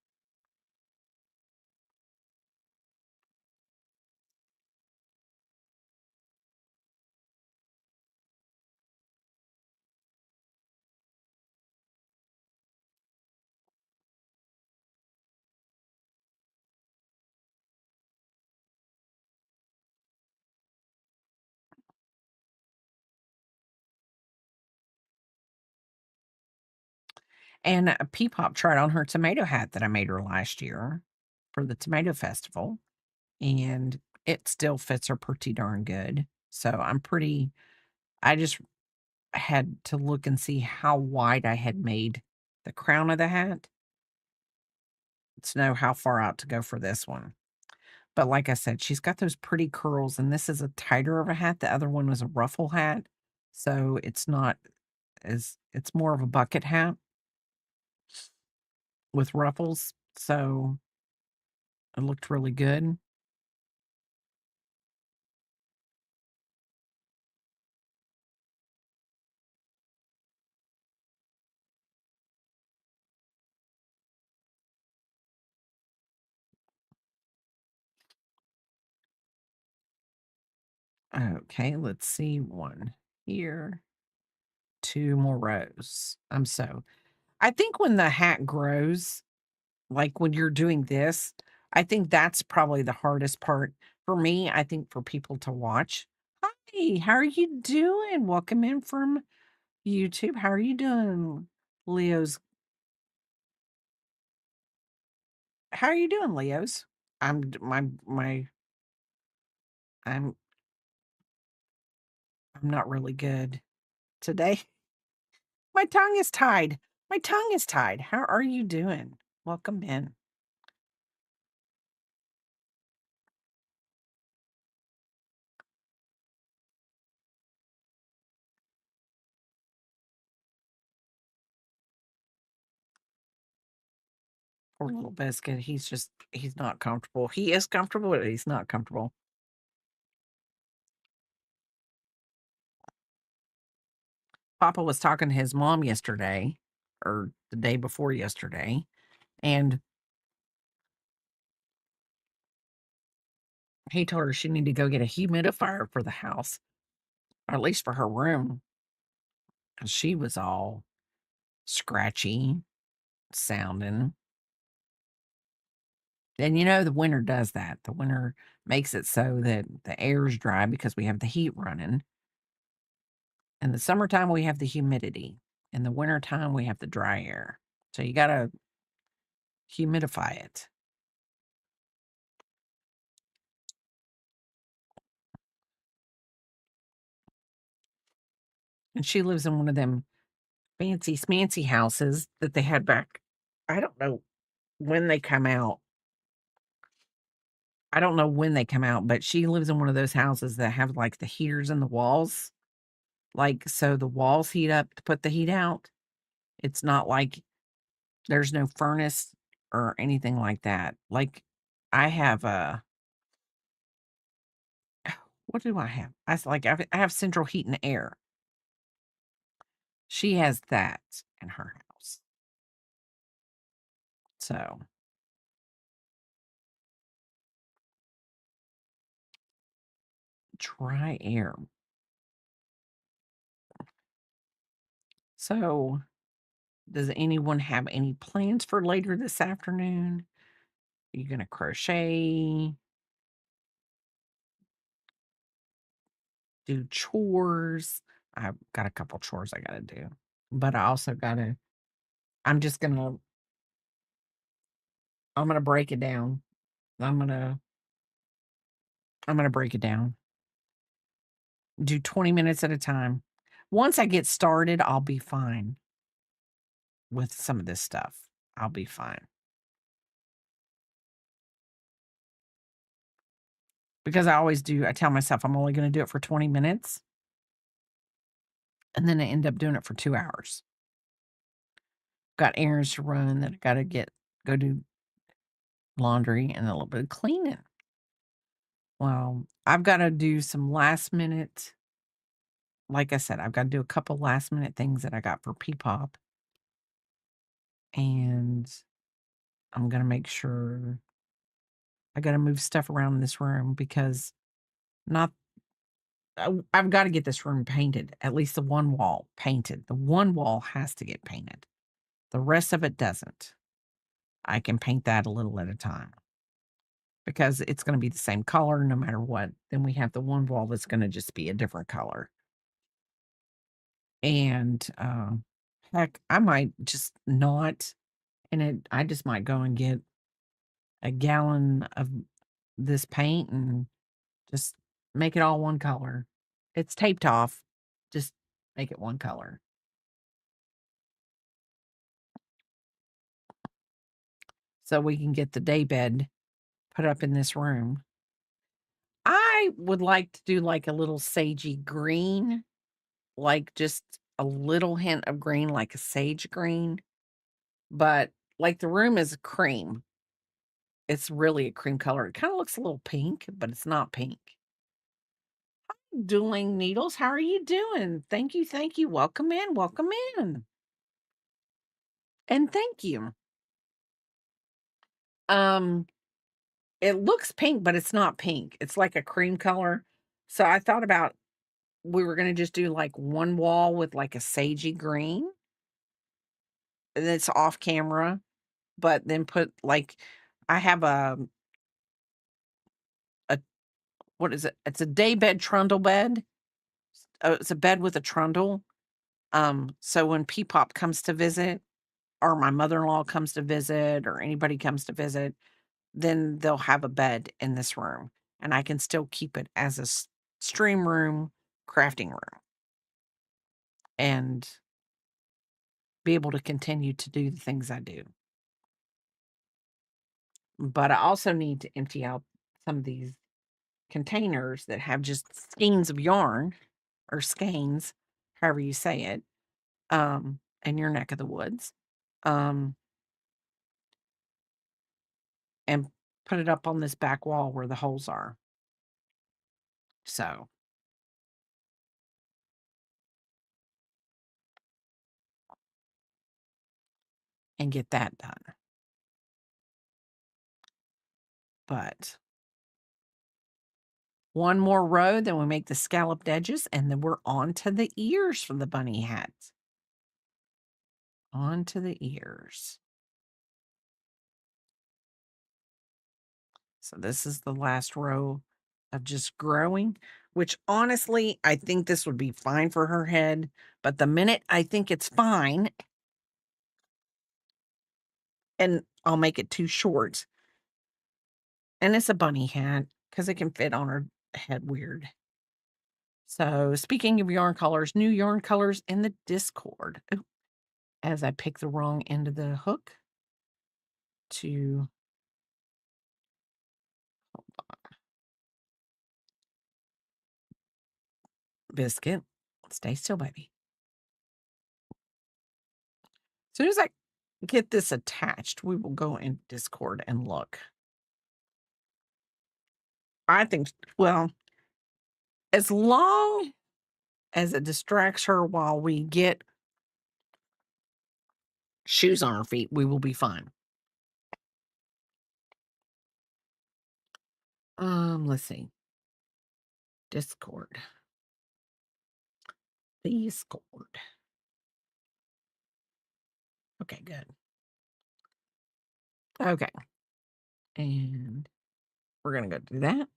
B: And, Peepop tried on her tomato hat that I made her last year for the tomato festival, and it still fits her pretty darn good. So, I just had to look and see how wide I had made the crown of the hat to know how far out to go for this one. But like I said, she's got those pretty curls, and this is a tighter of a hat. The other one was a ruffle hat, so it's not it's more of a bucket hat with ruffles, so it looked really good. Okay, let's see, 1 here, 2 more rows. I think when the hat grows, like, when you're doing this, I think that's probably the hardest part for me, I think for people to watch. Hi, how are you doing? Welcome in from YouTube. How are you doing? Leo's how are you doing, Leos? I'm d I'm I'm not really good today. My tongue is tied. My tongue is tied. How are you doing? Welcome in. Poor little biscuit. He's not comfortable. He is comfortable, but he's not comfortable. Papa was talking to his mom yesterday or the day before yesterday, and he told her she need to go get a humidifier for the house, or at least for her room, 'cause she was all scratchy sounding. And the winter does that. The winter makes it so that the air is dry because we have the heat running. In the summertime, we have the humidity. In the wintertime, we have the dry air. So you gotta humidify it. And she lives in one of them fancy smancy houses that they had back. I don't know when they come out. I don't know when they come out, but she lives in one of those houses that have like the heaters in the walls. Like, so the walls heat up to put the heat out. It's not like there's no furnace or anything like that. Like, I have a What do I have? I have central heat and air. She has that in her house. So, dry air. So, does anyone have any plans for later this afternoon? Are you gonna crochet, do chores? I've got a couple chores I gotta do, but I also gotta I'm just gonna I'm gonna break it down. I'm gonna I'm gonna break it down. Do 20 minutes at a time. Once I get started, I'll be fine with some of this stuff. I'll be fine. Because I tell myself I'm only gonna do it for 20 minutes, and then I end up doing it for 2 hours. Got errands to run that I gotta go do laundry and a little bit of cleaning. Well, I've gotta do some last minute like I said, I've gotta do a couple last minute things that I got for P-pop, and I'm gonna make sure I gotta move stuff around in this room because not I've gotta get this room painted, at least the one wall painted. The one wall has to get painted. The rest of it doesn't. I can paint that a little at a time because it's gonna be the same color no matter what. Then we have the one wall that's gonna just be a different color. And, heck, I might just not I just might go and get a gallon of this paint and just make it all one color. It's taped off. Just make it one color. So we can get the day bed put up in this room. I would like to do like a little sagey green, like just a little hint of green, like a sage green, but like the room is cream. It's really a cream color. It kind of looks a little pink, but it's not pink. Dueling Needles, how are you doing? Thank you, thank you. Welcome in, welcome in. And thank you. Um, it looks pink, but it's not pink. It's like a cream color. So I thought about we were gonna just do like one wall with like a sagey green, and it's off camera, but then put like I have a what is it? It's a day bed trundle bed. It's a bed with a trundle. So when P-pop comes to visit, or my mother-in-law comes to visit, or anybody comes to visit, then they'll have a bed in this room, and I can still keep it as a stream room, crafting room, and be able to continue to do the things I do. But I also need to empty out some of these containers that have just skeins of yarn or skeins, however you say it, in your neck of the woods, um, and put it up on this back wall where the holes are. So, and get that done. But one more row, then we make the scalloped edges, and then we're on to the ears for the bunny hats. On to the ears. So this is the last row of just growing, which honestly, I think this would be fine for her head. But the minute I think it's fine, and I'll make it too short, and it's a bunny hat because it can fit on her head weird. So speaking of yarn colors, new yarn colors in the Discord. Ooh, as I pick the wrong end of the hook to biscuit. Stay still, baby. As soon as I get this attached, we will go in Discord and look. I think, well, As long as it distracts her while we get shoes on our feet, we will be fine. Let's see. Discord. Discord. Okay, good. Okay. And we're gonna go do that.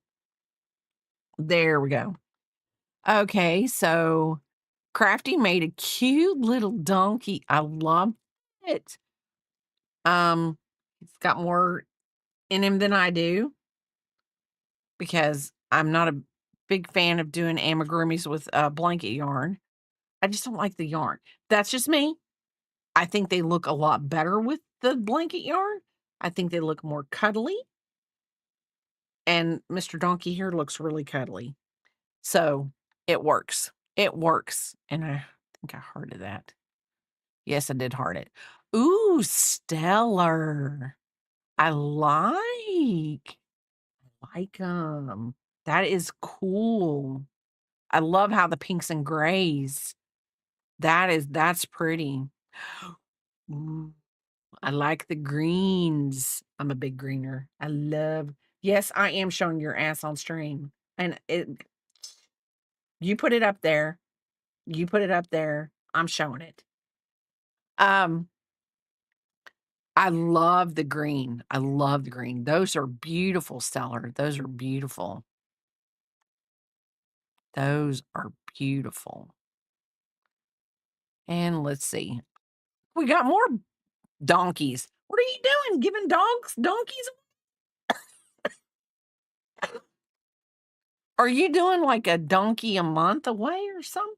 B: There we go. Okay, so Crafty made a cute little donkey. I love it. He's got more in him than I do because I'm not a big fan of doing amigurumis with blanket yarn. I just don't like the yarn. That's just me. I think they look a lot better with the blanket yarn. I think they look more cuddly. And Mr. Donkey here looks really cuddly. So it works. It works. And I think I hearted that. Yes, I did heart it. Ooh, stellar. I like them. That is cool. I love how the pinks and grays. That's pretty. Ooh, I like the greens. I'm a big greener. I love. Yes, I am showing your ass on stream. And you put it up there. You put it up there. I'm showing it. Um, I love the green. I love the green. Those are beautiful, Stellar. Those are beautiful. Those are beautiful. And let's see. We got more donkeys. What are you doing? Giving donkeys? Are you doing like a donkey a month away or something?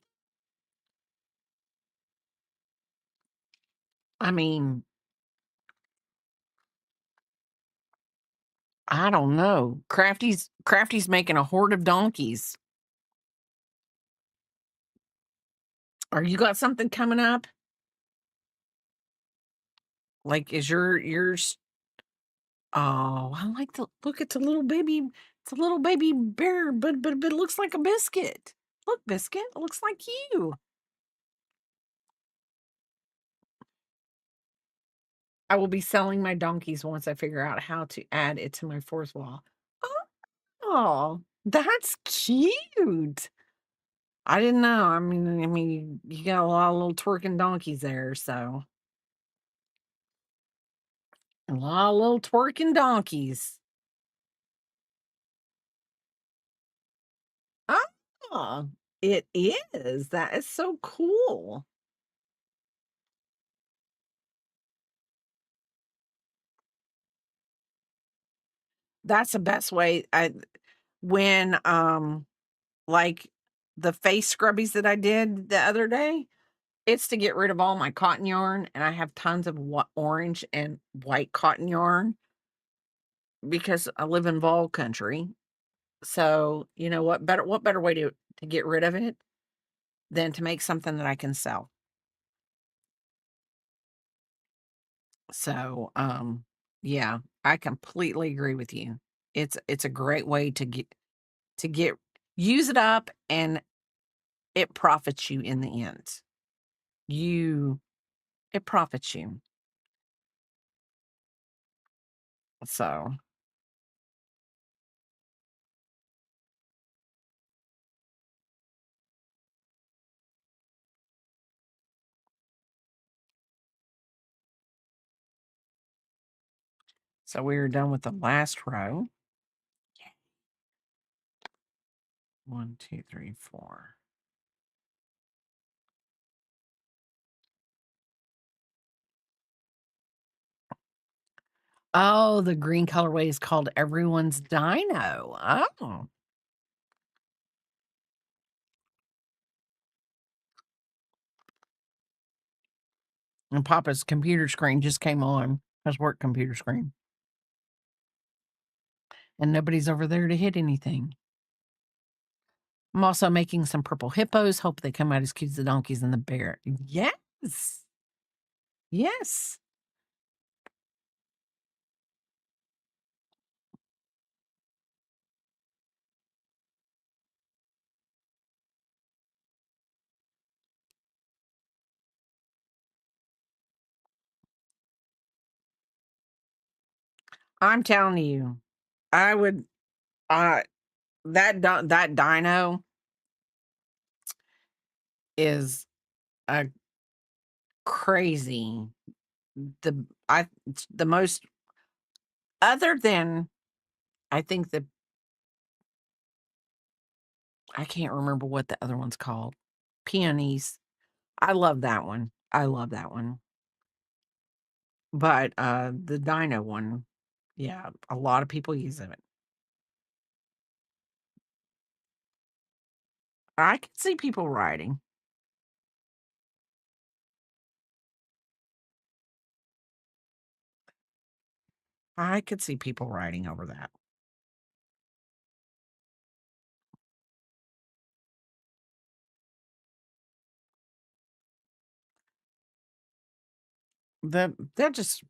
B: I mean, I don't know. Crafty's making a horde of donkeys. Are you got something coming up? Like, is yours? Oh, I like to look at the little baby. It's a little baby bear, but it looks like a biscuit. Look, biscuit. It looks like you. I will be selling my donkeys once I figure out how to add it to my fourth wall. Oh, that's cute. I didn't know. I mean, you got a lot of little twerking donkeys there, so a lot of little twerking donkeys. Oh, it is. That is so cool. That's the best way. When like the face scrubbies that I did the other day, it's to get rid of all my cotton yarn, and I have tons of orange and white cotton yarn because I live in vol country. So, you know what better way to get rid of it than to make something that I can sell. So, yeah, I completely agree with you. It's a great way to get use it up, and it profits you in the end. You It profits you. So, so we are done with the last row. One, two, three, four. Oh, the green colorway is called Everyone's Dino. Oh. And Papa's computer screen just came on, his work computer screen. And nobody's over there to hit anything. I'm also making some purple hippos. Hope they come out as cute as the donkeys and the bear. Yes. Yes. I'm telling you, I would, uh, that dino is a crazy, it's the most, other than, I think I can't remember what the other one's called. Peonies. I love that one. I love that one. But, the dino one, yeah, a lot of people use it. I can see people riding. I could see people riding over that. They're just,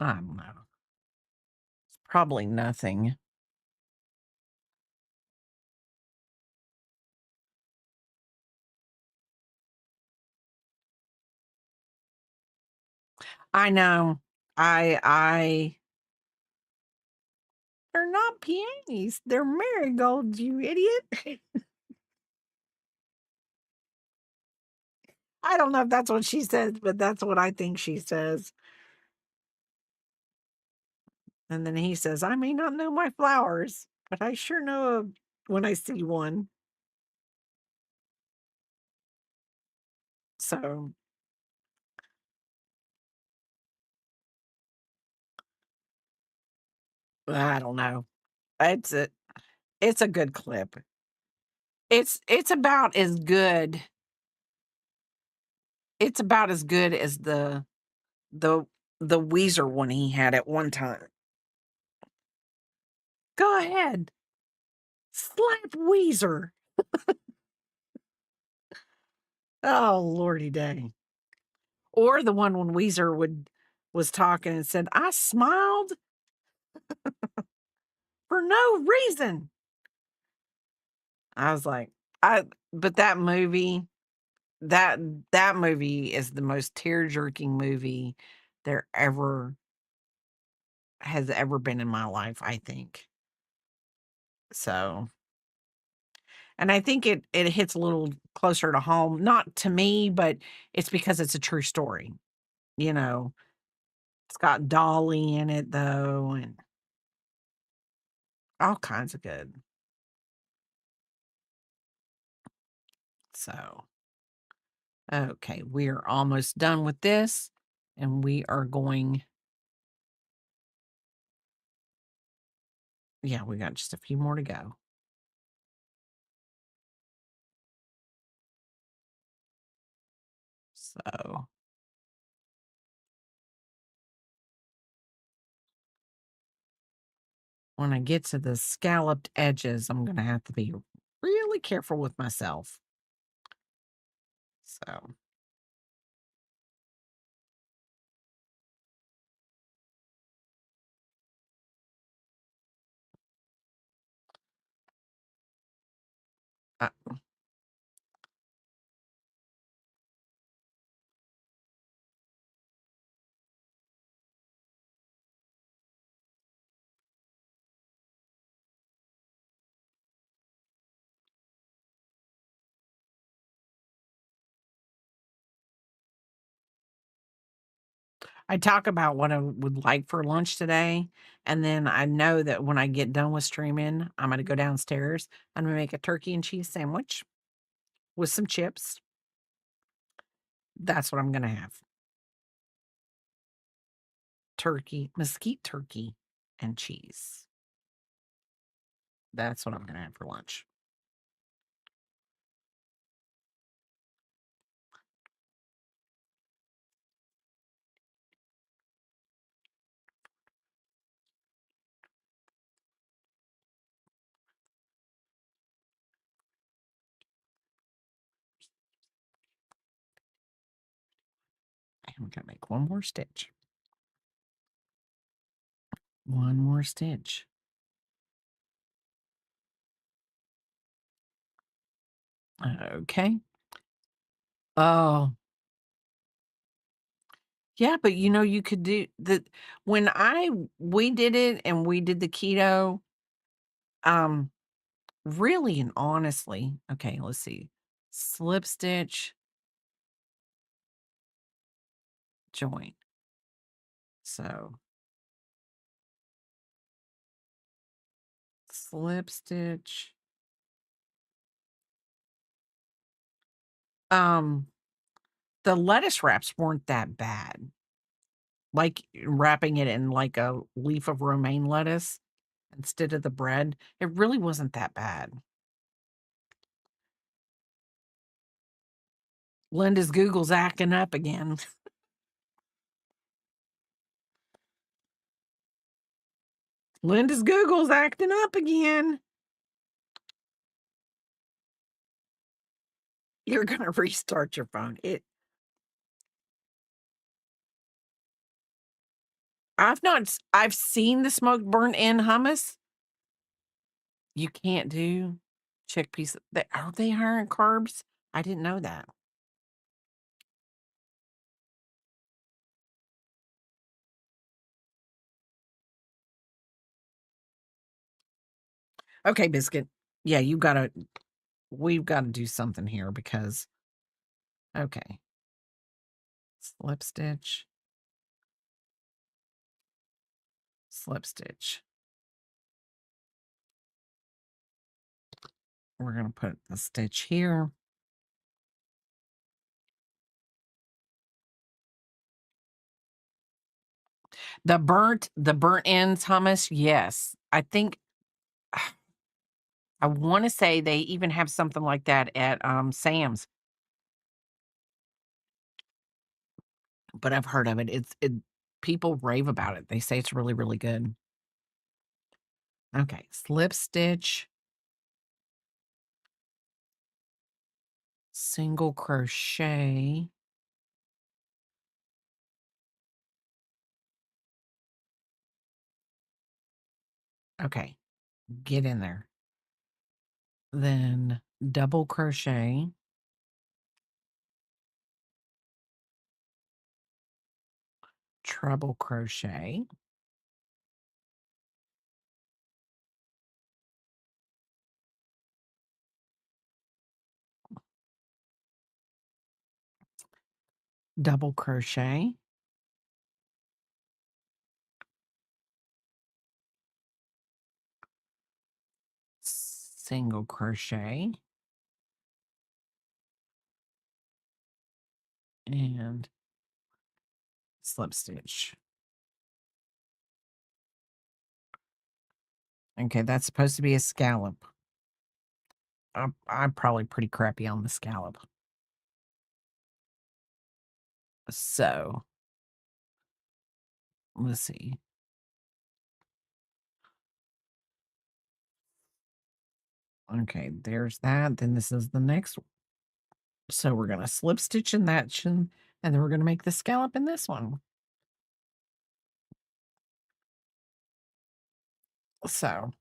B: I don't know. Probably nothing. I know. I They're not peonies, they're marigolds, you idiot. I don't know if that's what she says, but that's what I think she says. And then he says, "I may not know my flowers, but I sure know when I see one." So, I don't know. It's a it's a good clip. It's about as good it's about as good as the the Weezer one he had at one time. Go ahead, slap Weezer. Oh, lordy dang. Or the one when Weezer was talking and said, "I smiled for no reason." I was like, I but that that movie is the most tear-jerking movie there ever has ever been in my life, I think. So, and I think it hits a little closer to home, not to me, but it's because it's a true story, you know? It's got Dolly in it though, and all kinds of good. So, okay, we are almost done with this, and we are going, yeah, we got just a few more to go. So, when I get to the scalloped edges, I'm gonna have to be really careful with myself. So, I I talk about what I would like for lunch today, and then I know that when I get done with streaming, I'm gonna go downstairs, I'm gonna make a turkey and cheese sandwich with some chips. That's what I'm gonna have. Turkey, mesquite turkey and cheese. That's what I'm gonna have for lunch. And we gotta make one more stitch. One more stitch. Okay. Oh, Yeah, but you know, you could do the when I we did it and we did the keto, um, really and honestly, okay, let's see. Slip stitch, joint. So slip stitch. Um, the lettuce wraps weren't that bad. Like wrapping it in like a leaf of romaine lettuce instead of the bread, it really wasn't that bad. Linda's Google's acting up again. Linda's Google's acting up again. You're gonna restart your phone. I've seen the smoked burnt end hummus. You can't do chickpeas. Are they higher in carbs? I didn't know that. Okay, biscuit. Yeah, we've gotta do something here because okay. Slip stitch, slip stitch. We're gonna put the stitch here. The burnt ends hummus, yes. I think I wanna say they even have something like that at, Sam's, but I've heard of it. People rave about it. They say it's really, really good. Okay, slip stitch, single crochet. Okay, get in there. Then double crochet, treble crochet, double crochet, single crochet, and slip stitch. Okay, that's supposed to be a scallop. I'm probably pretty crappy on the scallop. So, let's see. Okay, there's that. Then this is the next one. So we're gonna slip stitch in that chin, and then we're gonna make the scallop in this one. So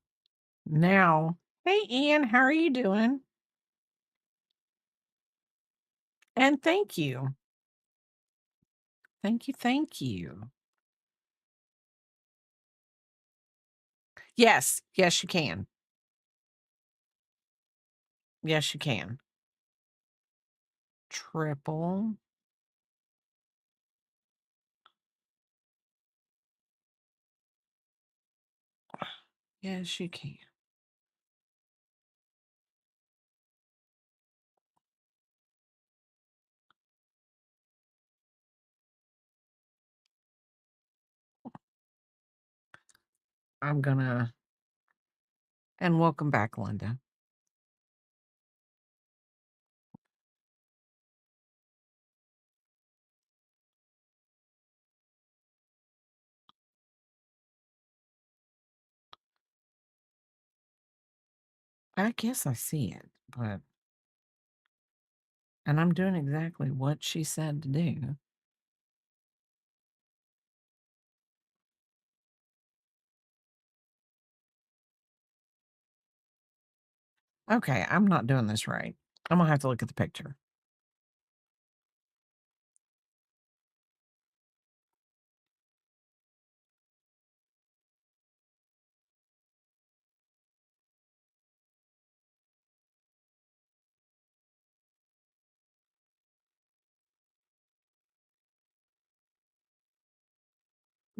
B: now, hey Ian, how are you doing? And thank you. Thank you, thank you. Yes, yes, you can. Yes, you can. Triple. Yes, you can. I'm gonna and welcome back, Linda. I guess I see it, but and I'm doing exactly what she said to do. Okay, I'm not doing this right. I'm gonna have to look at the picture.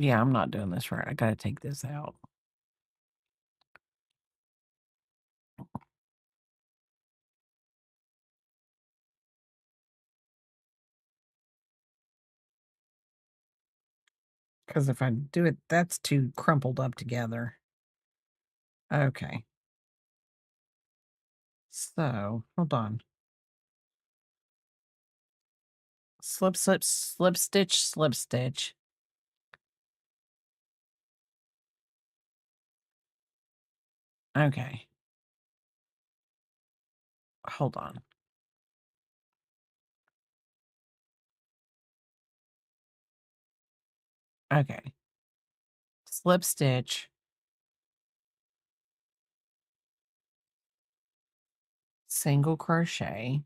B: Yeah, I'm not doing this right. I gotta take this out. Because if I do it, that's too crumpled up together. Okay. So, hold on. Slip, slip, slip stitch, slip stitch. Okay. Hold on. Okay. Slip stitch, single crochet,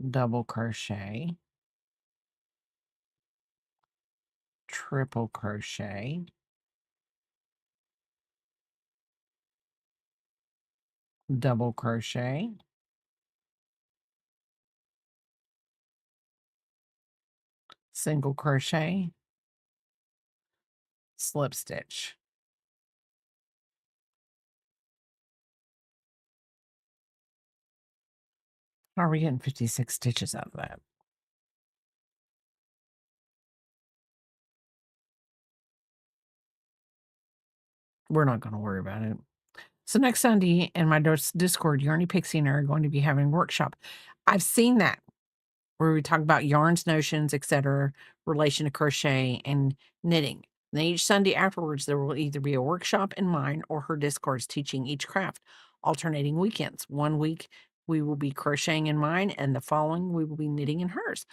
B: double crochet, triple crochet, double crochet, single crochet, slip stitch. How are we getting 56 stitches out of that? We're not going to worry about it. So next Sunday in my Discord, Yarny Pixie and I are going to be having a workshop. I've seen that where we talk about yarns, notions, etc., relation to crochet and knitting. Then each Sunday afterwards, there will either be a workshop in mine or her Discords teaching each craft, alternating weekends. One week we will be crocheting in mine, and the following we will be knitting in hers.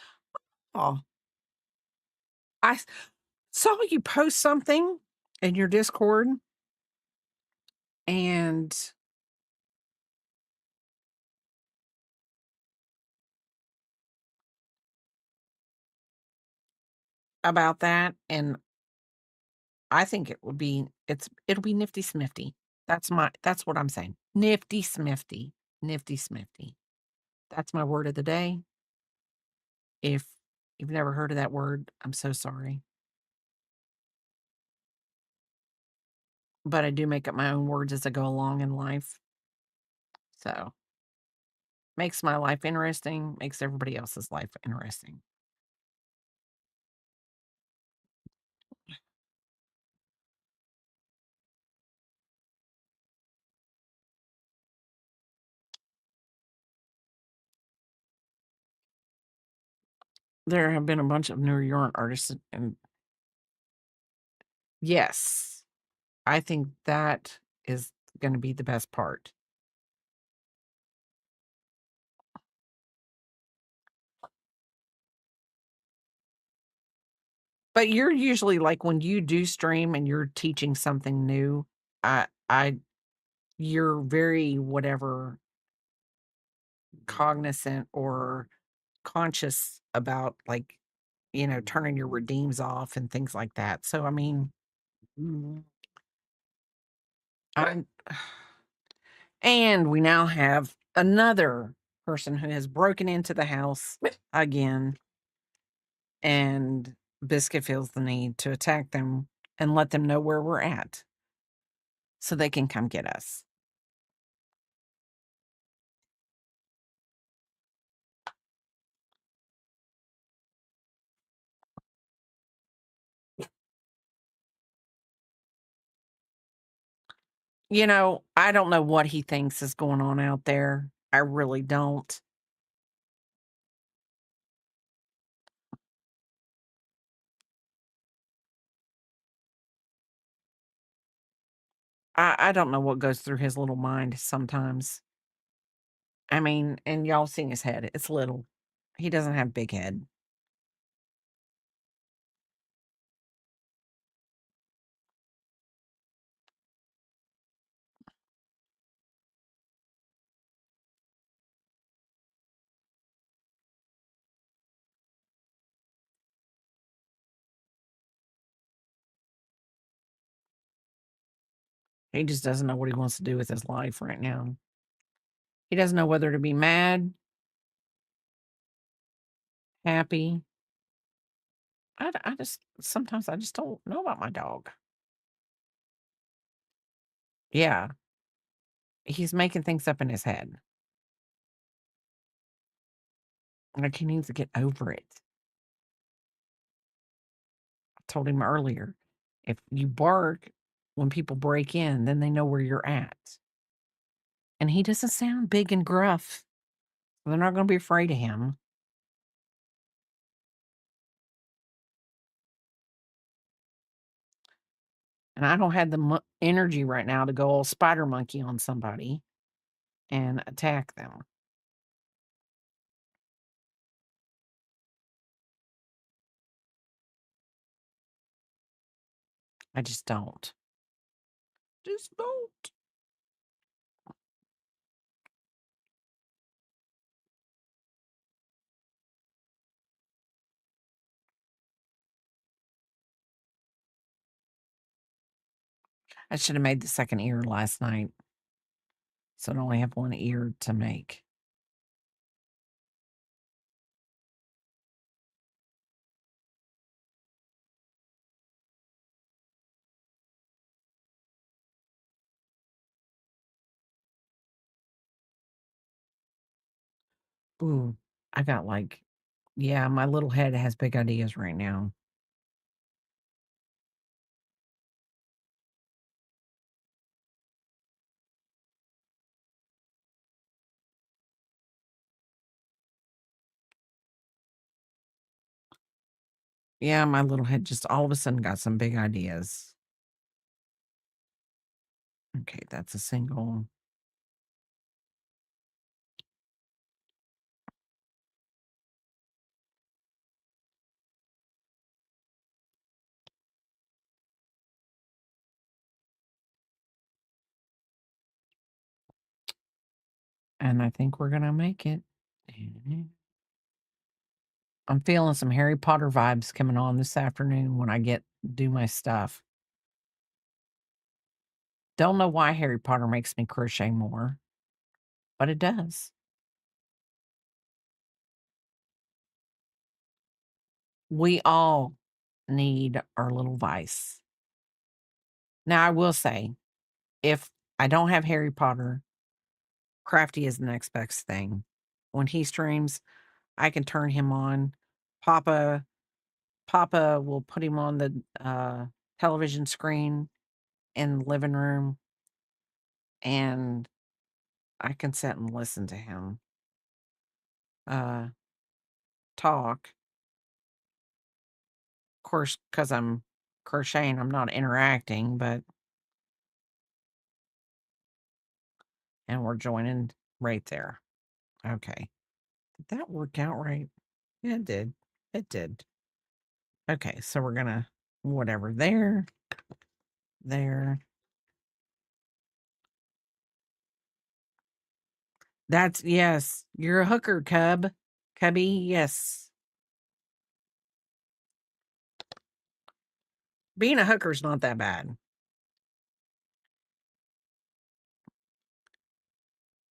B: Oh, I saw you post something in your Discord, and about that, and I think it'll be nifty smifty. That's what I'm saying. Nifty smifty. Nifty smifty. That's my word of the day. If you've never heard of that word, I'm so sorry. But I do make up my own words as I go along in life. So makes my life interesting, makes everybody else's life interesting. There have been a bunch of newer yarn artists, and yes, I think that is going to be the best part. But you're usually like when you do stream and you're teaching something new, I you're very whatever cognizant or conscious about like, turning your redeems off and things like that. So I mean, I and we now have another person who has broken into the house again, and Biscuit feels the need to attack them and let them know where we're at so they can come get us. I don't know what he thinks is going on out there. I really don't. I don't know what goes through his little mind sometimes. I mean, and y'all seen his head. It's little. He doesn't have big head. He just doesn't know what he wants to do with his life right now. He doesn't know whether to be mad happy. I just sometimes I just don't know about my dog. Yeah, he's making things up in his head. Like, he needs to get over it. I told him earlier, if you bark when people break in, then they know where you're at. And he doesn't sound big and gruff. So they're not gonna be afraid of him. And I don't have the energy right now to go all spider monkey on somebody and attack them. I just don't. Just don't. I should have made the second ear last night, so I only have one ear to make. Ooh, I got like, yeah, my little head has big ideas right now. Yeah, my little head just all of a sudden got some big ideas. Okay, that's a single. And I think we're gonna make it. I'm feeling some Harry Potter vibes coming on this afternoon when I get do my stuff. Don't know why Harry Potter makes me crochet more, but it does. We all need our little vice. Now, I will say, if I don't have Harry Potter, Crafty is the next best thing. When he streams, I can turn him on. Papa Papa will put him on the television screen in the living room, and I can sit and listen to him uh, talk. Of course, because I'm crocheting, I'm not interacting, but and we're joining right there. Okay. Did that work out right? Yeah, it did. It did. Okay, so we're gonna whatever there, there. That's yes. You're a hooker, cubby. Yes, being a hooker is not that bad.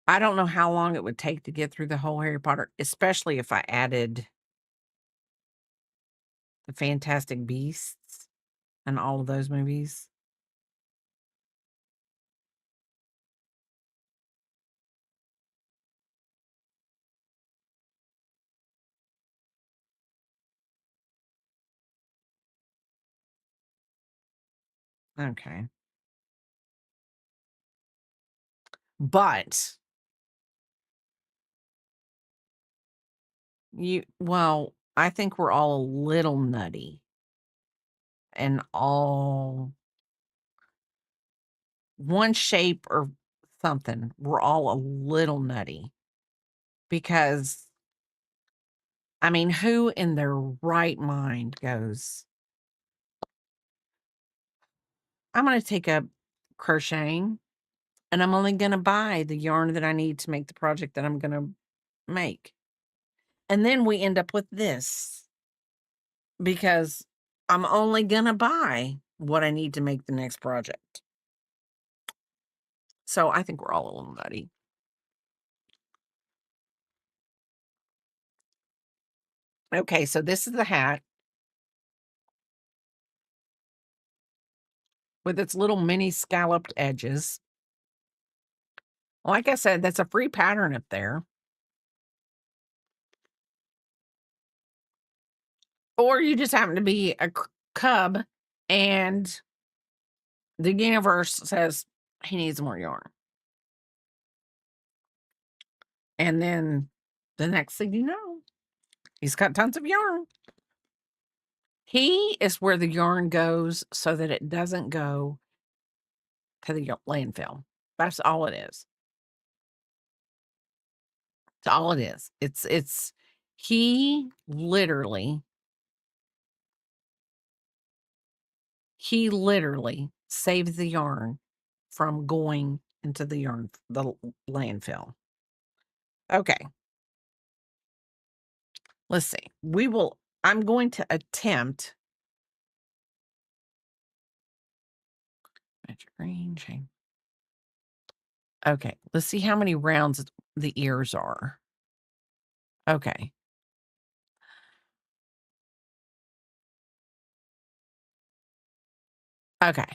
B: I don't know how long it would take to get through the whole Harry Potter, especially if I added the Fantastic Beasts and all of those movies. Okay, but I think we're all a little nutty and all one shape or something. We're all a little nutty because, I mean, who in their right mind goes, I'm going to take up crocheting and I'm only going to buy the yarn that I need to make the project that I'm going to make. And then we end up with this because I'm only going to buy what I need to make the next project. So I think we're all a little nutty. Okay, so this is the hat with its little mini scalloped edges. Like I said, that's a free pattern up there. Or you just happen to be a cub and the universe says he needs more yarn. And then the next thing you know, he's got tons of yarn. He is where the yarn goes so that it doesn't go to the landfill. That's all it is. That's all it is. He literally saves the yarn from going into the landfill. Okay, let's see. I'm going to attempt magic green chain. Okay, let's see how many rounds the ears are. Okay. Okay.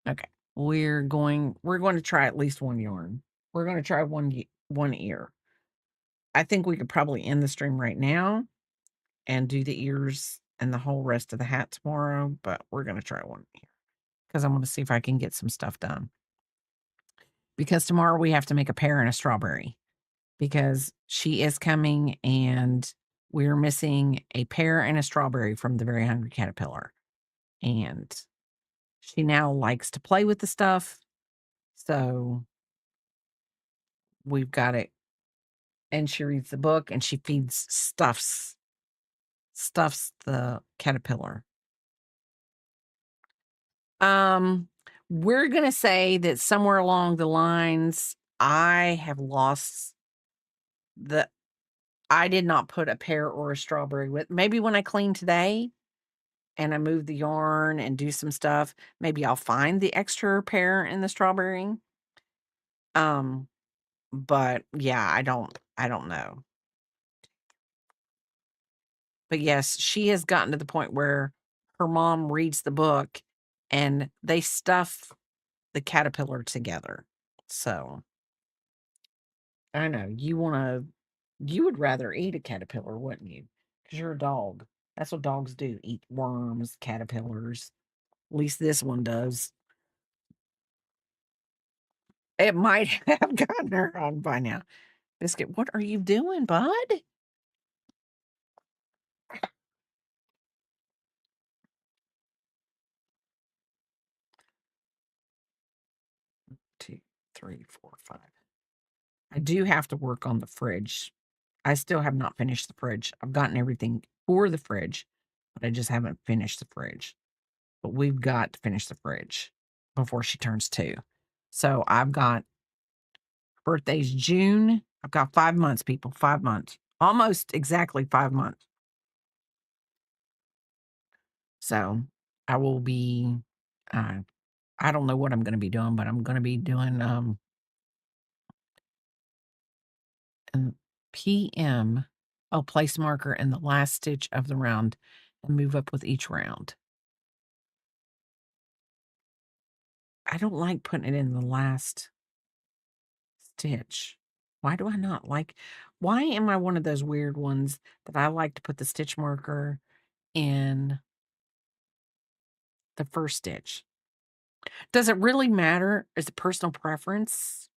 B: Okay. We're going to try at least one yarn. We're going to try one ear. I think we could probably end the stream right now and do the ears and the whole rest of the hat tomorrow, but we're going to try one ear because I'm going to see if I can get some stuff done. Because tomorrow we have to make a pear and a strawberry because she is coming and we're missing a pear and a strawberry from the Very Hungry Caterpillar. And she now likes to play with the stuff. So we've got it. And she reads the book and she stuffs the caterpillar. We're gonna say that somewhere along the lines, I have lost I did not put a pear or a strawberry with. Maybe when I clean today and I move the yarn and do some stuff, maybe I'll find the extra pear and the strawberry. But yeah, I don't know. But yes, she has gotten to the point where her mom reads the book and they stuff the caterpillar together. So I know you would rather eat a caterpillar, wouldn't you? Because you're a dog. That's what dogs do, eat worms, caterpillars. At least this one does. It might have gotten her on by now. Biscuit, what are you doing, bud? Two, three, four, five. I do have to work on the fridge. I still have not finished the fridge. I've gotten everything for the fridge, but I just haven't finished the fridge. But we've got to finish the fridge before she turns 2. So I've got birthday's June. I've got 5 months, people, 5 months. Almost exactly 5 months. So I will be I don't know what I'm gonna be doing, but I'm gonna be doing an PM. I'll place marker in the last stitch of the round and move up with each round. I don't like putting it in the last stitch. Why do I not like why am I one of those weird ones that I like to put the stitch marker in the first stitch? Does it really matter? Is it personal preference?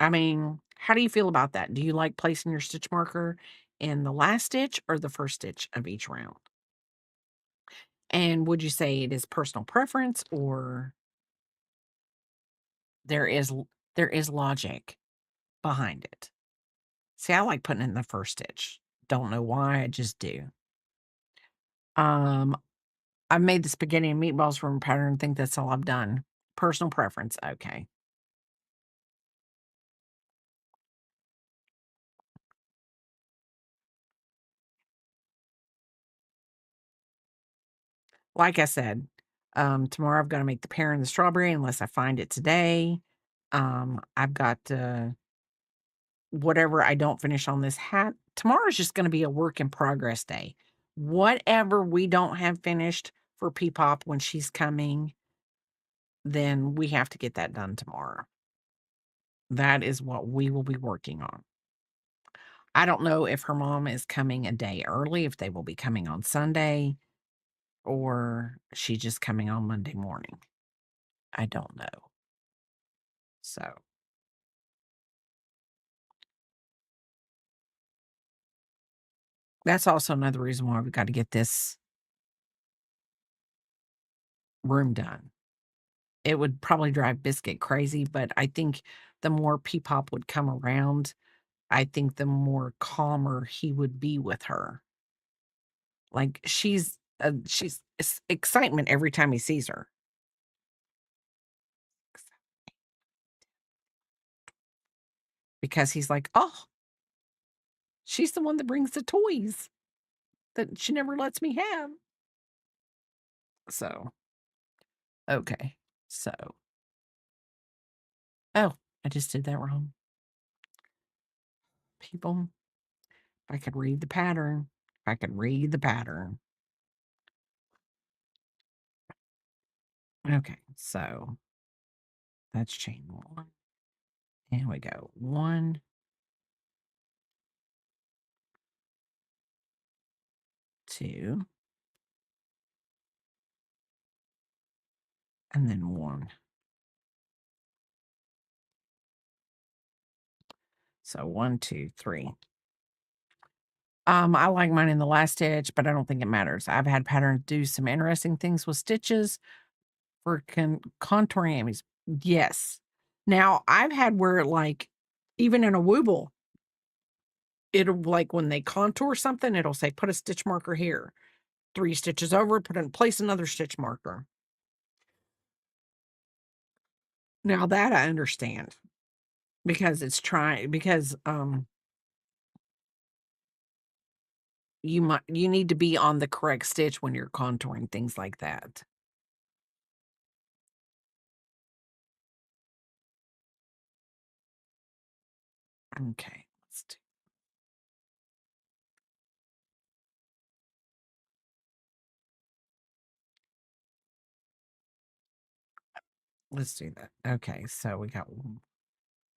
B: I mean, how do you feel about that? Do you like placing your stitch marker in the last stitch or the first stitch of each round? And would you say it is personal preference or there is there is logic behind it? See, I like putting it in the first stitch. Don't know why, I just do. Um, I made the spaghetti and meatballs from a pattern. Think that's all I've done. Personal preference. Okay. Like I said, tomorrow I've got to make the pear and the strawberry unless I find it today. I've got whatever I don't finish on this hat, tomorrow's just gonna be a work in progress day. Whatever we don't have finished for Peepop when she's coming, then we have to get that done tomorrow. That is what we will be working on. I don't know if her mom is coming a day early, if they will be coming on Sunday, or she just coming on Monday morning. I don't know. So, that's also another reason why we gotta get this room done. It would probably drive Biscuit crazy, but I think the more Peepop would come around, I think the more calmer he would be with her. Like, she's excitement every time he sees her. Because he's like, "Oh, she's the one that brings the toys that she never lets me have." So, okay. So oh, I just did that wrong. People, if I could read the pattern, if I could read the pattern. Okay, so that's chain 1. And we go 1, 2, and then 1. So 1, 2, 3. I like mine in the last stitch, but I don't think it matters. I've had patterns do some interesting things with stitches for contouring Amy's. Yes. Now, I've had where, like, even in a Wooble, it'll, like, when they contour something, it'll say, "Put a stitch marker here." 3 stitches over, place another stitch marker. Now that I understand because it's trying because, you need to be on the correct stitch when you're contouring things like that. Okay, let's do that. Okay, so we got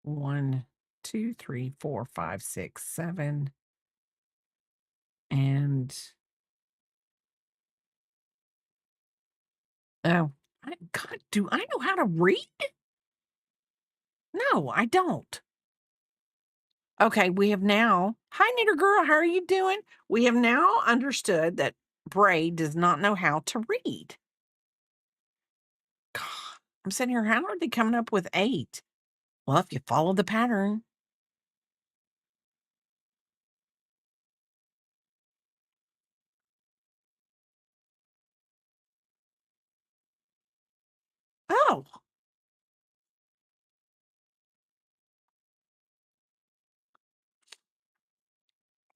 B: 1, 2, 3, 4, 5, 6, 7, and oh, God, do I know how to read? No, I don't. Okay, we have now hi, knitter girl, how are you doing? We have now understood that Bray does not know how to read. God, I'm sitting here, how are they coming up with 8? Well, if you follow the pattern. Oh,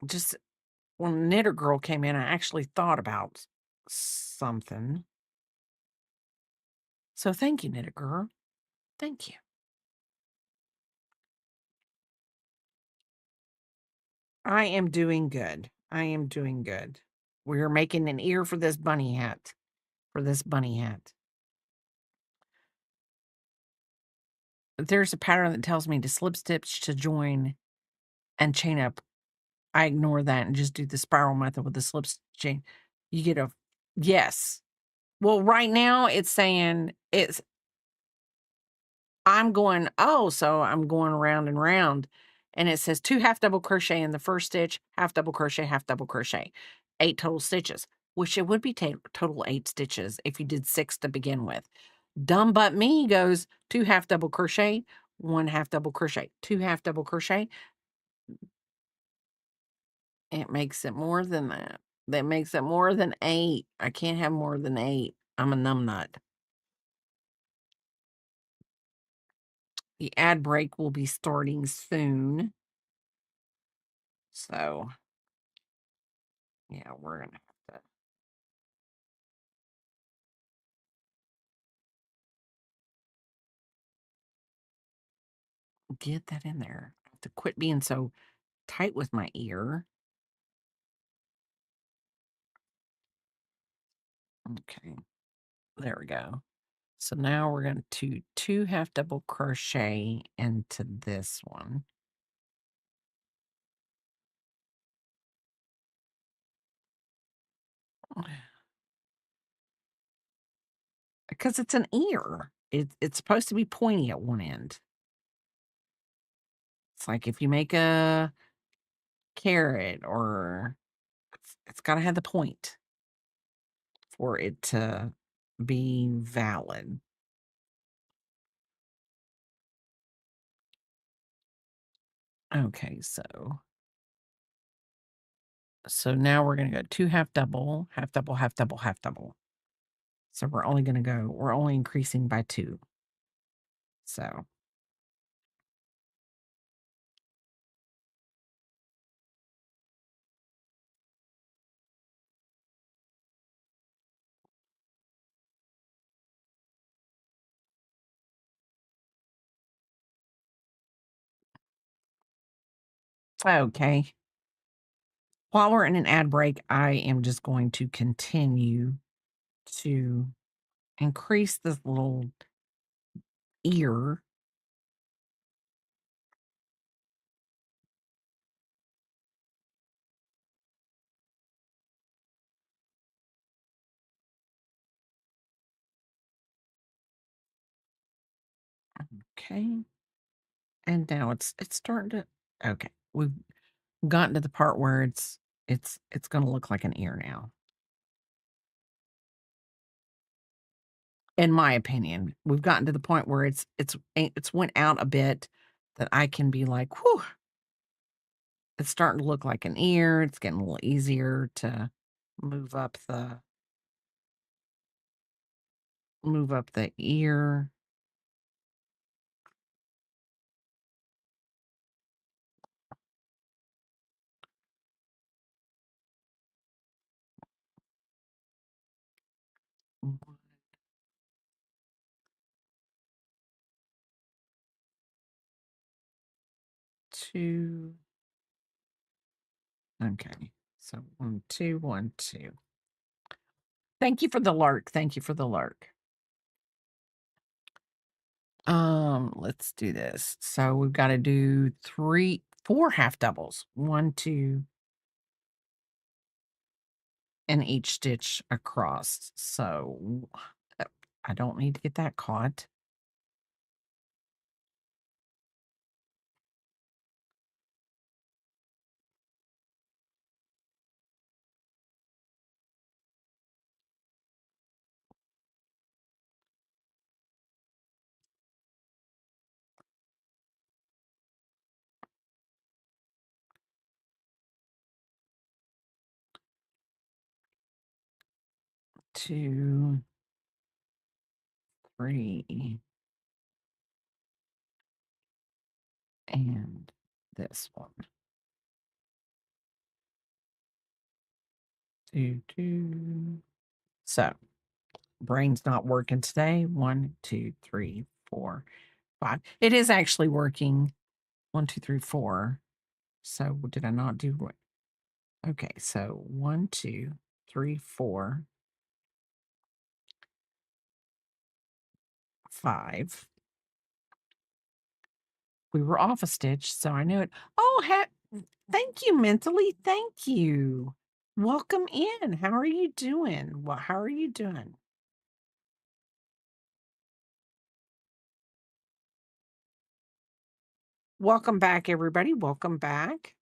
B: just when Knitter Girl came in, I actually thought about something. So thank you, Knitter Girl. Thank you. I am doing good. I am doing good. We're making an ear for this bunny hat. For this bunny hat. There's a pattern that tells me to slip stitch to join and chain up. I ignore that and just do the spiral method with the slip chain. You get a yes. Well, right now it's saying I'm going, oh, so I'm going around and round. And it says 2 half double crochet in the first stitch, half double crochet, half double crochet. 8 total stitches, which it would be total 8 stitches if you did 6 to begin with. Dumb but me goes 2 half double crochet, 1 half double crochet, 2 half double crochet. It makes it more than that. That makes it more than 8. I can't have more than 8. I'm a numbnut. The ad break will be starting soon. So, yeah, we're gonna have to get that in there. to quit being so tight with my ear. Okay, there we go. So now we're going to 2 half double crochet into this one. Because it's an ear. It's supposed to be pointy at one end. It's like if you make a carrot or it's gotta have the point for it to be valid. Okay, so now we're gonna go 2 half double, half double, half double, half double. So we're only increasing by 2. So, okay. While we're in an ad break, I am just going to continue to increase this little ear. Okay. And now it's starting to okay. We've gotten to the part where it's gonna look like an ear now. In my opinion, we've gotten to the point where it's went out a bit that I can be like, "Whew, it's starting to look like an ear." It's getting a little easier to move up the move up the ear. 1, 2. Okay. So 1, 2, 1, 2. Thank you for the lark. Thank you for the lark. Let's do this. So we've got to do 4 half doubles. 1, 2 in each stitch across. So uh, I don't need to get that caught. 2, 3, and this one. 2, 2. So brain's not working today. 1, 2, 3, 4, 5. It is actually working. 1, 2, 3, 4. So did I not do what? Okay, so 1, 2, 3, 4, 5. We were off a stitch, so I knew it. Oh, thank you, mentally. Thank you. Welcome in. How are you doing? Well, how are you doing? Welcome back, everybody. Welcome back.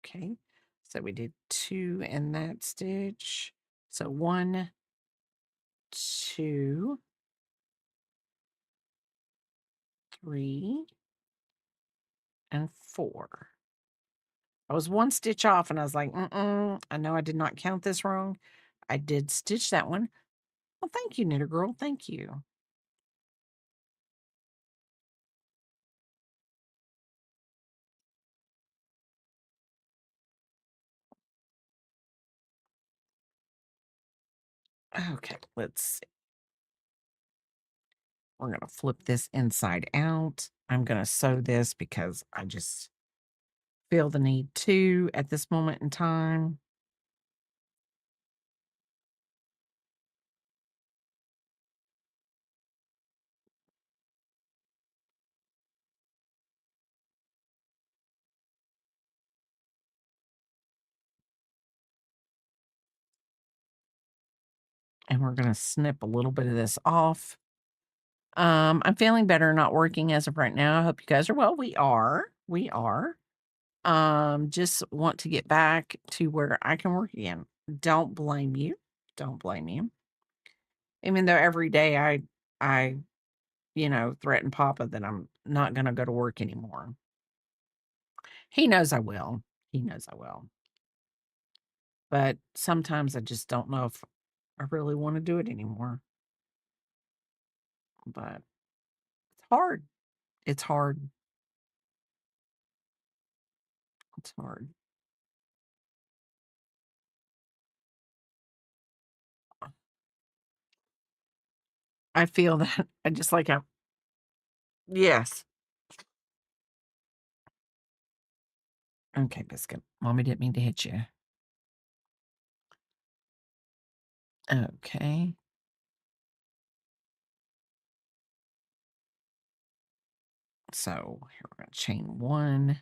B: Okay. So we did 2 in that stitch. So 1, 2, 3, and 4. I was 1 stitch off and I was like, I know I did not count this wrong. I did stitch that one. Well, thank you, Knitter Girl. Thank you. Okay, let's see. We're going to flip this inside out. I'm going to sew this because I just feel the need to at this moment in time. And we're going to snip a little bit of this off. I'm feeling better not working as of right now. I hope you guys are well. We are. We are. Just want to get back to where I can work again. Don't blame you. Don't blame you. Even though every day I, threaten Papa that I'm not going to go to work anymore. He knows I will. He knows I will. But sometimes I just don't know if I really want to do it anymore. But it's hard. It's hard. It's hard. I feel that I just like how, yes. Okay, Biscuit. Mommy didn't mean to hit you. Okay. So here we're going to chain 1.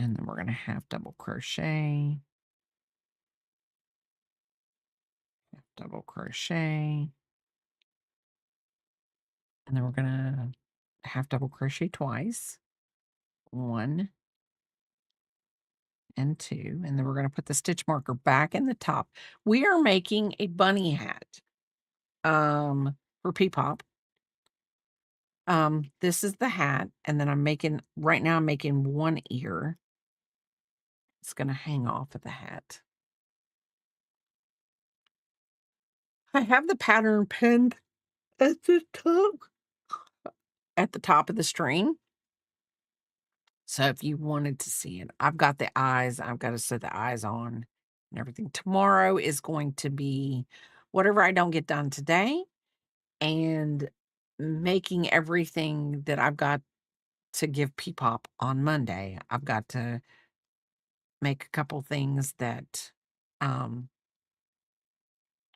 B: And then we're going to half double crochet. Half double crochet. And then we're going to half double crochet twice. 1 and 2. And then we're going to put the stitch marker back in the top. We are making a bunny hat for P-Pop. This is the hat, and then I'm making one ear. It's gonna hang off of the hat. I have the pattern pinned at the top of the string. So if you wanted to see it, I've got the eyes. I've got to set the eyes on and everything. Tomorrow is going to be whatever I don't get done today and making everything that I've got to give P-Pop on Monday. I've got to make a couple things that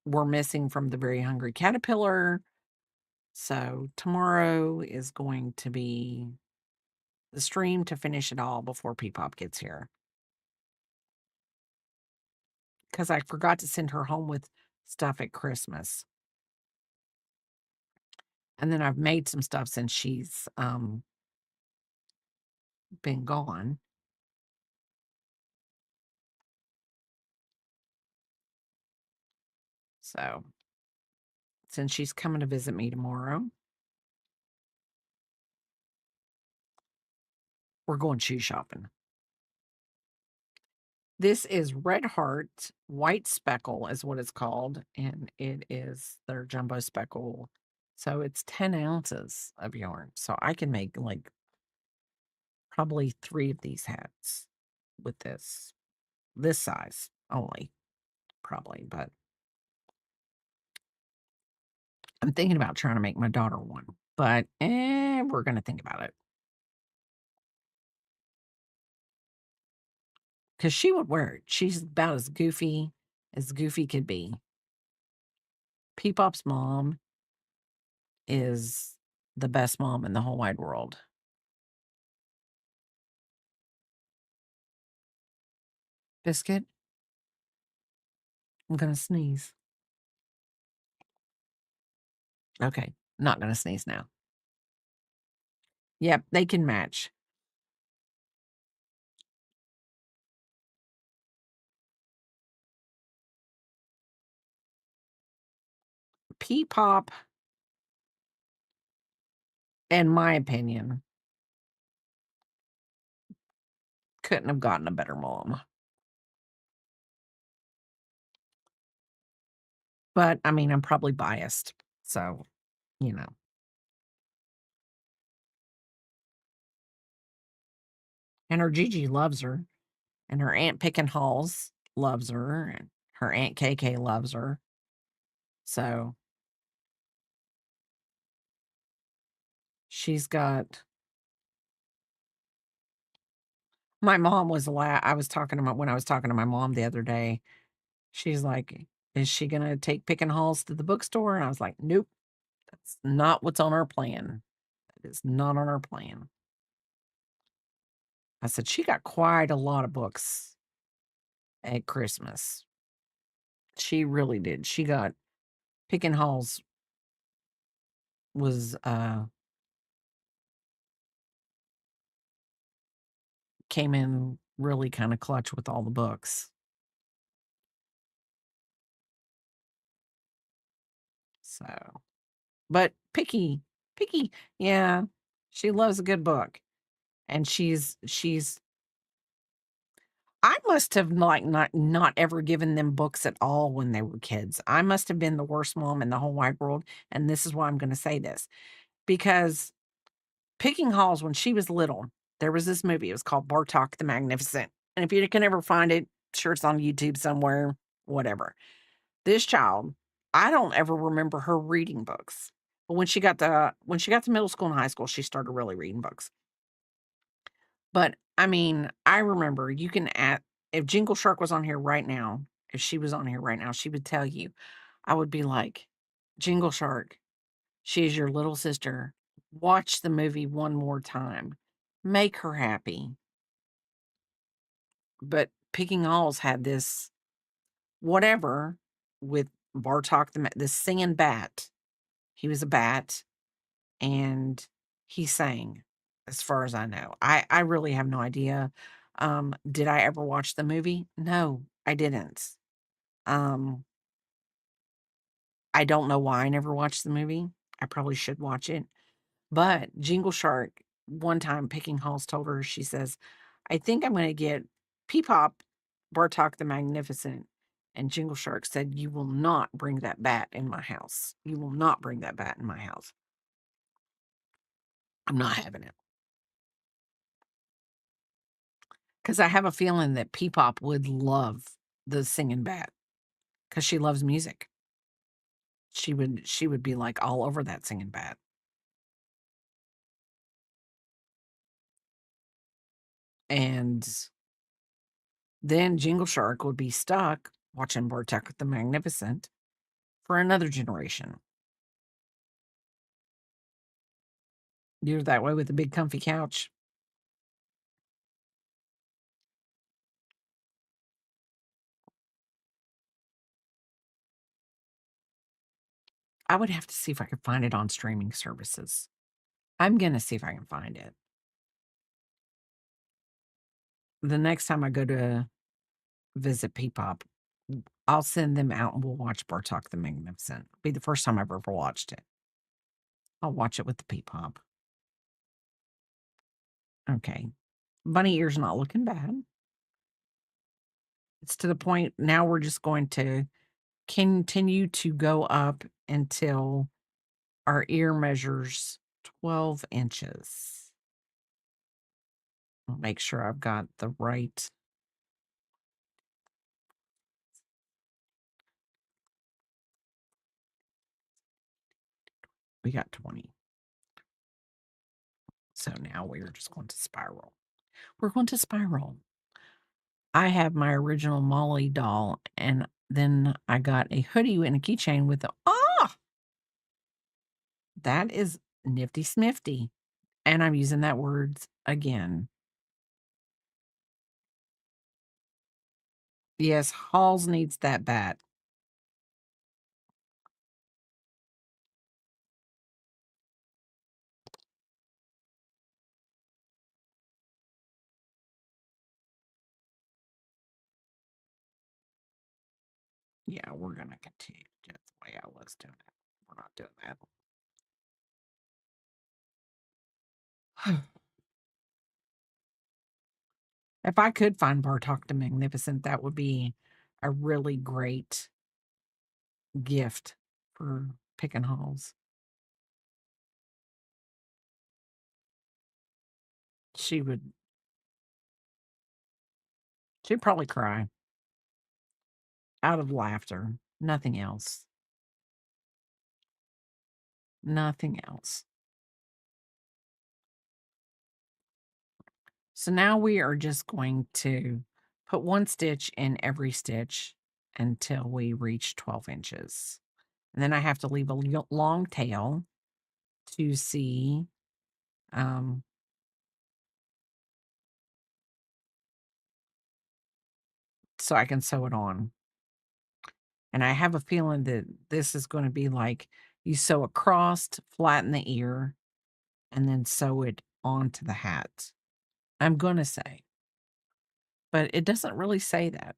B: were missing from the Very Hungry Caterpillar. So tomorrow is going to be the stream to finish it all before P-Pop gets here. Because I forgot to send her home with stuff at Christmas. And then I've made some stuff since she's been gone. So since she's coming to visit me tomorrow, we're going shoe shopping. This is Red Heart White Speckle is what it's called, and it is their jumbo speckle. So it's 10 ounces of yarn. So I can make like probably 3 of these hats with this size only, probably. But I'm thinking about trying to make my daughter one, but we're going to think about it. Because she would wear it. She's about as goofy could be. P-Pop's mom is the best mom in the whole wide world. Biscuit, I'm going to sneeze. Okay, not going to sneeze now. Yep, they can match. P-Pop, in my opinion, couldn't have gotten a better mom. But, I mean, I'm probably biased, so, you know. And her Gigi loves her, and her Aunt Pickin' Halls loves her, and her Aunt KK loves her. So She's got my mom was I was talking to my when I was talking to my mom the other day, she's like, "Is she gonna take picking Halls to the bookstore?" And I was like, "Nope, that's not what's on our plan. That is not on our plan." I said, "She got quite a lot of books at Christmas." She really did. She got picking Halls was, came in really kinda clutch with all the books. So but Picky, yeah, she loves a good book, and she's I must have, like, not ever given them books at all when they were kids. I must have been the worst mom in the whole wide world, and this is why I'm gonna say this, because Picking Halls, when she was little, there was this movie, it was called Bartok the Magnificent, and if you can ever find it, sure it's on YouTube somewhere, whatever. This child, I don't ever remember her reading books, but when she got to middle school and high school, she started really reading books. But, I mean, I remember you can at if Jingle Shark was on here right now, if she was on here right now, she would tell you, I would be like, "Jingle Shark, she is your little sister. Watch the movie one more time. Make her happy." But Picking Alls had this whatever with Bartok this singing bat. He was a bat, and he sang, as far as I know. I really have no idea. Did I ever watch the movie? No, I didn't. Um, I don't know why I never watched the movie. I probably should watch it. But Jingle Shark, one time Picking Halls told her, she says, "I think I'm gonna get Peepop, Bartok the Magnificent." And Jingle Shark said, "You will not bring that bat in my house. You will not bring that bat in my house. I'm not having it." 'Cause I have a feeling that Peepop would love the singing bat, cause she loves music. She would be, like, all over that singing bat. And then Jingle Shark would be stuck watching Bartek the Magnificent for another generation. You're that way with a big comfy couch. I would have to see if I could find it on streaming services. I'm gonna see if I can find it. The next time I go to visit Peepop, I'll send them out and we'll watch Bartok the Magnificent. Be the first time I've ever watched it. I'll watch it with the Peepop. Okay. Bunny ear's not looking bad. It's to the point now we're just going to continue to go up until our ear measures 12 inches. I'll make sure I've got the right. We got 20. So now we're just going to spiral. We're going to spiral. I have my original Molly doll, and then I got a hoodie and a keychain with that is nifty smifty. And I'm using that words again. Yes, Halls needs that bat. Yeah, we're gonna continue just the way I was doing it. We're not doing that. If I could find Bartok the Magnificent, that would be a really great gift for picking Halls. She would she'd probably cry out of laughter, nothing else. Nothing else. So now we are just going to put 1 stitch in every stitch until we reach 12 inches. And then I have to leave a long tail to see, um, so I can sew it on. And I have a feeling that this is gonna be like you sew across, flatten the ear, and then sew it onto the hat. I'm gonna say, but it doesn't really say that.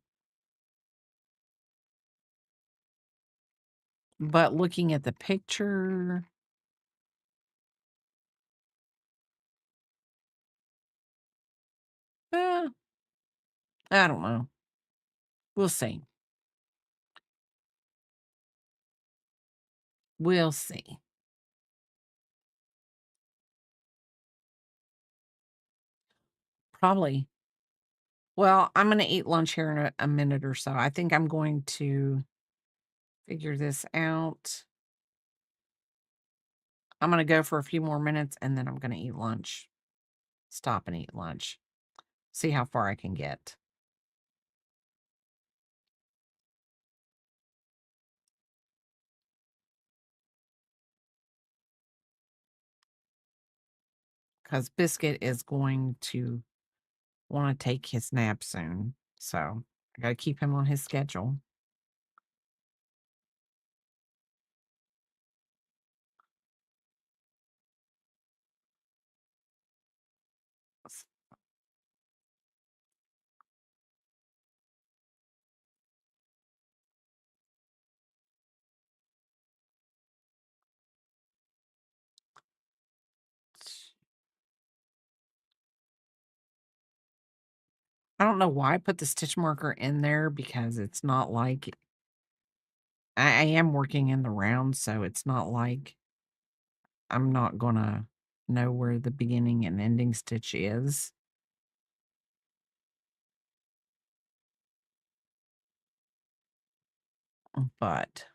B: But looking at the picture, eh, I don't know. We'll see. We'll see. Probably. Well, I'm gonna eat lunch here in a minute or so. I think I'm going to figure this out. I'm gonna go for a few more minutes and then I'm gonna eat lunch. Stop and eat lunch. See how far I can get. Because Biscuit is going to want to take his nap soon. So I got to keep him on his schedule. I don't know why I put the stitch marker in there because it's not like I am working in the round, so it's not like I'm not gonna know where the beginning and ending stitch is. But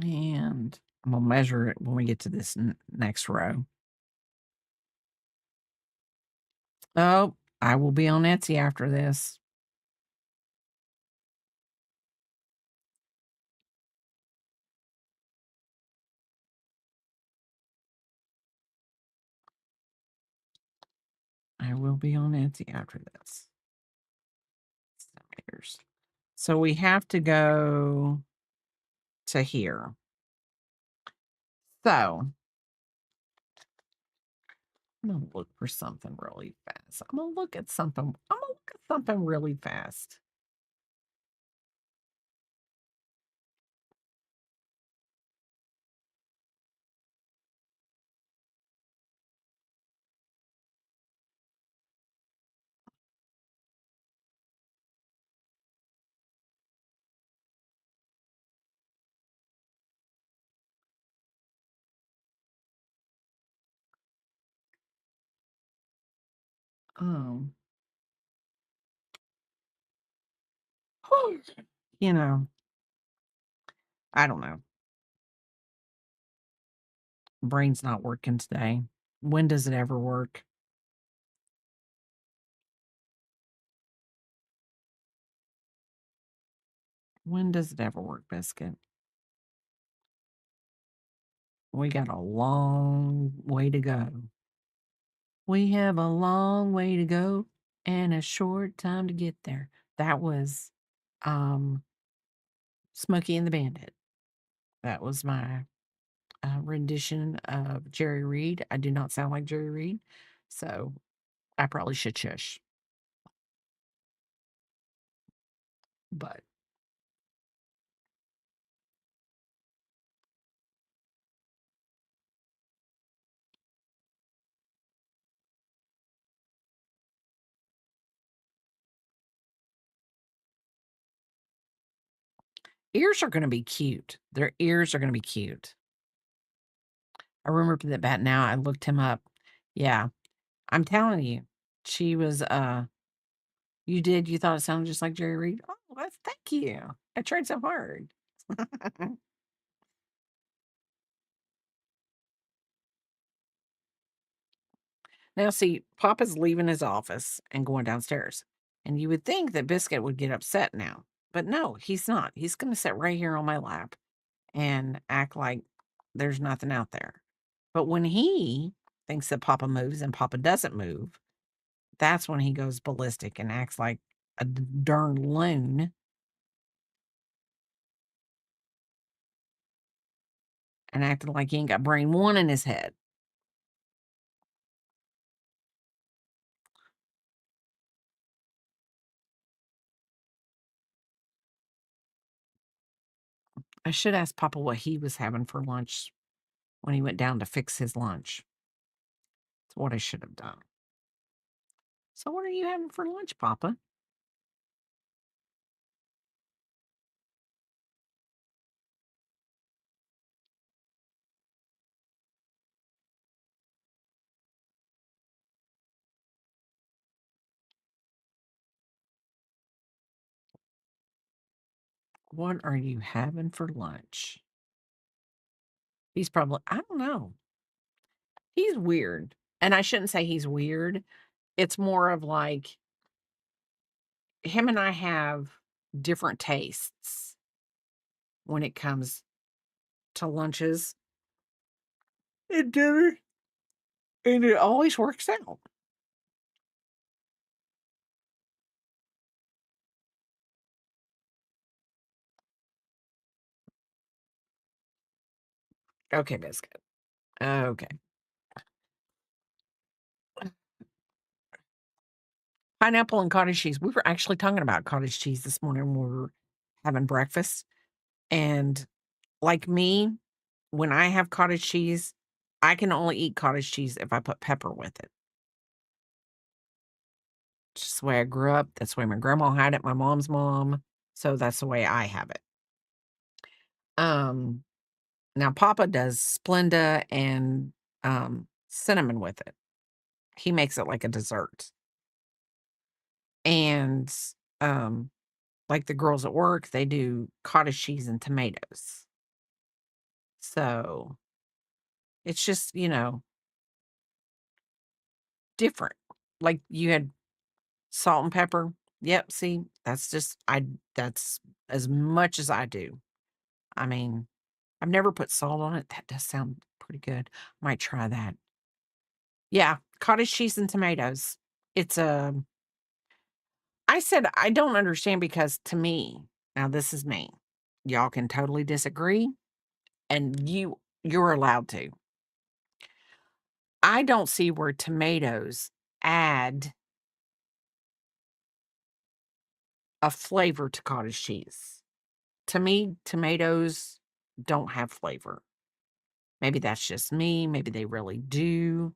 B: and I'm gonna measure it when we get to this next row. Oh, I will be on Etsy after this. I will be on Etsy after this. Centimeters. So we have to go to here. So I'm gonna look for something really fast. I'm gonna look at something. I'm gonna look at something really fast. Um, you know, I don't know. Brain's not working today. When does it ever work? When does it ever work, Biscuit? We got a long way to go. We have a long way to go and a short time to get there. That was um Smokey and the Bandit. That was my rendition of Jerry Reed. I do not sound like Jerry Reed, so I probably should shush. But Ears are gonna be cute. Their ears are gonna be cute. I remember that now. I looked him up. Yeah, I'm telling you, she was, you did? You thought it sounded just like Jerry Reed? Oh, well, thank you. I tried so hard. Now, see, Papa's leaving his office and going downstairs. And you would think that Biscuit would get upset now. But no, he's not. He's going to sit right here on my lap and act like there's nothing out there. But when he thinks that Papa moves and Papa doesn't move, that's when he goes ballistic and acts like a darn loon and acting like he ain't got brain one in his head. I should ask Papa what he was having for lunch when he went down to fix his lunch. That's what I should have done. So, what are you having for lunch, Papa? What are you having for lunch? He's probably, I don't know. He's weird. And I shouldn't say he's weird. It's more of like him and I have different tastes when it comes to lunches and dinner. And it always works out. Okay, Biscuit. Okay. Pineapple and cottage cheese. We were actually talking about cottage cheese this morning when we were having breakfast. And like me, when I have cottage cheese, I can only eat cottage cheese if I put pepper with it. It's just the way I grew up. That's the way my grandma had it, my mom's mom. So that's the way I have it. Um, Now Papa does Splenda and cinnamon with it. He makes it like a dessert. And um, like the girls at work, they do cottage cheese and tomatoes. So it's just, different. Like you had salt and pepper. Yep, see, that's as much as I do. I mean, I've never put salt on it. That does sound pretty good. Might try that. Yeah, cottage cheese and tomatoes. It's I said I don't understand because to me, now this is me. Y'all can totally disagree and you're allowed to. I don't see where tomatoes add a flavor to cottage cheese. To me, tomatoes don't have flavor. Maybe that's just me. Maybe they really do.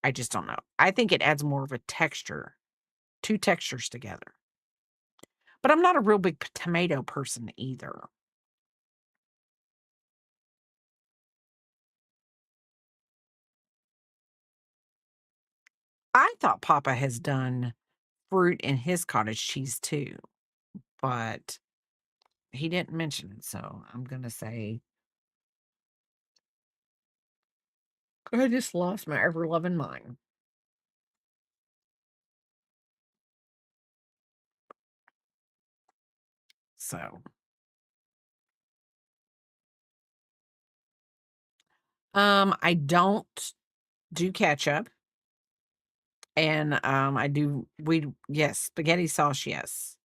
B: I just don't know. I think it adds more of a texture, two textures together. But I'm not a real big tomato person either. I thought Papa has done fruit in his cottage cheese too, but he didn't mention it. So I'm going to say I just lost my ever loving mind. So, I don't do ketchup. And, I do yes, spaghetti sauce, yes.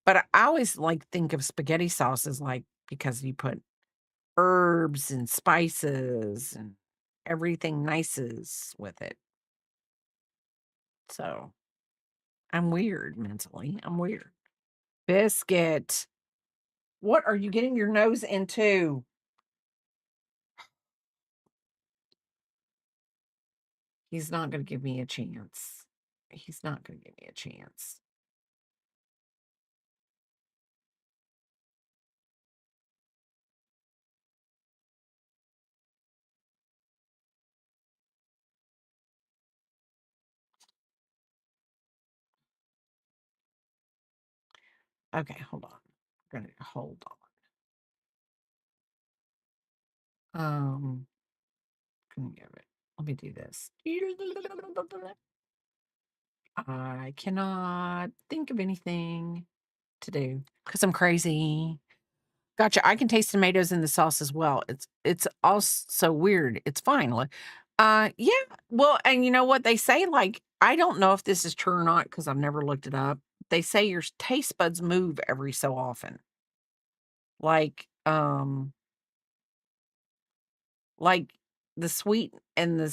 B: But I always, like, think of spaghetti sauce as, like, because you put herbs and spices and everything nices with it. So, I'm weird mentally, I'm weird. Biscuit, what are you getting your nose into? He's not gonna give me a chance. He's not gonna give me a chance. Okay, hold on. Hold on. Couldn't give it. Let me do this. I cannot think of anything to do because I'm crazy. Gotcha. I can taste tomatoes in the sauce as well. It's also weird. It's fine. Yeah. Well, and you know what they say? Like, I don't know if this is true or not because I've never looked it up. They say your taste buds move every so often. Like, like the sweet and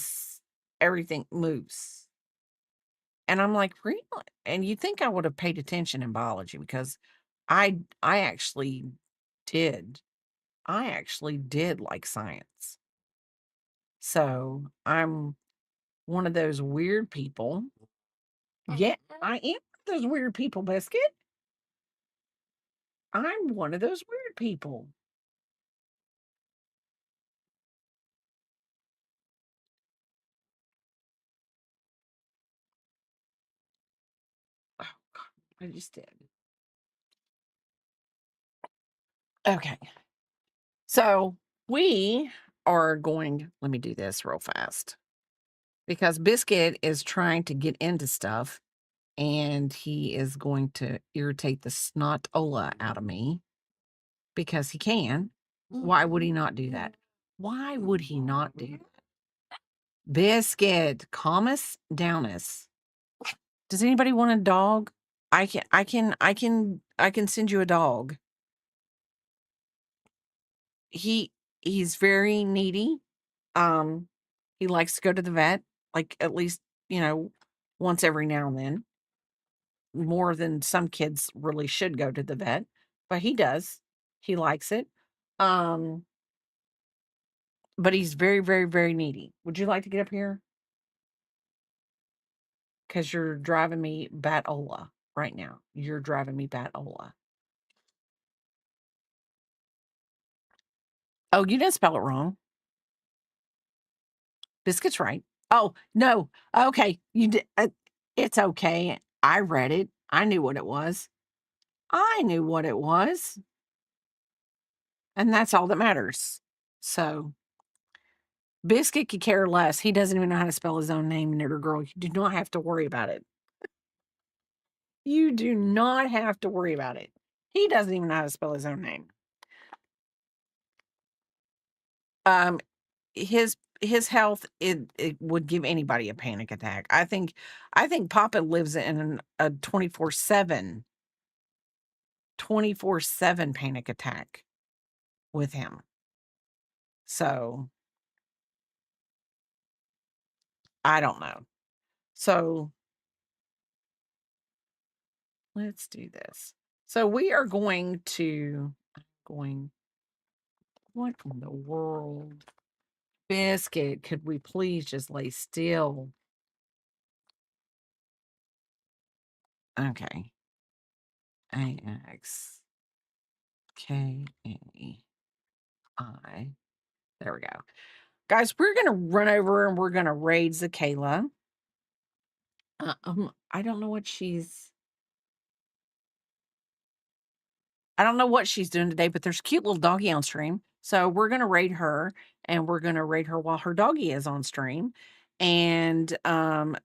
B: everything moves. And I'm like, really? And you think I would have paid attention in biology because I actually did. I actually did like science. So I'm one of those weird people. Yeah, I am those weird people, Biscuit. I'm one of those weird people. Oh, God, I just did. Okay. So we are going, let me do this real fast because Biscuit is trying to get into stuff and he is going to irritate the snotola out of me because he can. Why would he not do that? Why would he not do that? Biscuit, calm us down us. Does anybody want a dog? I can send you a dog. He he's very needy. Um, he likes to go to the vet, like at least, once every now and then, more than some kids really should go to the vet, but he does. He likes it. Um, but he's very, very, very needy. Would you like to get up here? Because you're driving me batola right now. You're driving me batola. Oh, you didn't spell it wrong. Biscuit's right. Oh, no. Okay. You did. It's okay. I read it. I knew what it was. I knew what it was. And that's all that matters. So, Biscuit could care less. He doesn't even know how to spell his own name, Knitter Girl. You do not have to worry about it. You do not have to worry about it. He doesn't even know how to spell his own name. Um, his health, it would give anybody a panic attack. I think Papa lives in a 24/7 panic attack with him. So, I don't know. So, let's do this. So, we are going what in the world? Biscuit, could we please just lay still? Okay. AX KAI. There we go. Guys, we're gonna run over and we're gonna raid Zakayla. I don't know what she's doing today, but there's a cute little doggy on stream. So we're gonna raid her and we're gonna raid her while her doggy is on stream. And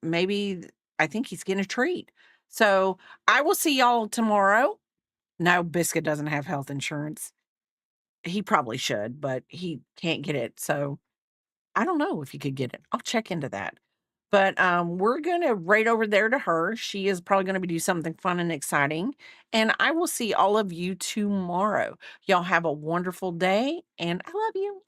B: maybe I think he's getting a treat. So I will see y'all tomorrow. No, Biscuit doesn't have health insurance. He probably should, but he can't get it. So I don't know if he could get it. I'll check into that. But we're gonna right over there to her. She is probably gonna be do something fun and exciting. And I will see all of you tomorrow. Y'all have a wonderful day, and I love you.